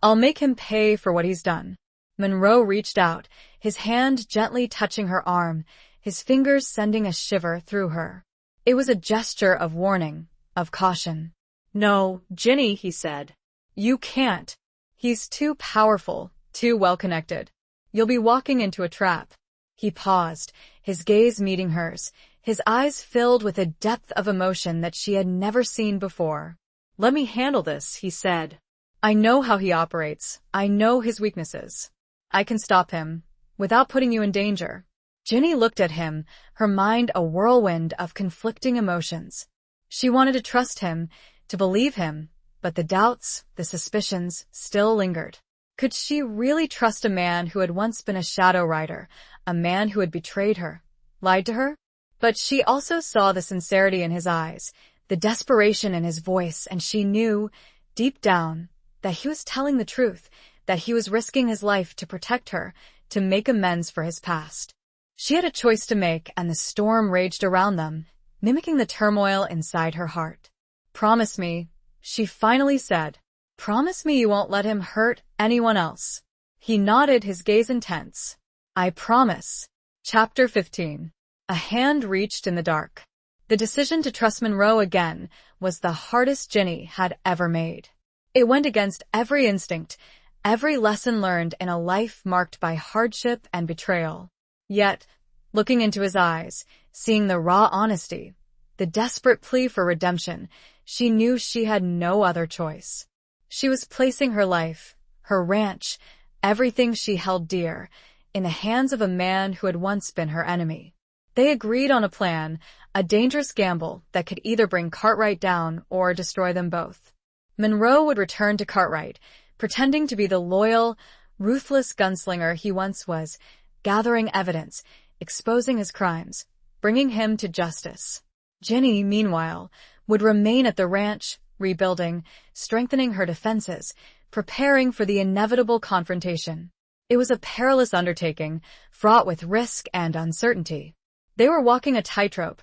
I'll make him pay for what he's done. Monroe reached out, his hand gently touching her arm, his fingers sending a shiver through her. It was a gesture of warning, of caution. No, Ginny, he said. You can't. He's too powerful, too well-connected. You'll be walking into a trap. He paused, his gaze meeting hers, his eyes filled with a depth of emotion that she had never seen before. Let me handle this, he said. I know how he operates. I know his weaknesses. I can stop him, without putting you in danger. Ginny looked at him, her mind a whirlwind of conflicting emotions. She wanted to trust him, to believe him, but the doubts, the suspicions, still lingered. Could she really trust a man who had once been a shadow rider, a man who had betrayed her, lied to her? But she also saw the sincerity in his eyes, the desperation in his voice, and she knew, deep down, that he was telling the truth, that he was risking his life to protect her, to make amends for his past. She had a choice to make, and the storm raged around them, mimicking the turmoil inside her heart. Promise me, she finally said. Promise me you won't let him hurt anyone else. He nodded, his gaze intense. I promise. Chapter 15. A hand reached in the dark. The decision to trust Monroe again was the hardest Ginny had ever made. It went against every instinct, every lesson learned in a life marked by hardship and betrayal. Yet, looking into his eyes, seeing the raw honesty, the desperate plea for redemption, she knew she had no other choice. She was placing her life, her ranch, everything she held dear, in the hands of a man who had once been her enemy. They agreed on a plan, a dangerous gamble that could either bring Cartwright down or destroy them both. Monroe would return to Cartwright, pretending to be the loyal, ruthless gunslinger he once was, gathering evidence, exposing his crimes, bringing him to justice. Ginny, meanwhile, would remain at the ranch, rebuilding, strengthening her defenses, preparing for the inevitable confrontation. It was a perilous undertaking, fraught with risk and uncertainty. They were walking a tightrope,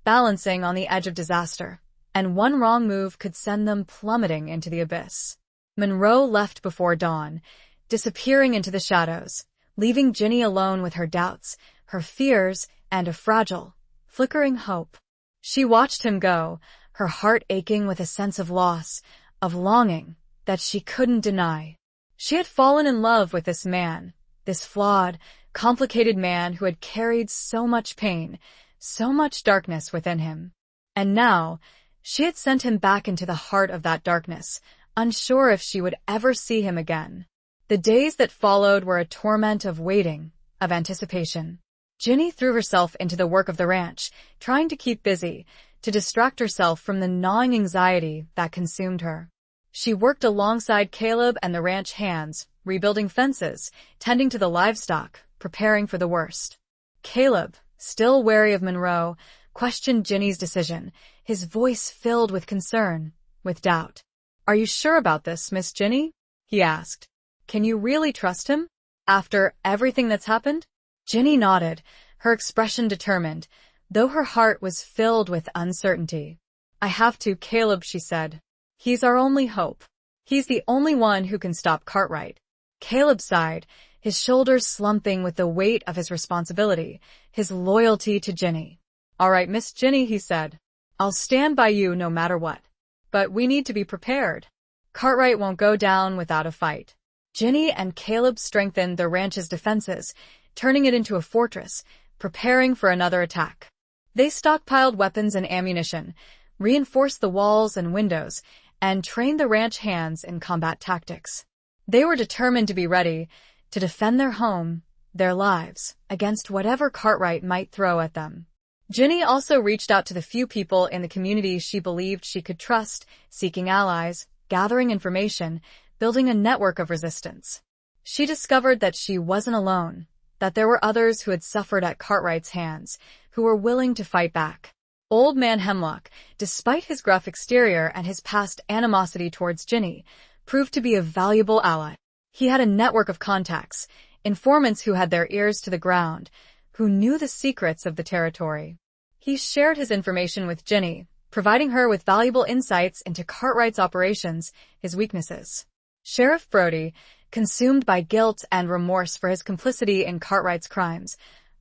balancing on the edge of disaster, and one wrong move could send them plummeting into the abyss. Monroe left before dawn, disappearing into the shadows, leaving Ginny alone with her doubts, her fears, and a fragile, flickering hope. She watched him go, her heart aching with a sense of loss, of longing, that she couldn't deny. She had fallen in love with this man, this flawed, complicated man who had carried so much pain, so much darkness within him. And now, she had sent him back into the heart of that darkness, unsure if she would ever see him again. The days that followed were a torment of waiting, of anticipation. Ginny threw herself into the work of the ranch, trying to keep busy, to distract herself from the gnawing anxiety that consumed her. She worked alongside Caleb and the ranch hands, rebuilding fences, tending to the livestock, preparing for the worst. Caleb, still wary of Monroe, questioned Ginny's decision, his voice filled with concern, with doubt. "Are you sure about this, Miss Ginny?" he asked. "Can you really trust him? After everything that's happened?" Ginny nodded, her expression determined, though her heart was filled with uncertainty. "I have to, Caleb," she said. "He's our only hope. He's the only one who can stop Cartwright." Caleb sighed, his shoulders slumping with the weight of his responsibility, his loyalty to Ginny. "All right, Miss Ginny," he said. "I'll stand by you no matter what. But we need to be prepared. Cartwright won't go down without a fight." Ginny and Caleb strengthened the ranch's defenses, turning it into a fortress, preparing for another attack. They stockpiled weapons and ammunition, reinforced the walls and windows, and trained the ranch hands in combat tactics. They were determined to be ready, to defend their home, their lives, against whatever Cartwright might throw at them. Ginny also reached out to the few people in the community she believed she could trust, seeking allies, gathering information, building a network of resistance. She discovered that she wasn't alone, that there were others who had suffered at Cartwright's hands, who were willing to fight back. Old Man Hemlock, despite his gruff exterior and his past animosity towards Ginny, proved to be a valuable ally. He had a network of contacts, informants who had their ears to the ground, who knew the secrets of the territory. He shared his information with Ginny, providing her with valuable insights into Cartwright's operations, his weaknesses. Sheriff Brody, consumed by guilt and remorse for his complicity in Cartwright's crimes,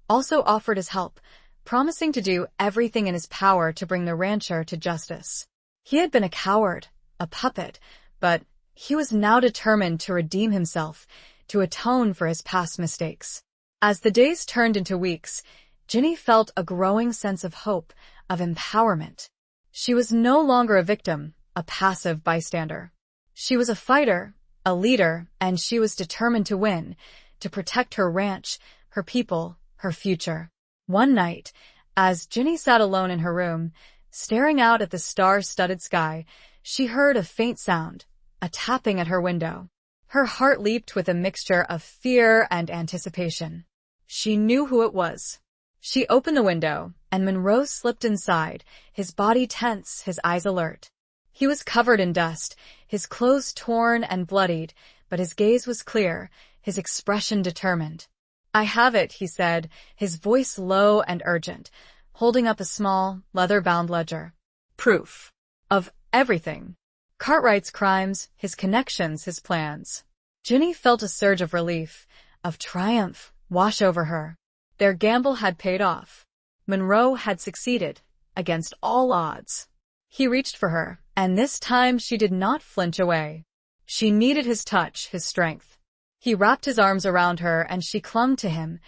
also offered his help, promising to do everything in his power to bring the rancher to justice. He had been a coward, a puppet, but he was now determined to redeem himself, to atone for his past mistakes. As the days turned into weeks, Ginny felt a growing sense of hope, of empowerment. She was no longer a victim, a passive bystander. She was a fighter, a leader, and she was determined to win, to protect her ranch, her people, her future. One night, as Ginny sat alone in her room, staring out at the star-studded sky, she heard a faint sound, a tapping at her window. Her heart leaped with a mixture of fear and anticipation. She knew who it was. She opened the window, and Monroe slipped inside, his body tense, his eyes alert. He was covered in dust, his clothes torn and bloodied, but his gaze was clear, his expression determined. "I have it," he said, his voice low and urgent, holding up a small, leather-bound ledger. "Proof. Of everything. Cartwright's crimes, his connections, his plans." Ginny felt a surge of relief, of triumph, wash over her. Their gamble had paid off. Monroe had succeeded, against all odds. He reached for her, and this time she did not flinch away. She needed his touch, his strength. He wrapped his arms around her, and she clung to him,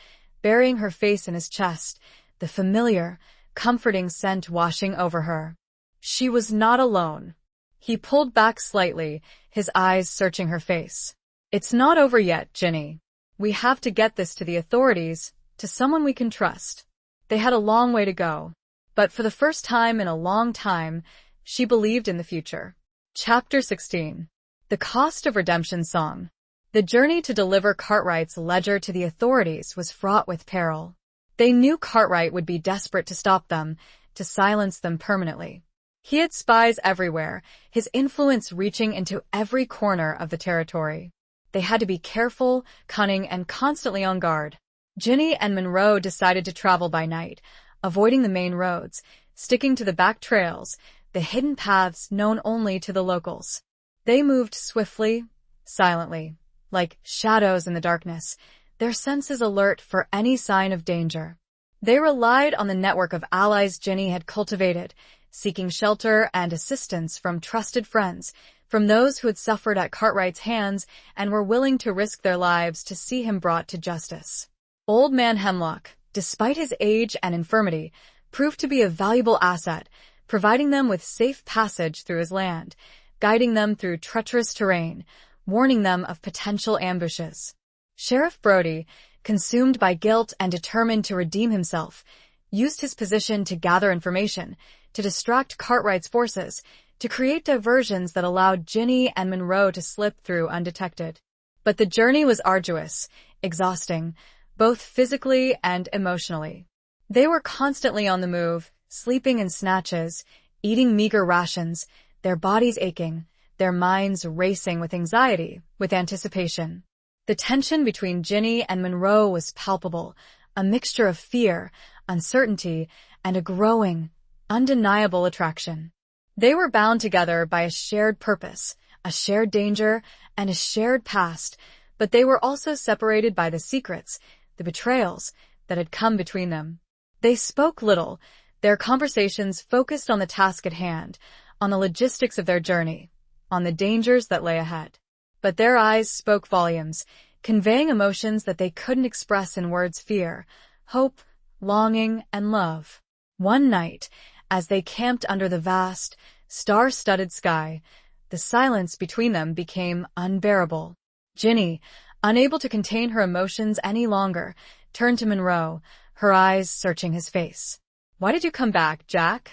burying her face in his chest, the familiar, comforting scent washing over her. She was not alone. He pulled back slightly, his eyes searching her face. "It's not over yet, Ginny. We have to get this to the authorities, to someone we can trust." They had a long way to go, but for the first time in a long time, she believed in the future. Chapter 16. The Cost of Redemption Song. The journey to deliver Cartwright's ledger to the authorities was fraught with peril. They knew Cartwright would be desperate to stop them, to silence them permanently. He had spies everywhere, his influence reaching into every corner of the territory. They had to be careful, cunning, and constantly on guard. Ginny and Monroe decided to travel by night, avoiding the main roads, sticking to the back trails, the hidden paths known only to the locals. They moved swiftly, silently, like shadows in the darkness, their senses alert for any sign of danger. They relied on the network of allies Ginny had cultivated, seeking shelter and assistance from trusted friends, from those who had suffered at Cartwright's hands and were willing to risk their lives to see him brought to justice. Old Man Hemlock, despite his age and infirmity, proved to be a valuable asset, providing them with safe passage through his land, guiding them through treacherous terrain, warning them of potential ambushes. Sheriff Brody, consumed by guilt and determined to redeem himself, used his position to gather information, to distract Cartwright's forces, to create diversions that allowed Ginny and Monroe to slip through undetected. But the journey was arduous, exhausting, both physically and emotionally. They were constantly on the move, sleeping in snatches, eating meager rations, their bodies aching, their minds racing with anxiety, with anticipation. The tension between Ginny and Monroe was palpable, a mixture of fear, uncertainty, and a growing, undeniable attraction. They were bound together by a shared purpose, a shared danger, and a shared past, but they were also separated by the secrets, the betrayals, that had come between them. They spoke little, their conversations focused on the task at hand, on the logistics of their journey, on the dangers that lay ahead. But their eyes spoke volumes, conveying emotions that they couldn't express in words: fear, hope, longing, and love. One night, as they camped under the vast, star-studded sky, the silence between them became unbearable. Ginny, unable to contain her emotions any longer, turned to Monroe, her eyes searching his face. "Why did you come back, Jack?"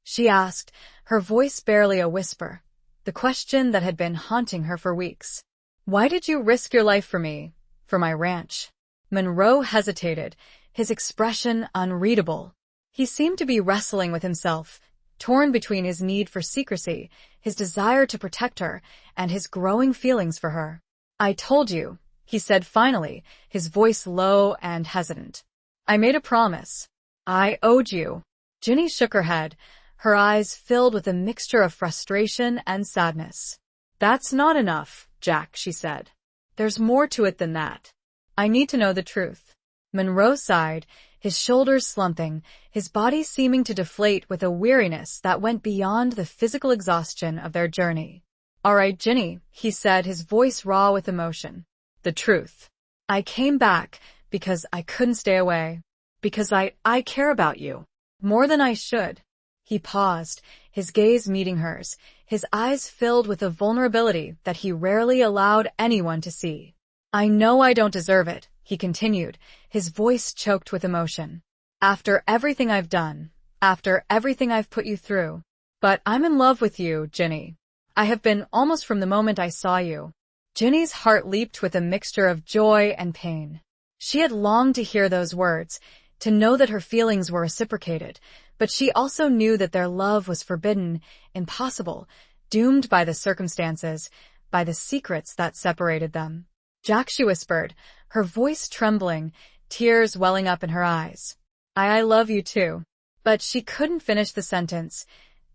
she asked, her voice barely a whisper, the question that had been haunting her for weeks. "Why did you risk your life for me, for my ranch?" Monroe hesitated, his expression unreadable. He seemed to be wrestling with himself, torn between his need for secrecy, his desire to protect her, and his growing feelings for her. "I told you," he said finally, his voice low and hesitant. "I made a promise. I owed you." Ginny shook her head, her eyes filled with a mixture of frustration and sadness. "That's not enough, Jack," she said. "There's more to it than that. I need to know the truth." Monroe sighed, his shoulders slumping, his body seeming to deflate with a weariness that went beyond the physical exhaustion of their journey. "All right, Ginny," he said, his voice raw with emotion. "The truth. I came back because I couldn't stay away. Because I care about you. More than I should." He paused, his gaze meeting hers, his eyes filled with a vulnerability that he rarely allowed anyone to see. "I know I don't deserve it," he continued, his voice choked with emotion. "After everything I've done, after everything I've put you through. But I'm in love with you, Ginny. I have been almost from the moment I saw you." Ginny's heart leaped with a mixture of joy and pain. She had longed to hear those words, to know that her feelings were reciprocated, but she also knew that their love was forbidden, impossible, doomed by the circumstances, by the secrets that separated them. "Jack," she whispered, her voice trembling, tears welling up in her eyes. I love you too." But she couldn't finish the sentence,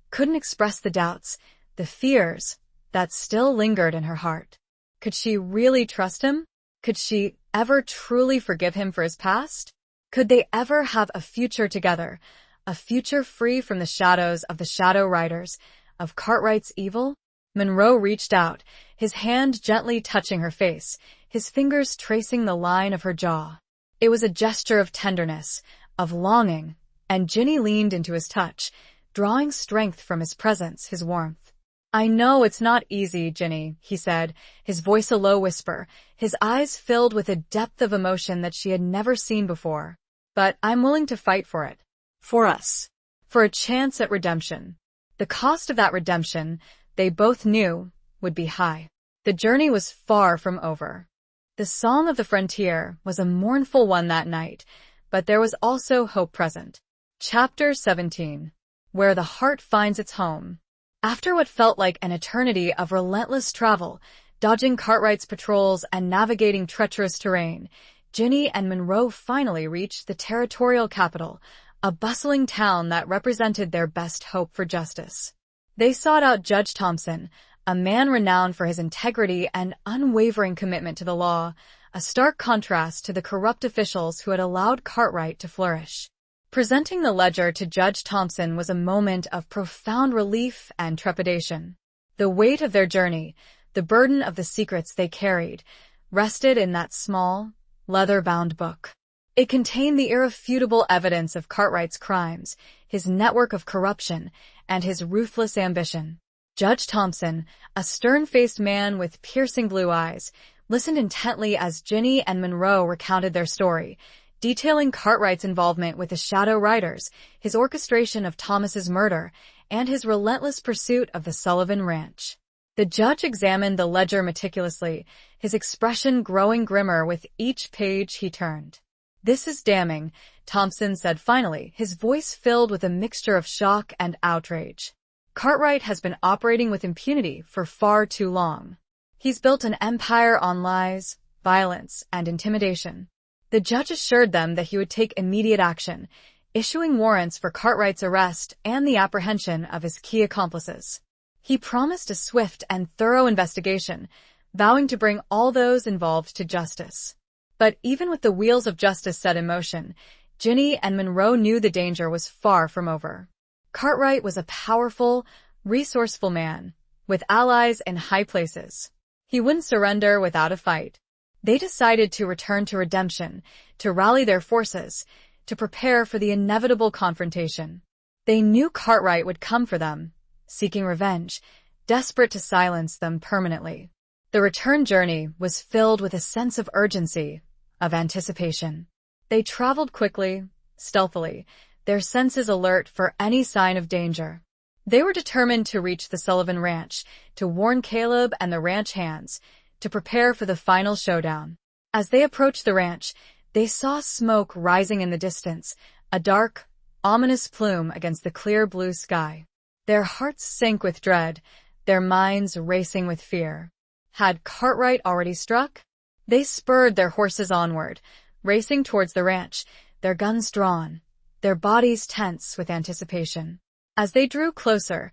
couldn't express the doubts, the fears that still lingered in her heart. Could she really trust him? Could she ever truly forgive him for his past? Could they ever have a future together, a future free from the shadows of the Shadow Riders, of Cartwright's evil? Monroe reached out, his hand gently touching her face, his fingers tracing the line of her jaw. It was a gesture of tenderness, of longing, and Ginny leaned into his touch, drawing strength from his presence, his warmth. "I know it's not easy, Ginny," he said, his voice a low whisper, his eyes filled with a depth of emotion that she had never seen before. "But I'm willing to fight for it. For us. For a chance at redemption." The cost of that redemption, they both knew, would be high. The journey was far from over. The song of the frontier was a mournful one that night, but there was also hope present. Chapter 17. Where the Heart Finds Its Home. After what felt like an eternity of relentless travel, dodging Cartwright's patrols and navigating treacherous terrain, Ginny and Monroe finally reached the territorial capital, a bustling town that represented their best hope for justice. They sought out Judge Thompson, a man renowned for his integrity and unwavering commitment to the law, a stark contrast to the corrupt officials who had allowed Cartwright to flourish. Presenting the ledger to Judge Thompson was a moment of profound relief and trepidation. The weight of their journey, the burden of the secrets they carried, rested in that small, leather-bound book. It contained the irrefutable evidence of Cartwright's crimes, his network of corruption, and his ruthless ambition. Judge Thompson, a stern-faced man with piercing blue eyes, listened intently as Ginny and Monroe recounted their story, detailing Cartwright's involvement with the Shadow Riders, his orchestration of Thomas's murder, and his relentless pursuit of the Sullivan Ranch. The judge examined the ledger meticulously, his expression growing grimmer with each page he turned. "This is damning," Thompson said finally, his voice filled with a mixture of shock and outrage. "Cartwright has been operating with impunity for far too long. He's built an empire on lies, violence, and intimidation." The judge assured them that he would take immediate action, issuing warrants for Cartwright's arrest and the apprehension of his key accomplices. He promised a swift and thorough investigation, vowing to bring all those involved to justice. But even with the wheels of justice set in motion, Ginny and Monroe knew the danger was far from over. Cartwright was a powerful, resourceful man, with allies in high places. He wouldn't surrender without a fight. They decided to return to redemption, to rally their forces, to prepare for the inevitable confrontation. They knew Cartwright would come for them, seeking revenge, desperate to silence them permanently. The return journey was filled with a sense of urgency, of anticipation. They traveled quickly, stealthily, their senses alert for any sign of danger. They were determined to reach the Sullivan Ranch, to warn Caleb and the ranch hands, to prepare for the final showdown. As they approached the ranch, they saw smoke rising in the distance, a dark, ominous plume against the clear blue sky. Their hearts sank with dread, their minds racing with fear. Had Cartwright already struck? They spurred their horses onward, racing towards the ranch, their guns drawn, their bodies tense with anticipation. As they drew closer,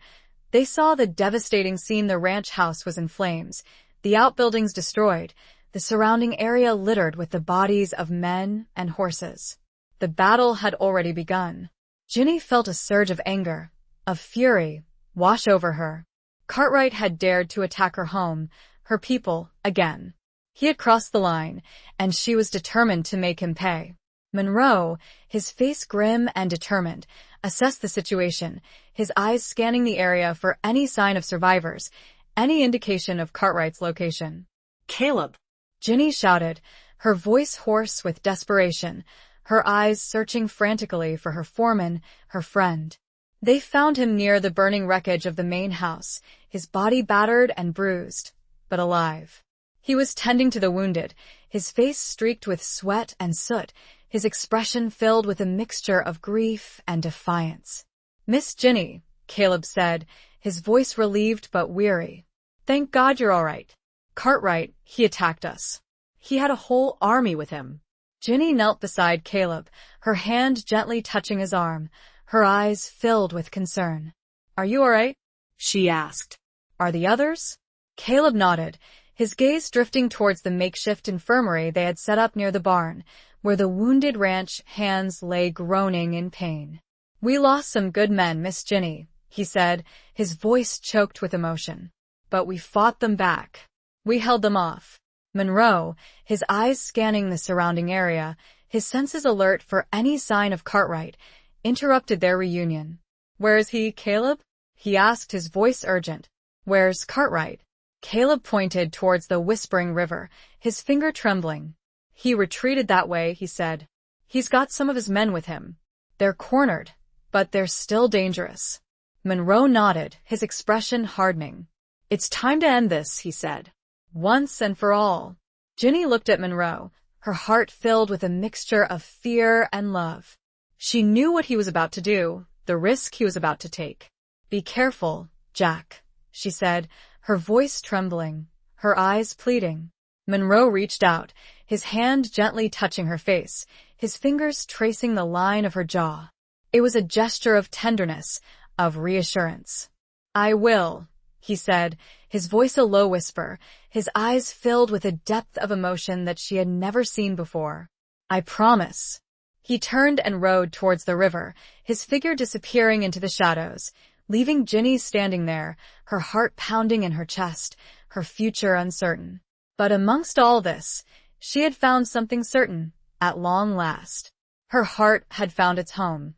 they saw the devastating scene. The ranch house was in flames, the outbuildings destroyed, the surrounding area littered with the bodies of men and horses. The battle had already begun. Ginny felt a surge of anger, of fury, wash over her. Cartwright had dared to attack her home, her people, again. He had crossed the line, and she was determined to make him pay. Monroe, his face grim and determined, assessed the situation, his eyes scanning the area for any sign of survivors, any indication of Cartwright's location. "Caleb!" Ginny shouted, her voice hoarse with desperation, her eyes searching frantically for her foreman, her friend. They found him near the burning wreckage of the main house, his body battered and bruised, but alive. He was tending to the wounded, his face streaked with sweat and soot, his expression filled with a mixture of grief and defiance. "Miss Ginny," Caleb said, his voice relieved but weary. "Thank God you're all right. Cartwright, he attacked us. He had a whole army with him." Ginny knelt beside Caleb, her hand gently touching his arm, her eyes filled with concern. "Are you all right?" she asked. "Are the others?" Caleb nodded, his gaze drifting towards the makeshift infirmary they had set up near the barn, where the wounded ranch hands lay groaning in pain. "We lost some good men, Miss Ginny," he said, his voice choked with emotion. "But we fought them back. We held them off." Monroe, his eyes scanning the surrounding area, his senses alert for any sign of Cartwright, interrupted their reunion. "Where is he, Caleb?" he asked, his voice urgent. "Where's Cartwright?" Caleb pointed towards the whispering river, his finger trembling. "He retreated that way," he said. "He's got some of his men with him. They're cornered, but they're still dangerous." Monroe nodded, his expression hardening. "It's time to end this," he said. "Once and for all." Ginny looked at Monroe, her heart filled with a mixture of fear and love. She knew what he was about to do, the risk he was about to take. "Be careful, Jack," she said, her voice trembling, her eyes pleading. Monroe reached out, his hand gently touching her face, his fingers tracing the line of her jaw. It was a gesture of tenderness, of reassurance. "I will," he said, his voice a low whisper, his eyes filled with a depth of emotion that she had never seen before. "I promise." He turned and rode towards the river, his figure disappearing into the shadows, leaving Ginny standing there, her heart pounding in her chest, her future uncertain. But amongst all this, she had found something certain, at long last. Her heart had found its home,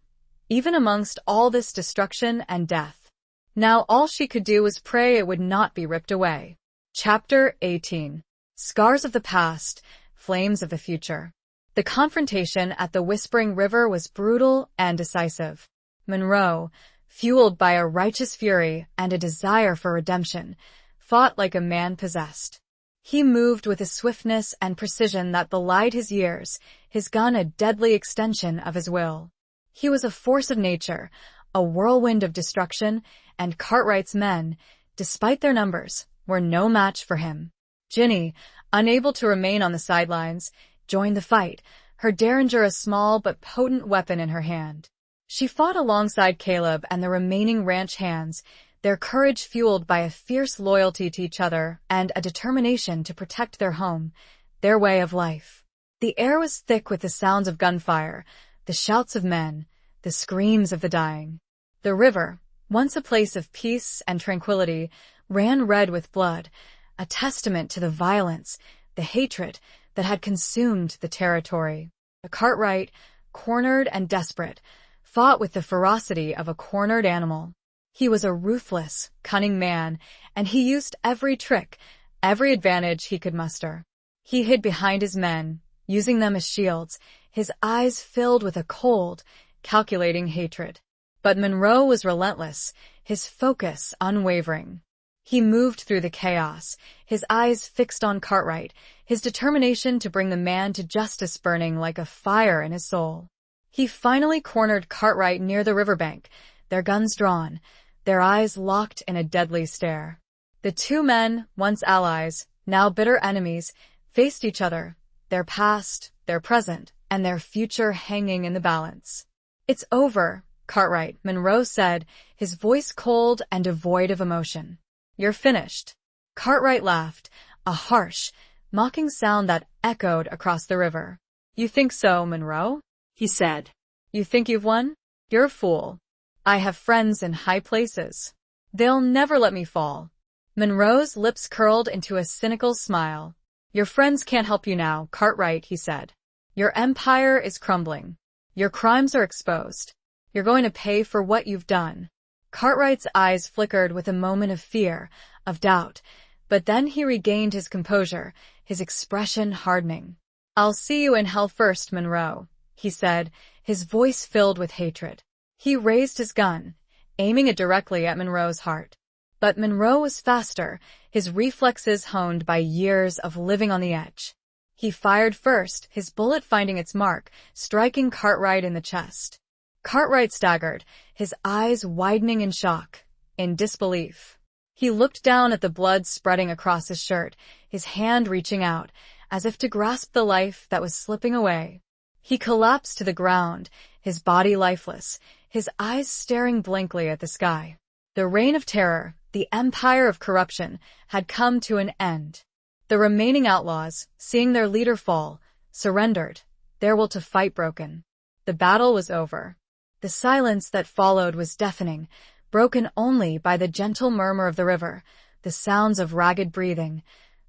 even amongst all this destruction and death. Now all she could do was pray it would not be ripped away. Chapter 18. Scars of the Past, Flames of the Future. The confrontation at the Whispering River was brutal and decisive. Monroe, fueled by a righteous fury and a desire for redemption, fought like a man possessed. He moved with a swiftness and precision that belied his years, his gun a deadly extension of his will. He was a force of nature, a whirlwind of destruction, and Cartwright's men, despite their numbers, were no match for him. Ginny, unable to remain on the sidelines, joined the fight, her derringer a small but potent weapon in her hand. She fought alongside Caleb and the remaining ranch hands, their courage fueled by a fierce loyalty to each other and a determination to protect their home, their way of life. The air was thick with the sounds of gunfire, the shouts of men, the screams of the dying. The river, once a place of peace and tranquility, ran red with blood, a testament to the violence, the hatred that had consumed the territory. Cartwright, cornered and desperate, fought with the ferocity of a cornered animal. He was a ruthless, cunning man, and he used every trick, every advantage he could muster. He hid behind his men, using them as shields, his eyes filled with a cold, calculating hatred. But Monroe was relentless, his focus unwavering. He moved through the chaos, his eyes fixed on Cartwright, his determination to bring the man to justice burning like a fire in his soul. He finally cornered Cartwright near the riverbank, their guns drawn, their eyes locked in a deadly stare. The two men, once allies, now bitter enemies, faced each other, their past, their present, and their future hanging in the balance. "It's over, Cartwright," Monroe said, his voice cold and devoid of emotion. "You're finished." Cartwright laughed, a harsh, mocking sound that echoed across the river. "You think so, Monroe?" he said. "You think you've won? You're a fool. I have friends in high places. They'll never let me fall." Monroe's lips curled into a cynical smile. "Your friends can't help you now, Cartwright," he said. "Your empire is crumbling. Your crimes are exposed. You're going to pay for what you've done." Cartwright's eyes flickered with a moment of fear, of doubt, but then he regained his composure, his expression hardening. "I'll see you in hell first, Monroe," he said, his voice filled with hatred. He raised his gun, aiming it directly at Monroe's heart. But Monroe was faster, his reflexes honed by years of living on the edge. He fired first, his bullet finding its mark, striking Cartwright in the chest. Cartwright staggered, his eyes widening in shock, in disbelief. He looked down at the blood spreading across his shirt, his hand reaching out, as if to grasp the life that was slipping away. He collapsed to the ground, his body lifeless, his eyes staring blankly at the sky. The reign of terror, the empire of corruption, had come to an end. The remaining outlaws, seeing their leader fall, surrendered, their will to fight broken. The battle was over. The silence that followed was deafening, broken only by the gentle murmur of the river, the sounds of ragged breathing,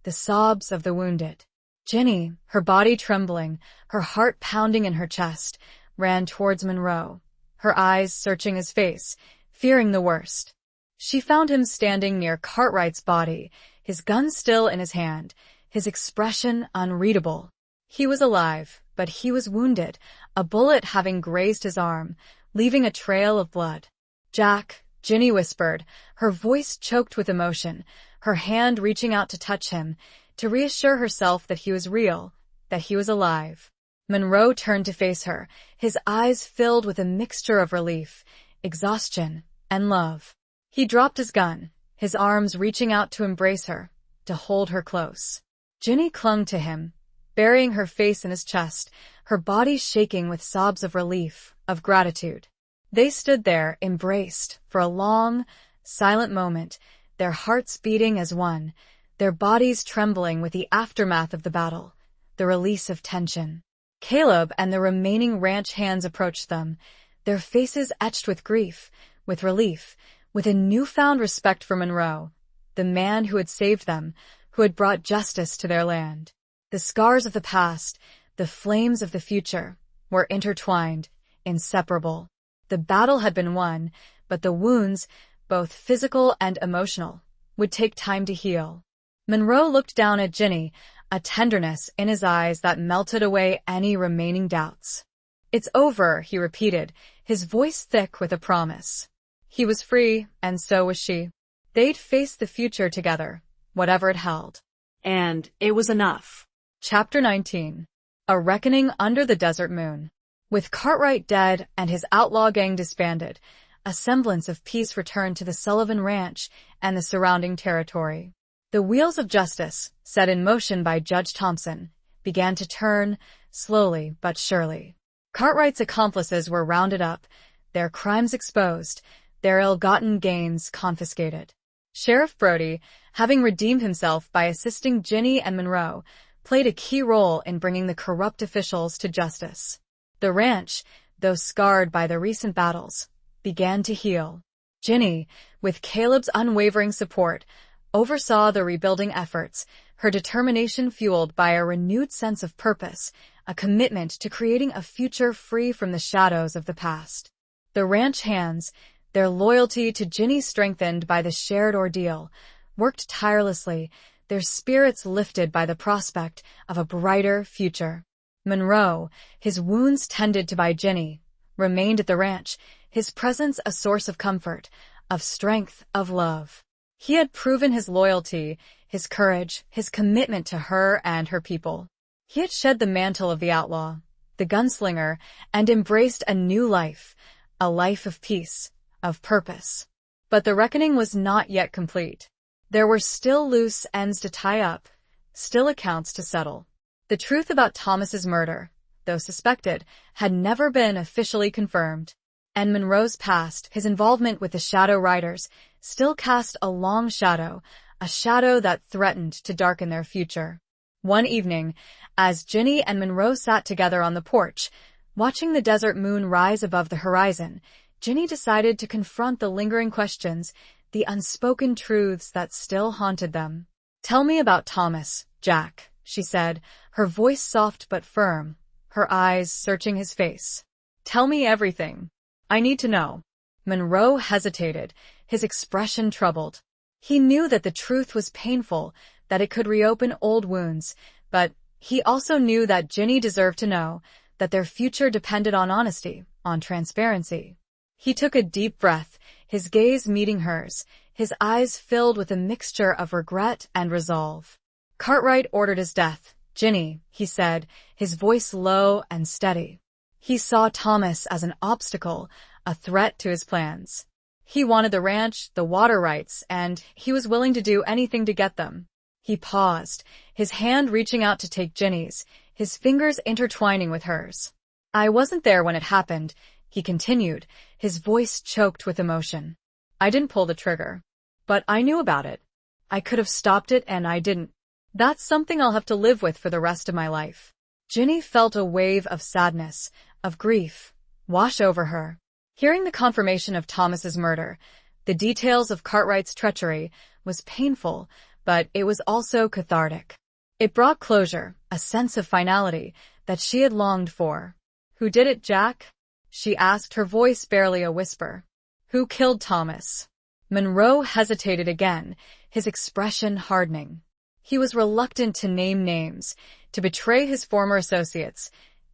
the sobs of the wounded. Ginny, her body trembling, her heart pounding in her chest, ran towards Monroe, her eyes searching his face, fearing the worst. She found him standing near Cartwright's body, his gun still in his hand, his expression unreadable. He was alive, but he was wounded, a bullet having grazed his arm, leaving a trail of blood. "Jack," Ginny whispered, her voice choked with emotion, her hand reaching out to touch him, to reassure herself that he was real, that he was alive. Monroe turned to face her, his eyes filled with a mixture of relief, exhaustion, and love. He dropped his gun, his arms reaching out to embrace her, to hold her close. Ginny clung to him, burying her face in his chest, her body shaking with sobs of relief, of gratitude. They stood there, embraced, for a long, silent moment, their hearts beating as one, their bodies trembling with the aftermath of the battle, the release of tension. Caleb and the remaining ranch hands approached them, their faces etched with grief, with relief, with a newfound respect for Monroe, the man who had saved them, who had brought justice to their land. The scars of the past, the flames of the future, were intertwined, inseparable. The battle had been won, but the wounds, both physical and emotional, would take time to heal. Monroe looked down at Ginny, a tenderness in his eyes that melted away any remaining doubts. "It's over," he repeated, his voice thick with a promise. He was free, and so was she. They'd face the future together, whatever it held. And it was enough. Chapter 19. A Reckoning Under the Desert Moon. With Cartwright dead and his outlaw gang disbanded, a semblance of peace returned to the Sullivan Ranch and the surrounding territory. The wheels of justice, set in motion by Judge Thompson, began to turn, slowly but surely. Cartwright's accomplices were rounded up, their crimes exposed, their ill-gotten gains confiscated. Sheriff Brody, having redeemed himself by assisting Ginny and Monroe, played a key role in bringing the corrupt officials to justice. The ranch, though scarred by the recent battles, began to heal. Ginny, with Caleb's unwavering support, oversaw the rebuilding efforts, her determination fueled by a renewed sense of purpose, a commitment to creating a future free from the shadows of the past. The ranch hands, their loyalty to Ginny strengthened by the shared ordeal, worked tirelessly, their spirits lifted by the prospect of a brighter future. Monroe, his wounds tended to by Ginny, remained at the ranch, his presence a source of comfort, of strength, of love. He had proven his loyalty, his courage, his commitment to her and her people. He had shed the mantle of the outlaw, the gunslinger, and embraced a new life, a life of peace, of purpose. But the reckoning was not yet complete. There were still loose ends to tie up, still accounts to settle. The truth about Thomas's murder, though suspected, had never been officially confirmed. And Monroe's past, his involvement with the Shadow Riders, still cast a long shadow, a shadow that threatened to darken their future. One evening, as Ginny and Monroe sat together on the porch, watching the desert moon rise above the horizon, Ginny decided to confront the lingering questions, the unspoken truths that still haunted them. "Tell me about Thomas, Jack," she said, her voice soft but firm, her eyes searching his face. "Tell me everything. I need to know." Monroe hesitated, his expression troubled. He knew that the truth was painful, that it could reopen old wounds, but he also knew that Ginny deserved to know, that their future depended on honesty, on transparency. He took a deep breath, his gaze meeting hers, his eyes filled with a mixture of regret and resolve. "Cartwright ordered his death, Ginny," he said, his voice low and steady. He saw Thomas as an obstacle, a threat to his plans. He wanted the ranch, the water rights, and he was willing to do anything to get them. He paused, his hand reaching out to take Ginny's, his fingers intertwining with hers. "I wasn't there when it happened," he continued, his voice choked with emotion. "I didn't pull the trigger. But I knew about it. I could have stopped it and I didn't. That's something I'll have to live with for the rest of my life." Ginny felt a wave of sadness, of grief, wash over her. Hearing the confirmation of Thomas's murder, the details of Cartwright's treachery, was painful, but it was also cathartic. It brought closure, a sense of finality that she had longed for. "Who did it, Jack?" she asked, her voice barely a whisper. "Who killed Thomas?" Monroe hesitated again, his expression hardening. He was reluctant to name names, to betray his former associates,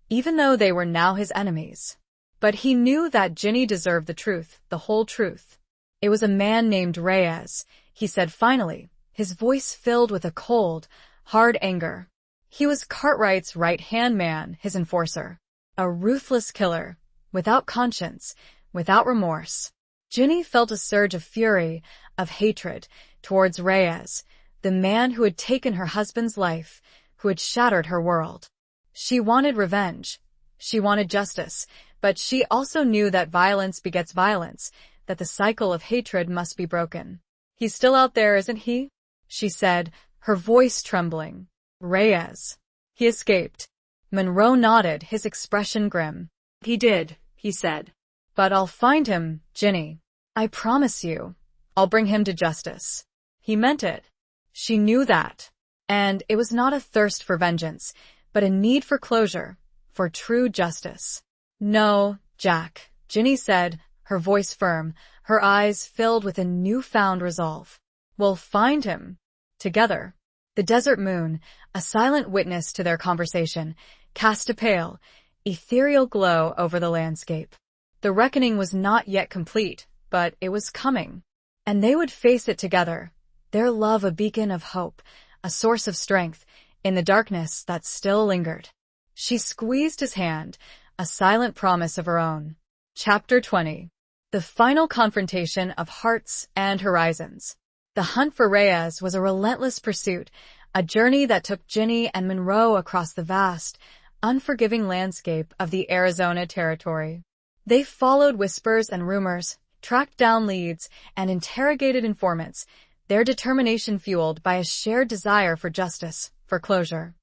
even though they were now his enemies. But he knew that Ginny deserved the truth, the whole truth. "It was a man named Reyes," he said finally, his voice filled with a cold, hard anger. He was Cartwright's right-hand man, his enforcer. A ruthless killer, without conscience, without remorse. Ginny felt a surge of fury, of hatred, towards Reyes, the man who had taken her husband's life, who had shattered her world. She wanted revenge. She wanted justice, but she also knew that violence begets violence, that the cycle of hatred must be broken. "He's still out there, isn't he?" she said, her voice trembling. "Reyes." "He escaped." Monroe nodded, his expression grim. "He did," he said. "But I'll find him, Ginny. I promise you. I'll bring him to justice." He meant it. She knew that. And it was not a thirst for vengeance, but a need for closure, for true justice. "No, Jack," Ginny said, her voice firm, her eyes filled with a newfound resolve. "We'll find him. Together." The desert moon, a silent witness to their conversation, cast a pale, ethereal glow over the landscape. The reckoning was not yet complete, but it was coming. And they would face it together, their love a beacon of hope, a source of strength, in the darkness that still lingered. She squeezed his hand, a silent promise of her own. Chapter 20. The final confrontation of hearts and horizons. The hunt for Reyes was a relentless pursuit, a journey that took Ginny and Monroe across the vast, unforgiving landscape of the Arizona Territory. They followed whispers and rumors, tracked down leads, and interrogated informants, their determination fueled by a shared desire for justice, for closure.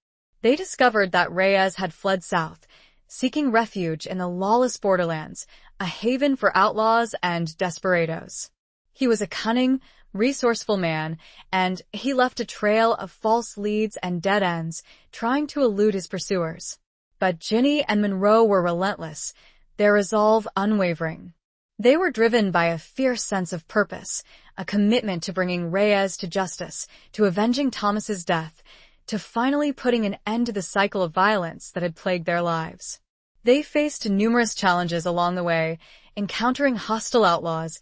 They discovered that Reyes had fled south, seeking refuge in the lawless borderlands, a haven for outlaws and desperados. He was a cunning, resourceful man, and he left a trail of false leads and dead ends, trying to elude his pursuers. But Ginny and Monroe were relentless, their resolve unwavering. They were driven by a fierce sense of purpose, a commitment to bringing Reyes to justice, to avenging Thomas's death, to finally putting an end to the cycle of violence that had plagued their lives. They faced numerous challenges along the way, encountering hostile outlaws,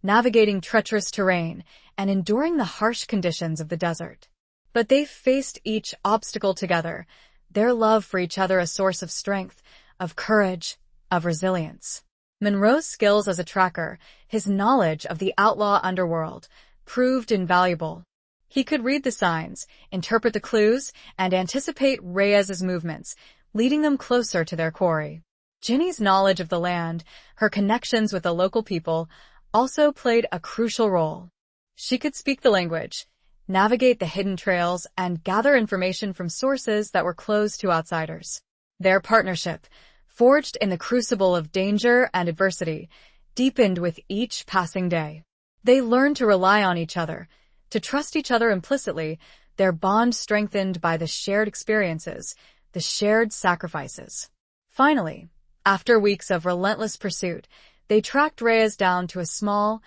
navigating treacherous terrain, and enduring the harsh conditions of the desert. But they faced each obstacle together, their love for each other a source of strength, of courage, of resilience. Monroe's skills as a tracker, his knowledge of the outlaw underworld, proved invaluable. He could read the signs, interpret the clues, and anticipate Reyes's movements, leading them closer to their quarry. Ginny's knowledge of the land, her connections with the local people, also played a crucial role. She could speak the language, navigate the hidden trails, and gather information from sources that were closed to outsiders. Their partnership, forged in the crucible of danger and adversity, deepened with each passing day. They learned to rely on each other, to trust each other implicitly, their bond strengthened by the shared experiences, the shared sacrifices. Finally, after weeks of relentless pursuit, they tracked Reyes down to a small,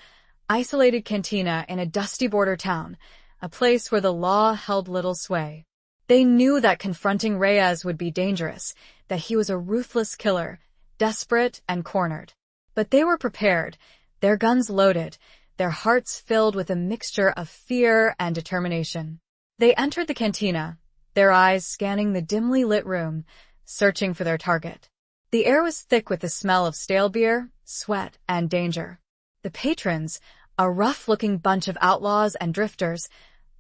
isolated cantina in a dusty border town, a place where the law held little sway. They knew that confronting Reyes would be dangerous, that he was a ruthless killer, desperate and cornered. But they were prepared, their guns loaded, their hearts filled with a mixture of fear and determination. They entered the cantina, their eyes scanning the dimly lit room, searching for their target. The air was thick with the smell of stale beer, sweat, and danger. The patrons, a rough-looking bunch of outlaws and drifters,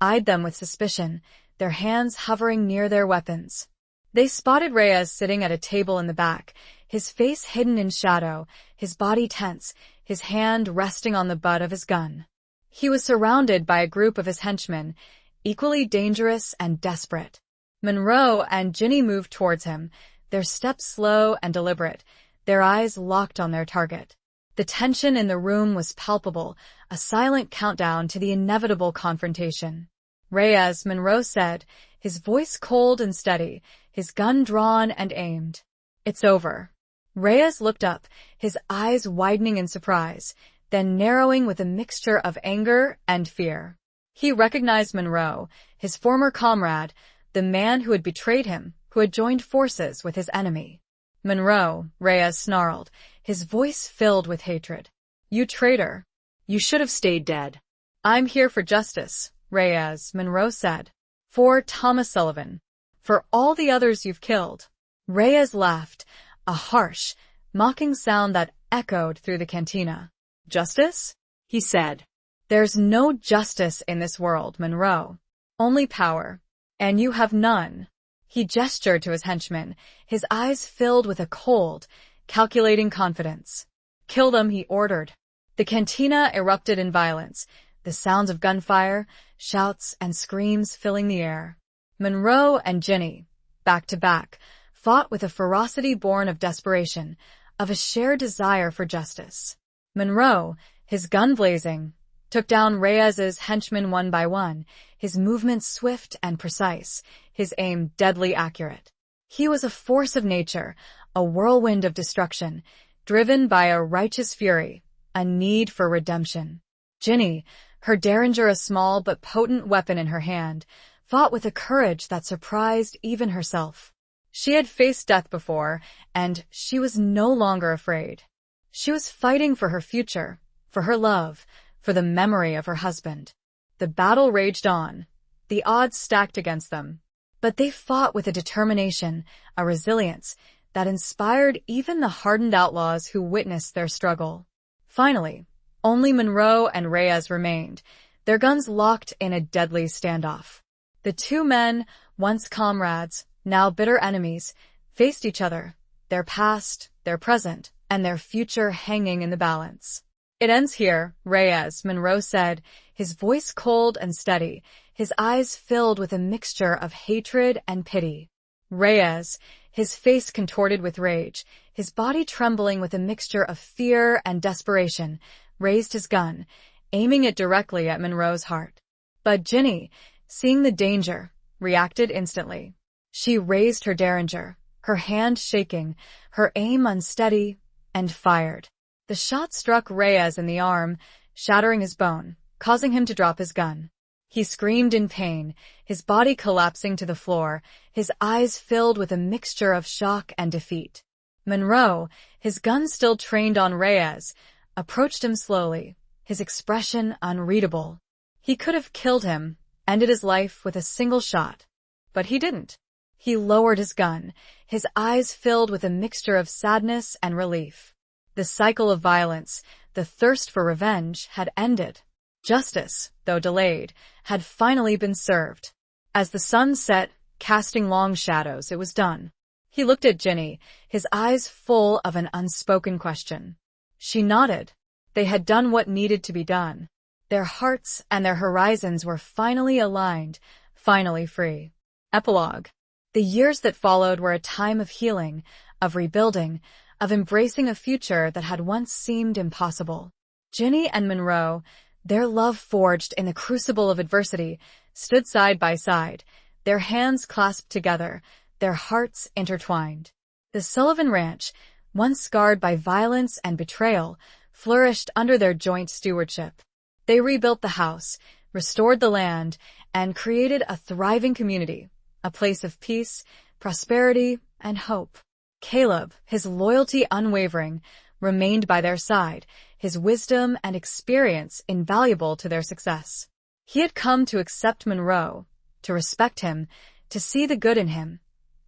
eyed them with suspicion, their hands hovering near their weapons. They spotted Reyes sitting at a table in the back, his face hidden in shadow, his body tense, his hand resting on the butt of his gun. He was surrounded by a group of his henchmen, equally dangerous and desperate. Monroe and Ginny moved towards him, their steps slow and deliberate, their eyes locked on their target. The tension in the room was palpable, a silent countdown to the inevitable confrontation. "Reyes," Monroe said, his voice cold and steady, his gun drawn and aimed. "It's over." Reyes looked up, his eyes widening in surprise, then narrowing with a mixture of anger and fear. He recognized Monroe, his former comrade, the man who had betrayed him, who had joined forces with his enemy. "Monroe," Reyes snarled, his voice filled with hatred. "You traitor. You should have stayed dead." "I'm here for justice," Reyes, Monroe said. "For Thomas Sullivan. For all the others you've killed." Reyes laughed, a harsh, mocking sound that echoed through the cantina. "Justice?" he said. "There's no justice in this world, Monroe. Only power. And you have none." He gestured to his henchman, his eyes filled with a cold, calculating confidence. "Kill them," he ordered. The cantina erupted in violence, the sounds of gunfire, shouts, and screams filling the air. Monroe and Ginny, back to back, fought with a ferocity born of desperation, of a shared desire for justice. Monroe, his gun blazing, took down Reyes's henchmen one by one, his movements swift and precise, his aim deadly accurate. He was a force of nature, a whirlwind of destruction, driven by a righteous fury, a need for redemption. Ginny, her derringer a small but potent weapon in her hand, fought with a courage that surprised even herself. She had faced death before, and she was no longer afraid. She was fighting for her future, for her love, for the memory of her husband. The battle raged on, the odds stacked against them. But they fought with a determination, a resilience, that inspired even the hardened outlaws who witnessed their struggle. Finally, only Monroe and Reyes remained, their guns locked in a deadly standoff. The two men, once comrades, now bitter enemies, faced each other, their past, their present, and their future hanging in the balance. "It ends here, Reyes," Monroe said, his voice cold and steady, his eyes filled with a mixture of hatred and pity. Reyes, his face contorted with rage, his body trembling with a mixture of fear and desperation, raised his gun, aiming it directly at Monroe's heart. But Ginny, seeing the danger, reacted instantly. She raised her derringer, her hand shaking, her aim unsteady, and fired. The shot struck Reyes in the arm, shattering his bone, causing him to drop his gun. He screamed in pain, his body collapsing to the floor, his eyes filled with a mixture of shock and defeat. Monroe, his gun still trained on Reyes, approached him slowly, his expression unreadable. He could have killed him, ended his life with a single shot. But he didn't. He lowered his gun, his eyes filled with a mixture of sadness and relief. The cycle of violence, the thirst for revenge, had ended. Justice, though delayed, had finally been served. As the sun set, casting long shadows, it was done. He looked at Ginny, his eyes full of an unspoken question. She nodded. They had done what needed to be done. Their hearts and their horizons were finally aligned, finally free. Epilogue. The years that followed were a time of healing, of rebuilding, of embracing a future that had once seemed impossible. Ginny and Monroe, their love forged in the crucible of adversity, stood side by side, their hands clasped together, their hearts intertwined. The Sullivan Ranch, once scarred by violence and betrayal, flourished under their joint stewardship. They rebuilt the house, restored the land, and created a thriving community, a place of peace, prosperity, and hope. Caleb, his loyalty unwavering, remained by their side, his wisdom and experience invaluable to their success. He had come to accept Monroe, to respect him, to see the good in him,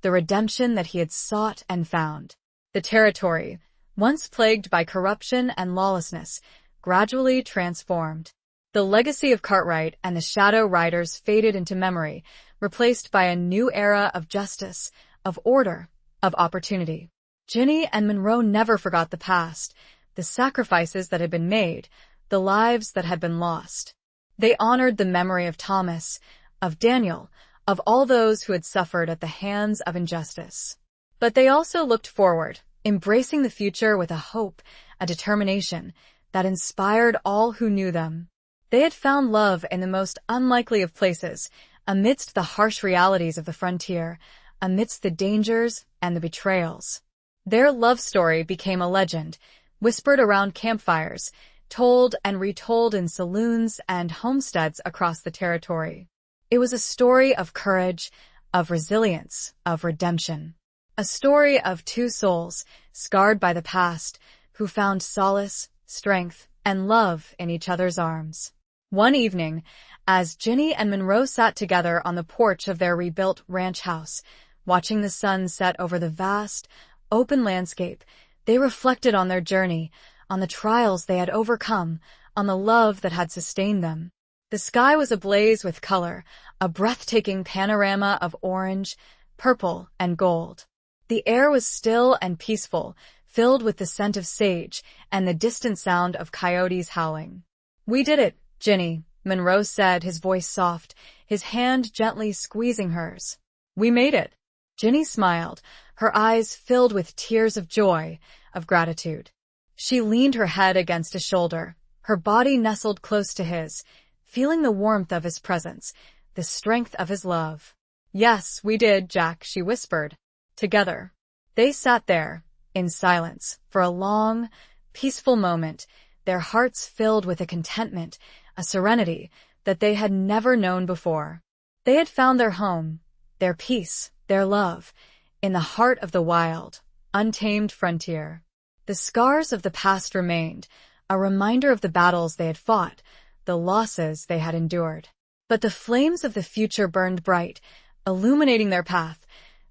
the redemption that he had sought and found. The territory, once plagued by corruption and lawlessness, gradually transformed. The legacy of Cartwright and the Shadow Riders faded into memory, replaced by a new era of justice, of order, of opportunity. Ginny and Monroe never forgot the past, the sacrifices that had been made, the lives that had been lost. They honored the memory of Thomas, of Daniel, of all those who had suffered at the hands of injustice. But they also looked forward, embracing the future with a hope, a determination, that inspired all who knew them. They had found love in the most unlikely of places, amidst the harsh realities of the frontier, amidst the dangers and the betrayals. Their love story became a legend, whispered around campfires, told and retold in saloons and homesteads across the territory. It was a story of courage, of resilience, of redemption. A story of two souls, scarred by the past, who found solace, strength, and love in each other's arms. One evening, as Ginny and Monroe sat together on the porch of their rebuilt ranch house, watching the sun set over the vast, open landscape, they reflected on their journey, on the trials they had overcome, on the love that had sustained them. The sky was ablaze with color, a breathtaking panorama of orange, purple, and gold. The air was still and peaceful, filled with the scent of sage and the distant sound of coyotes howling. "We did it, Ginny," Monroe said, his voice soft, his hand gently squeezing hers. "We made it." Ginny smiled, her eyes filled with tears of joy, of gratitude. She leaned her head against his shoulder, her body nestled close to his, feeling the warmth of his presence, the strength of his love. "Yes, we did, Jack," she whispered. Together. They sat there, in silence, for a long, peaceful moment, their hearts filled with a contentment, a serenity that they had never known before. They had found their home, their peace, their love, in the heart of the wild, untamed frontier. The scars of the past remained, a reminder of the battles they had fought, the losses they had endured. But the flames of the future burned bright, illuminating their path,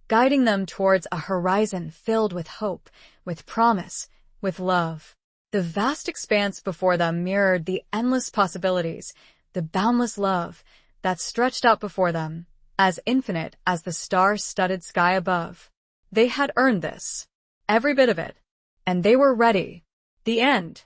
guiding them towards a horizon filled with hope, with promise, with love. The vast expanse before them mirrored the endless possibilities, the boundless love that stretched out before them, as infinite as the star-studded sky above. They had earned this, every bit of it, and they were ready. The end.